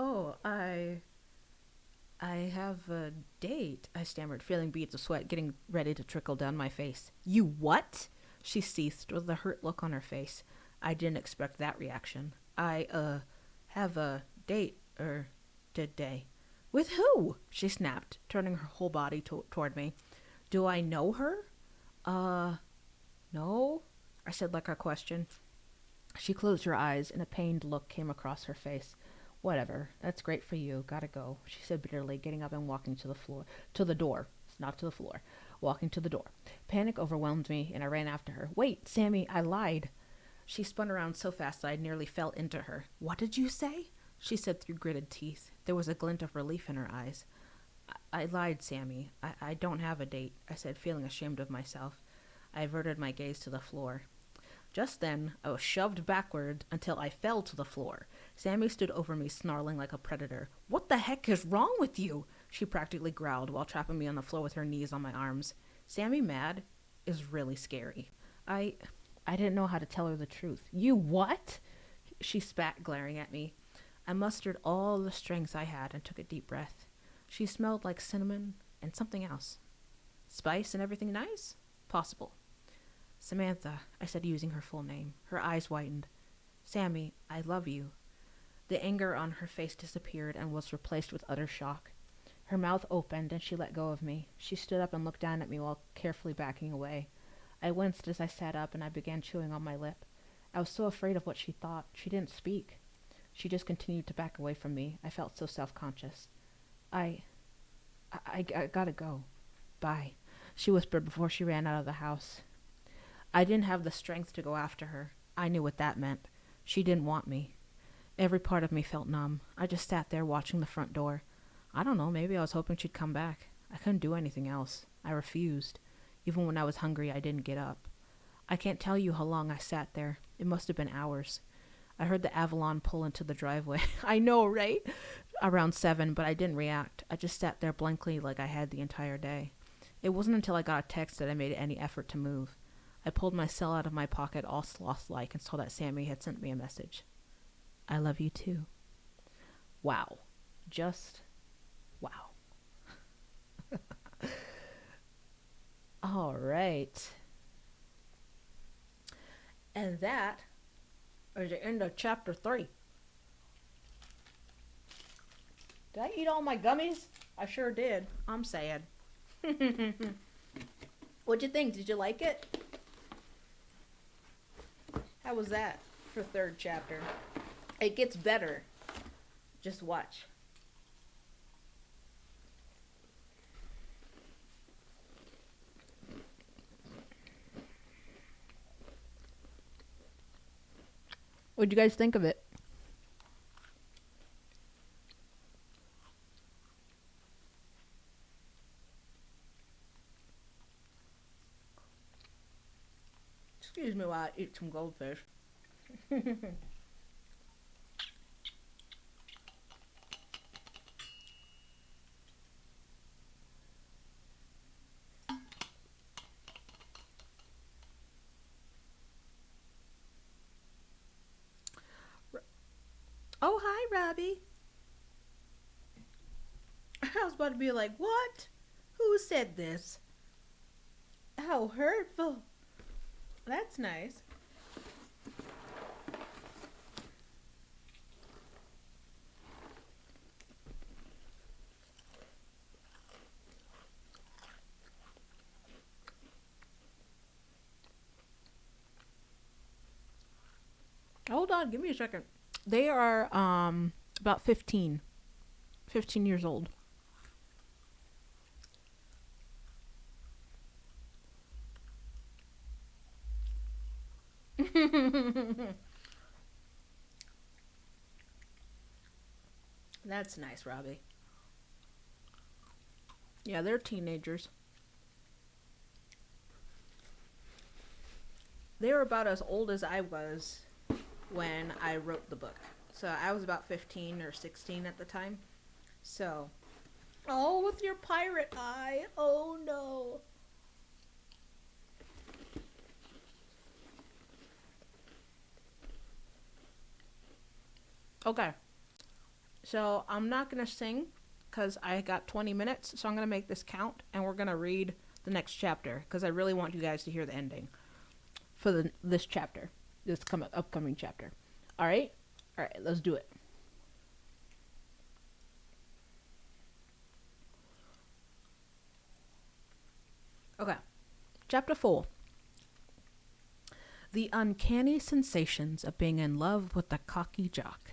I have a date, I stammered, feeling beads of sweat getting ready to trickle down my face. You what? She ceased with a hurt look on her face. I didn't expect that reaction. I have a date, today. With who? She snapped, turning her whole body toward me. Do I know her? No, I said like a question. She closed her eyes, and a pained look came across her face. Whatever, that's great for you. Gotta go, she said bitterly, getting up and walking to the door. It's not to the floor. Walking to the door. Panic overwhelmed me, and I ran after her. Wait, Sammy, I lied. She spun around so fast that I nearly fell into her. What did you say? She said through gritted teeth. There was a glint of relief in her eyes. I lied, Sammy. I don't have a date, I said, feeling ashamed of myself. I averted my gaze to the floor. Just then, I was shoved backward until I fell to the floor. Sammy stood over me, snarling like a predator. What the heck is wrong with you? She practically growled while trapping me on the floor with her knees on my arms. Sammy mad is really scary. I didn't know how to tell her the truth. You what? She spat, glaring at me. I mustered all the strength I had and took a deep breath. She smelled like cinnamon and something else. Spice and everything nice? Possible. Samantha, I said, using her full name. Her eyes widened. Sammy, I love you. The anger on her face disappeared and was replaced with utter shock. Her mouth opened and she let go of me. She stood up and looked down at me while carefully backing away. I winced as I sat up and I began chewing on my lip. I was so afraid of what she thought. She didn't speak. She just continued to back away from me. I felt so self-conscious. I gotta go. Bye, she whispered before she ran out of the house. I didn't have the strength to go after her. I knew what that meant. She didn't want me. Every part of me felt numb. I just sat there watching the front door. I don't know, maybe I was hoping she'd come back. I couldn't do anything else. I refused. Even when I was hungry, I didn't get up. I can't tell you how long I sat there. It must have been hours. I heard the Avalon pull into the driveway. I know, right? Around 7, but I didn't react. I just sat there blankly like I had the entire day. It wasn't until I got a text that I made any effort to move. I pulled my cell out of my pocket all sloth-like and saw that Sammy had sent me a message. I love you too. Wow. Just wow. All right. And that is the end of chapter 3. Did I eat all my gummies? I sure did. I'm sad. What'd you think? Did you like it? How was that for 3rd chapter? It gets better. Just watch. What'd you guys think of it? Excuse me while I eat some goldfish. Oh, hi, Robbie. I was about to be like, what? Who said this? How hurtful. That's nice. Hold on, give me a second. They are about 15 years old. That's nice, Robbie. Yeah, they're teenagers. They were about as old as I was when I wrote the book. So I was about 15 or 16 at the time. So, oh, with your pirate eye. Oh no. Okay. So I'm not going to sing because I got 20 minutes. So I'm going to make this count and we're going to read the next chapter because I really want you guys to hear the ending for this chapter, this upcoming chapter. All right? All right, let's do it. Okay. Chapter 4. The uncanny sensations of being in love with the cocky jock.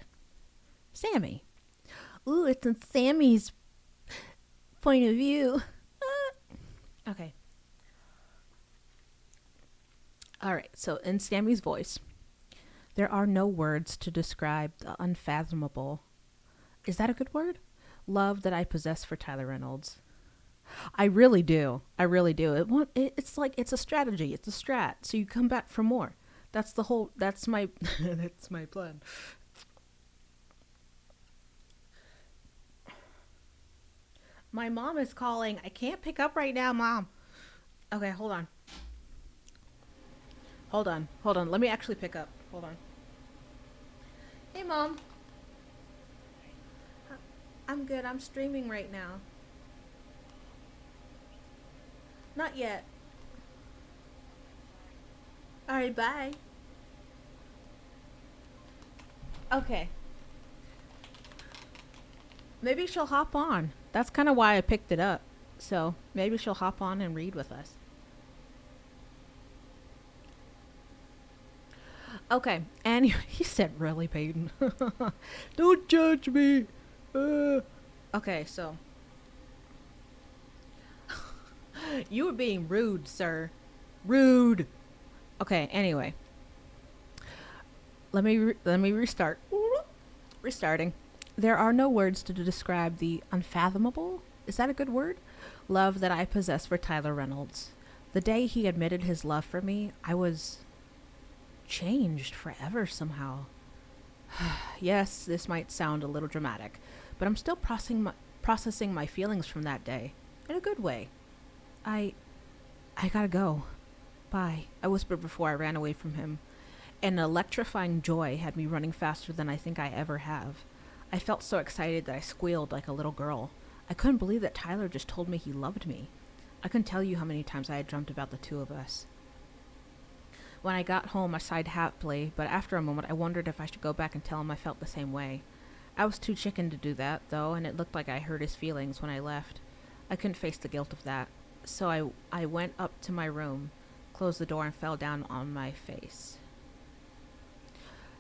Sammy. Ooh, it's in Sammy's point of view. Okay. All right, so in Sammy's voice, there are no words to describe the unfathomable. Is that a good word? love that I possess for Tyler Reynolds. I really do. I really do. It's like it's a strategy. It's a strat. So you come back for more. That's the whole. That's my. That's my plan. My mom is calling. I can't pick up right now, mom. Okay, hold on. Hold on. Hold on. Let me actually pick up. Hold on. Hey, mom. I'm good. I'm streaming right now. Not yet. All right, bye. Okay. Maybe she'll hop on. That's kind of why I picked it up. So maybe she'll hop on and read with us. Okay. And he said, really, Peyton? Don't judge me. Uh. Okay, so you were being rude, sir. Rude. Okay, anyway. Let me restart. Restarting. There are no words to describe the unfathomable, is that a good word? Love that I possess for Tyler Reynolds. The day he admitted his love for me, I was changed forever somehow. Yes, this might sound a little dramatic, but I'm still processing my feelings from that day. In a good way. I I gotta go. Bye, I whispered before I ran away from him. An electrifying joy had me running faster than I think I ever have. I felt so excited that I squealed like a little girl. I couldn't believe that Tyler just told me he loved me. I couldn't tell you how many times I had dreamt about the two of us. When I got home, I sighed happily, but after a moment, I wondered if I should go back and tell him I felt the same way. I was too chicken to do that, though, and it looked like I hurt his feelings when I left. I couldn't face the guilt of that, so I went up to my room, closed the door, and fell down on my face.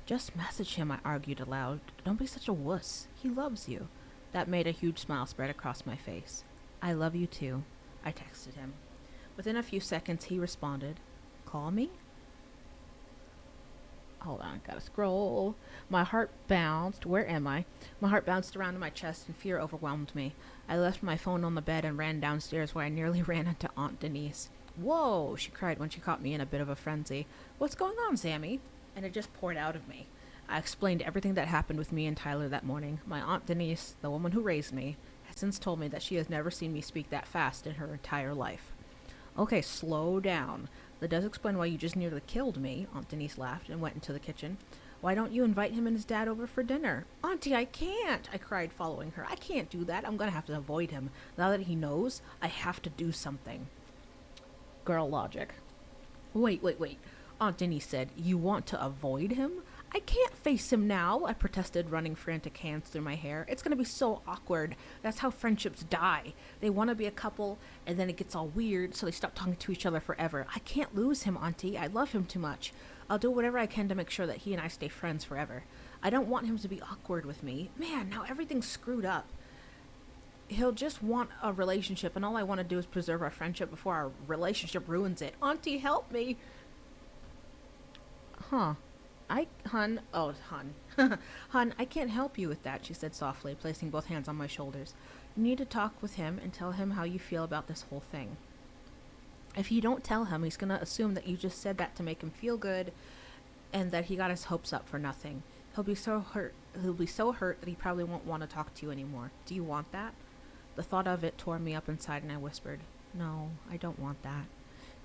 Just message him, I argued aloud. Don't be such a wuss. He loves you. That made a huge smile spread across my face. I love you too, I texted him. Within a few seconds, he responded. Call me? Hold on, gotta scroll. My heart bounced. Where am I? My heart bounced around in my chest and fear overwhelmed me. I left my phone on the bed and ran downstairs where I nearly ran into Aunt Denise. Whoa, she cried when she caught me in a bit of a frenzy. What's going on, Sammy? And it just poured out of me. I explained everything that happened with me and Tyler that morning. My Aunt Denise, the woman who raised me, has since told me that she has never seen me speak that fast in her entire life. Okay, slow down. That does explain why you just nearly killed me, Aunt Denise laughed and went into the kitchen. Why don't you invite him and his dad over for dinner? Auntie, I can't, I cried, following her. I can't do that. I'm going to have to avoid him. Now that he knows, I have to do something. Girl logic. Wait. Aunt Denise said, You want to avoid him? I can't face him now, I protested, running frantic hands through my hair. It's going to be so awkward. That's how friendships die. They want to be a couple, and then it gets all weird, so they stop talking to each other forever. I can't lose him, Auntie. I love him too much. I'll do whatever I can to make sure that he and I stay friends forever. I don't want him to be awkward with me. Man, now everything's screwed up. He'll just want a relationship, and all I want to do is preserve our friendship before our relationship ruins it. Auntie, help me. Huh. Hun. Hun, I can't help you with that, she said softly, placing both hands on my shoulders. You need to talk with him and tell him how you feel about this whole thing. If you don't tell him, he's gonna assume that you just said that to make him feel good and that he got his hopes up for nothing. He'll be so hurt that he probably won't want to talk to you anymore. Do you want that? The thought of it tore me up inside and I whispered, No, I don't want that.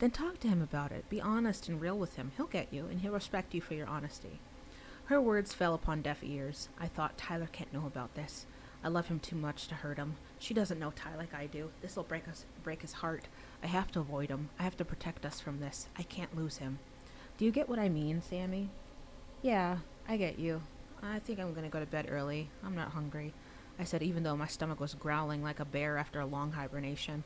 Then talk to him about it. Be honest and real with him. He'll get you, and he'll respect you for your honesty. Her words fell upon deaf ears. I thought, Tyler can't know about this. I love him too much to hurt him. She doesn't know Ty like I do. This'll break his heart. I have to avoid him. I have to protect us from this. I can't lose him. Do you get what I mean, Sammy? Yeah, I get you. I think I'm gonna go to bed early. I'm not hungry, I said, even though my stomach was growling like a bear after a long hibernation.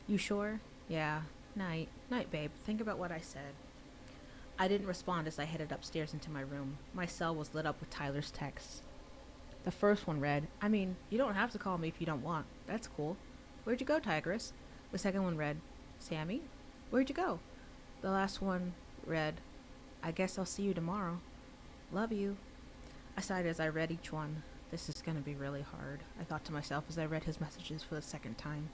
You sure? Yeah. Night, babe. Think about what I said. I didn't respond as I headed upstairs into my room. My cell was lit up with Tyler's texts. The first one read, you don't have to call me if you don't want. That's cool. Where'd you go, Tigress? The second one read, Sammy? Where'd you go? The last one read, I guess I'll see you tomorrow. Love you. I sighed as I read each one. This is going to be really hard, I thought to myself as I read his messages for the second time.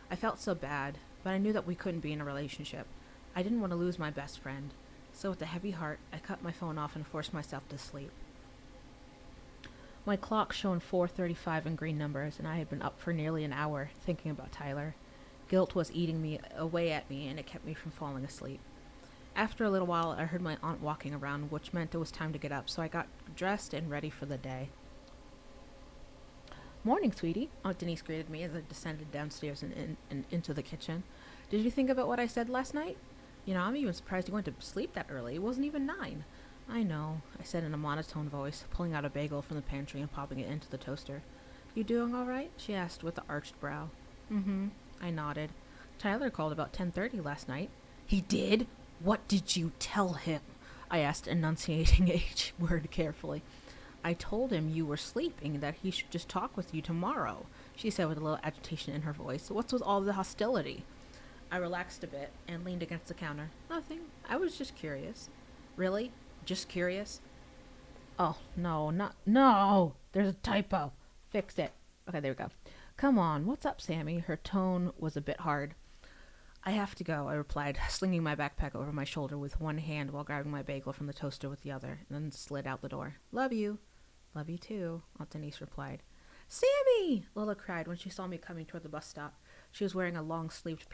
I felt so bad, but I knew that we couldn't be in a relationship. I didn't want to lose my best friend. So with a heavy heart, I cut my phone off and forced myself to sleep. My clock shone 4:35 in green numbers, and I had been up for nearly an hour thinking about Tyler. Guilt was eating me away at me, and it kept me from falling asleep. After a little while, I heard my aunt walking around, which meant it was time to get up, so I got dressed and ready for the day. Morning, sweetie, Aunt Denise greeted me as I descended downstairs and into the kitchen. Did you think about what I said last night? I'm even surprised you went to sleep that early. It wasn't even 9. I know, I said in a monotone voice, pulling out a bagel from the pantry and popping it into the toaster. You doing all right? She asked with an arched brow. Mm-hmm, I nodded. Tyler called about 10:30 last night. He did? What did you tell him? I asked, enunciating each word carefully. I told him you were sleeping, that he should just talk with you tomorrow, she said with a little agitation in her voice. What's with all the hostility? I relaxed a bit and leaned against the counter. Nothing. I was just curious. Really? Just curious? Oh, no, not. No! There's a typo. Fix it. Okay, there we go. Come on, what's up, Sammy? Her tone was a bit hard. I have to go, I replied, slinging my backpack over my shoulder with one hand while grabbing my bagel from the toaster with the other, and then slid out the door. Love you. Love you too, Aunt Denise replied. Sammy! Lola cried when she saw me coming toward the bus stop. She was wearing a long-sleeved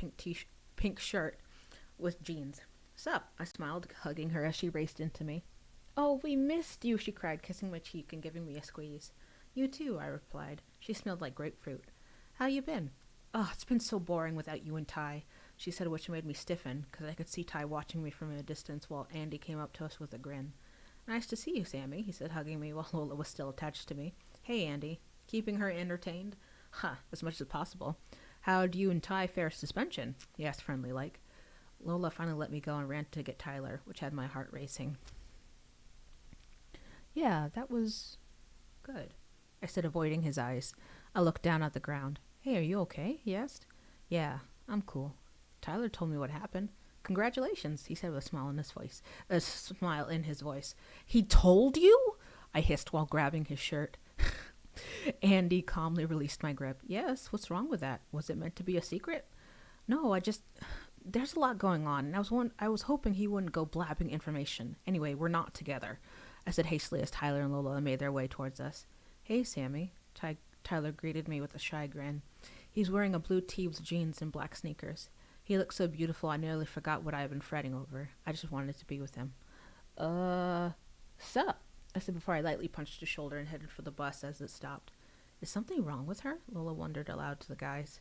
pink shirt with jeans. Sup? I smiled, hugging her as she raced into me. Oh, we missed you, she cried, kissing my cheek and giving me a squeeze. You too, I replied. She smelled like grapefruit. How you been? Oh, it's been so boring without you and Ty, she said, which made me stiffen, because I could see Ty watching me from a distance while Andy came up to us with a grin. Nice to see you, Sammy, he said, hugging me while Lola was still attached to me. Hey, Andy. Keeping her entertained? As much as possible. How'd you and Ty fare suspension? He asked friendly-like. Lola finally let me go and ran to get Tyler, which had my heart racing. Yeah, that was good, I said, avoiding his eyes. I looked down at the ground. Hey, are you okay? He asked. Yeah, I'm cool. Tyler told me what happened. Congratulations, he said with a smile in his voice. He told you? I hissed while grabbing his shirt. Andy calmly released my grip. Yes, what's wrong with that? Was it meant to be a secret? No, there's a lot going on, and I was hoping he wouldn't go blabbing information. Anyway, we're not together, I said hastily as Tyler and Lola made their way towards us. Hey, Sammy, Tyler greeted me with a shy grin. He's wearing a blue tee with jeans and black sneakers. He looked so beautiful I nearly forgot what I had been fretting over. I just wanted to be with him. Sup? I said before I lightly punched his shoulder and headed for the bus as it stopped. Is something wrong with her? Lola wondered aloud to the guys.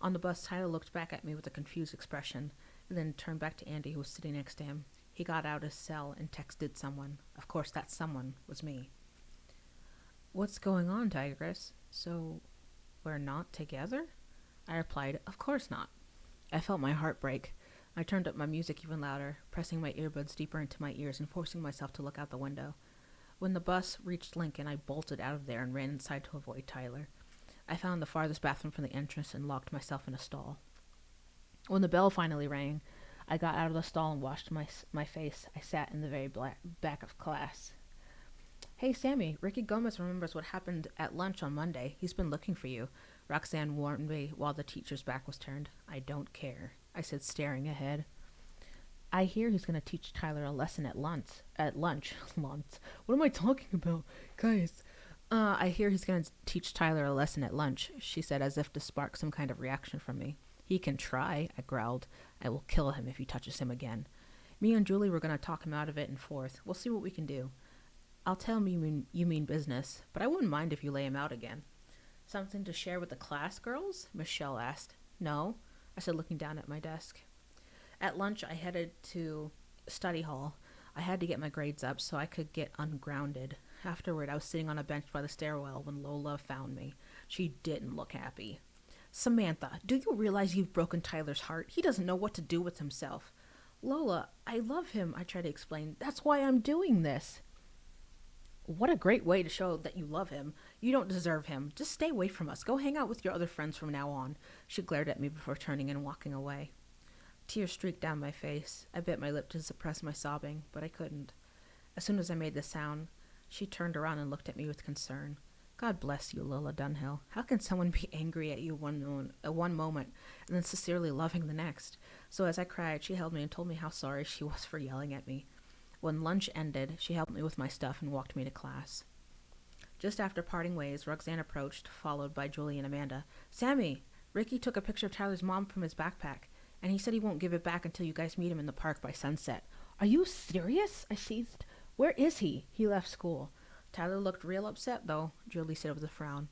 On the bus, Tyler looked back at me with a confused expression, and then turned back to Andy, who was sitting next to him. He got out his cell and texted someone. Of course, that someone was me. What's going on, Tigress? So, we're not together? I replied, of course not. I felt my heart break. I turned up my music even louder, pressing my earbuds deeper into my ears and forcing myself to look out the window. When the bus reached Lincoln, I bolted out of there and ran inside to avoid Tyler. I found the farthest bathroom from the entrance and locked myself in a stall. When the bell finally rang, I got out of the stall and washed my face. I sat in the very back of class. Hey, Sammy, Ricky Gomez remembers what happened at lunch on Monday. He's been looking for you, Roxanne warned me while the teacher's back was turned. I don't care, I said, staring ahead. I hear he's going to teach Tyler a lesson at lunch. Lunch. What am I talking about? Guys. I hear he's going to teach Tyler a lesson at lunch, she said, as if to spark some kind of reaction from me. He can try, I growled. I will kill him if he touches him again. Me and Julie were going to talk him out of it in fourth. We'll see what we can do. I'll tell him you mean business, but I wouldn't mind if you lay him out again. Something to share with the class, girls? Michelle asked. No, I said, looking down at my desk. At lunch, I headed to study hall. I had to get my grades up so I could get ungrounded. Afterward, I was sitting on a bench by the stairwell when Lola found me. She didn't look happy. Samantha, do you realize you've broken Tyler's heart? He doesn't know what to do with himself. Lola, I love him, I tried to explain. That's why I'm doing this. What a great way to show that you love him. You don't deserve him. Just stay away from us. Go hang out with your other friends from now on. She glared at me before turning and walking away. Tears streaked down my face. I bit my lip to suppress my sobbing, but I couldn't. As soon as I made the sound, she turned around and looked at me with concern. God bless you, Lola Dunhill. How can someone be angry at you one moment and then sincerely loving the next? So as I cried, she held me and told me how sorry she was for yelling at me. When lunch ended, she helped me with my stuff and walked me to class. Just after parting ways, Roxanne approached, followed by Julie and Amanda. Sammy, Ricky took a picture of Tyler's mom from his backpack, and he said he won't give it back until you guys meet him in the park by sunset. Are you serious? I seized. Where is he? He left school. Tyler looked real upset, though, Julie said with a frown.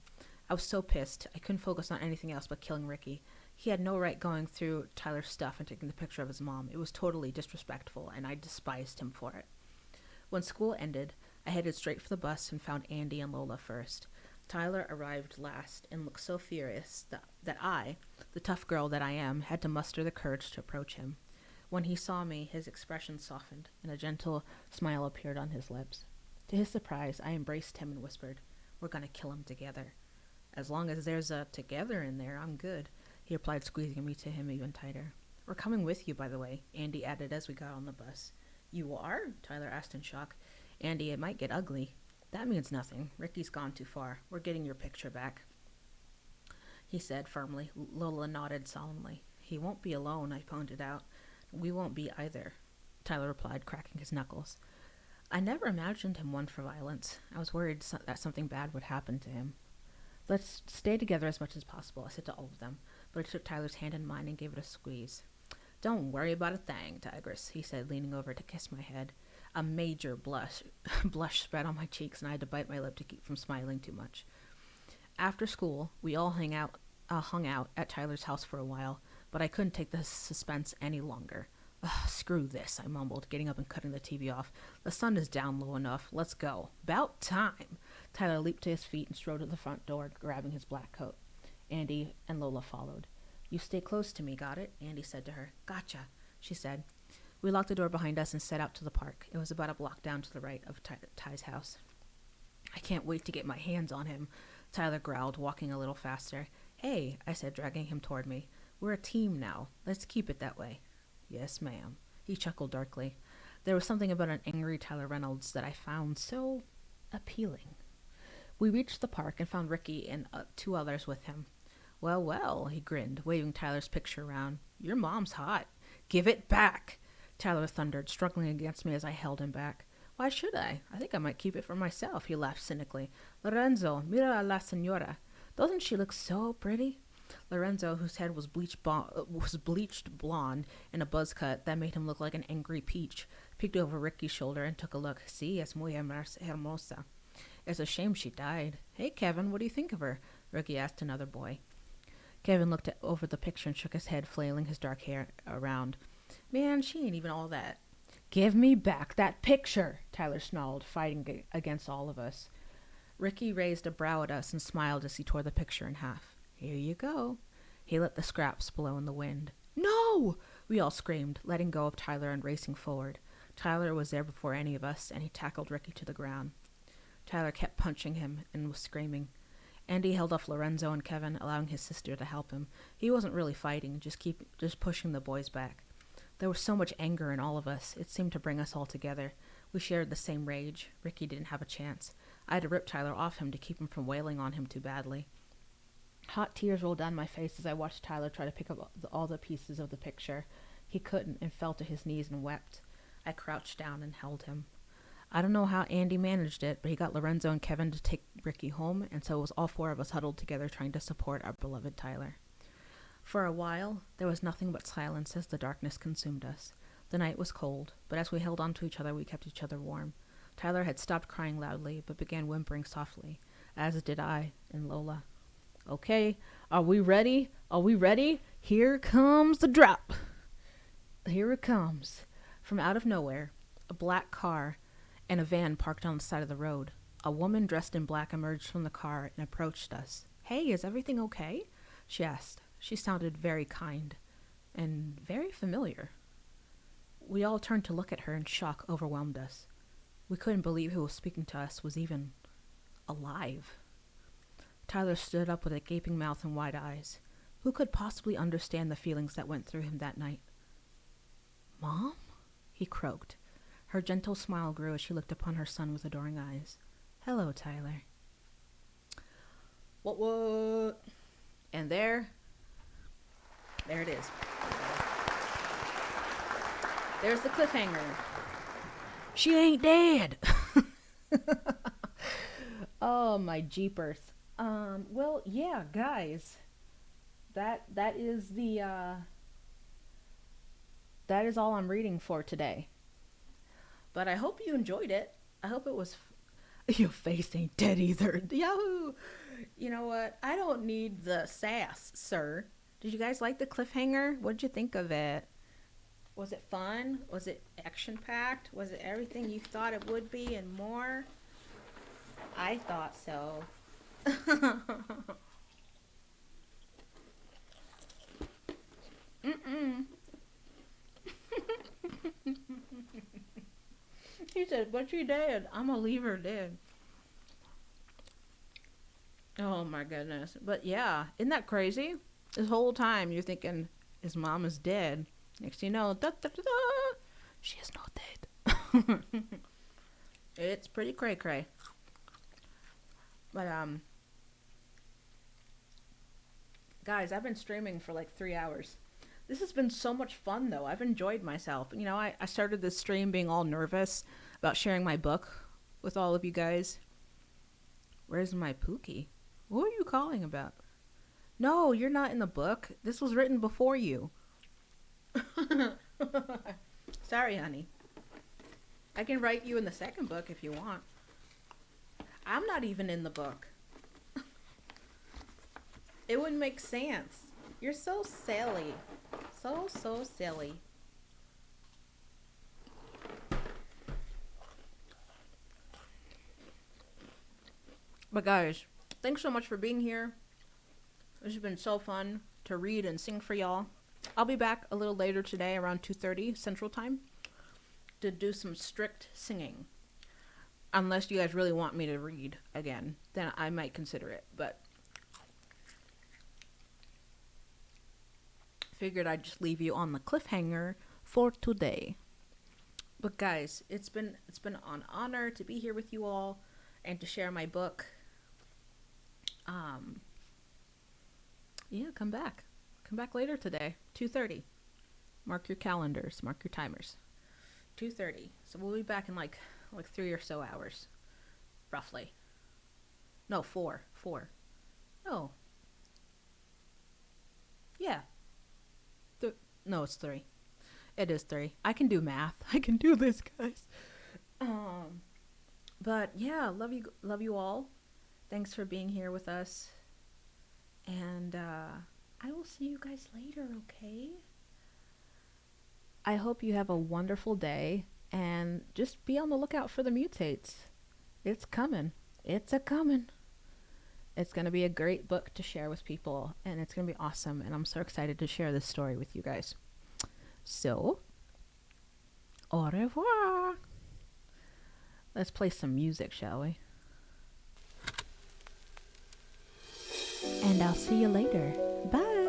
I was so pissed. I couldn't focus on anything else but killing Ricky. He had no right going through Tyler's stuff and taking the picture of his mom. It was totally disrespectful, and I despised him for it. When school ended, I headed straight for the bus and found Andy and Lola first. Tyler arrived last and looked so furious that I, the tough girl that I am, had to muster the courage to approach him. When he saw me, his expression softened, and a gentle smile appeared on his lips. To his surprise, I embraced him and whispered, We're going to kill him together. As long as there's a together in there, I'm good, he replied, squeezing me to him even tighter. We're coming with you, by the way, Andy added as we got on the bus. You are? Tyler asked in shock. Andy, it might get ugly. That means nothing. Ricky's gone too far. We're getting your picture back, he said firmly. Lola nodded solemnly. He won't be alone, I pointed out. We won't be either, Tyler replied, cracking his knuckles. I never imagined him one for violence. I was worried that something bad would happen to him. Let's stay together as much as possible, I said to all of them, but I took Tyler's hand in mine and gave it a squeeze. Don't worry about a thing, Tigress, he said, leaning over to kiss my head. A major blush spread on my cheeks, and I had to bite my lip to keep from smiling too much. After school, we all hung out at Tyler's house for a while, but I couldn't take the suspense any longer. Screw this, I mumbled, getting up and cutting the TV off. The sun is down low enough. Let's go. About time. Tyler leaped to his feet and strode to the front door, grabbing his black coat. Andy and Lola followed. You stay close to me, got it? Andy said to her. Gotcha, she said. We locked the door behind us and set out to the park. It was about a block down to the right of Ty's house. I can't wait to get my hands on him, Tyler growled, walking a little faster. Hey, I said, dragging him toward me. We're a team now. Let's keep it that way. Yes, ma'am. He chuckled darkly. There was something about an angry Tyler Reynolds that I found so appealing. We reached the park and found Ricky and 2 others with him. Well, well, he grinned, waving Tyler's picture around. Your mom's hot. Give it back, Tyler thundered, struggling against me as I held him back. Why should I? I think I might keep it for myself, he laughed cynically. Lorenzo, mira a la señora. Doesn't she look so pretty? Lorenzo, whose head was bleached blonde in a buzz cut that made him look like an angry peach, peeked over Ricky's shoulder and took a look. Sí, es muy hermosa. It's a shame she died. Hey, Kevin, what do you think of her? Ricky asked another boy. Kevin looked over the picture and shook his head, flailing his dark hair around. Man, she ain't even all that. Give me back that picture, Tyler snarled, fighting against all of us. Ricky raised a brow at us and smiled as he tore the picture in half. Here you go. He let the scraps blow in the wind. No! We all screamed, letting go of Tyler and racing forward. Tyler was there before any of us, and he tackled Ricky to the ground. Tyler kept punching him and was screaming. Andy held off Lorenzo and Kevin, allowing his sister to help him. He wasn't really fighting, just pushing the boys back. There was so much anger in all of us. It seemed to bring us all together. We shared the same rage. Ricky didn't have a chance. I had to rip Tyler off him to keep him from wailing on him too badly. Hot tears rolled down my face as I watched Tyler try to pick up all the pieces of the picture. He couldn't and fell to his knees and wept. I crouched down and held him. I don't know how Andy managed it, but he got Lorenzo and Kevin to take Ricky home, and so it was all 4 of us huddled together trying to support our beloved Tyler. For a while, there was nothing but silence as the darkness consumed us. The night was cold, but as we held on to each other, we kept each other warm. Tyler had stopped crying loudly, but began whimpering softly, as did I and Lola. Okay, are we ready? Are we ready? Here comes the drop. Here it comes. From out of nowhere, a black car and a van parked on the side of the road. A woman dressed in black emerged from the car and approached us. Hey, is everything okay? She asked. She sounded very kind and very familiar. We all turned to look at her and shock overwhelmed us. We couldn't believe who was speaking to us was even alive. Tyler stood up with a gaping mouth and wide eyes. Who could possibly understand the feelings that went through him that night? Mom? He croaked. Her gentle smile grew as she looked upon her son with adoring eyes. Hello, Tyler. What? And there it is. There's the cliffhanger. She ain't dead. Oh my jeepers. Well, yeah, guys. That is the that is all I'm reading for today. But I hope you enjoyed it. I hope it was your face ain't dead either. Yahoo! You know what? I don't need the sass, sir. Did you guys like the cliffhanger? What did you think of it? Was it fun? Was it action packed? Was it everything you thought it would be and more? I thought so. Mm-mm. He said, but she dead. I'm gonna leave her dead. Oh my goodness. But yeah, isn't that crazy? This whole time you're thinking his mom is dead. Next thing you know, da, da, da, da, she is not dead. It's pretty cray cray. But guys, I've been streaming for like 3 hours. This has been so much fun though. I've enjoyed myself. You know, I started this stream being all nervous about sharing my book with all of you guys. Where's my Pookie? What are you calling about? No, you're not in the book. This was written before you. Sorry, honey. I can write you in the second book if you want. I'm not even in the book. It wouldn't make sense. You're so silly. So silly. But guys, thanks so much for being here. This has been so fun to read and sing for y'all. I'll be back a little later today around 2:30 Central Time to do some strict singing. Unless you guys really want me to read again, then I might consider it. But figured I'd just leave you on the cliffhanger for today. But guys, it's been an honor to be here with you all and to share my book. Yeah, come back. Come back later today, 2:30. Mark your calendars, mark your timers. 2:30. So we'll be back in like 3 or so hours, roughly. No, 4. No. Yeah. No, it's 3. It is 3. I can do math. I can do this, guys. But yeah, love you all. Thanks for being here with us. And I will see you guys later, okay? I hope you have a wonderful day and just be on the lookout for the mutates. It's coming. It's a coming. It's going to be a great book to share with people and it's going to be awesome and I'm so excited to share this story with you guys. So, au revoir. Let's play some music, shall we? And I'll see you later. Bye.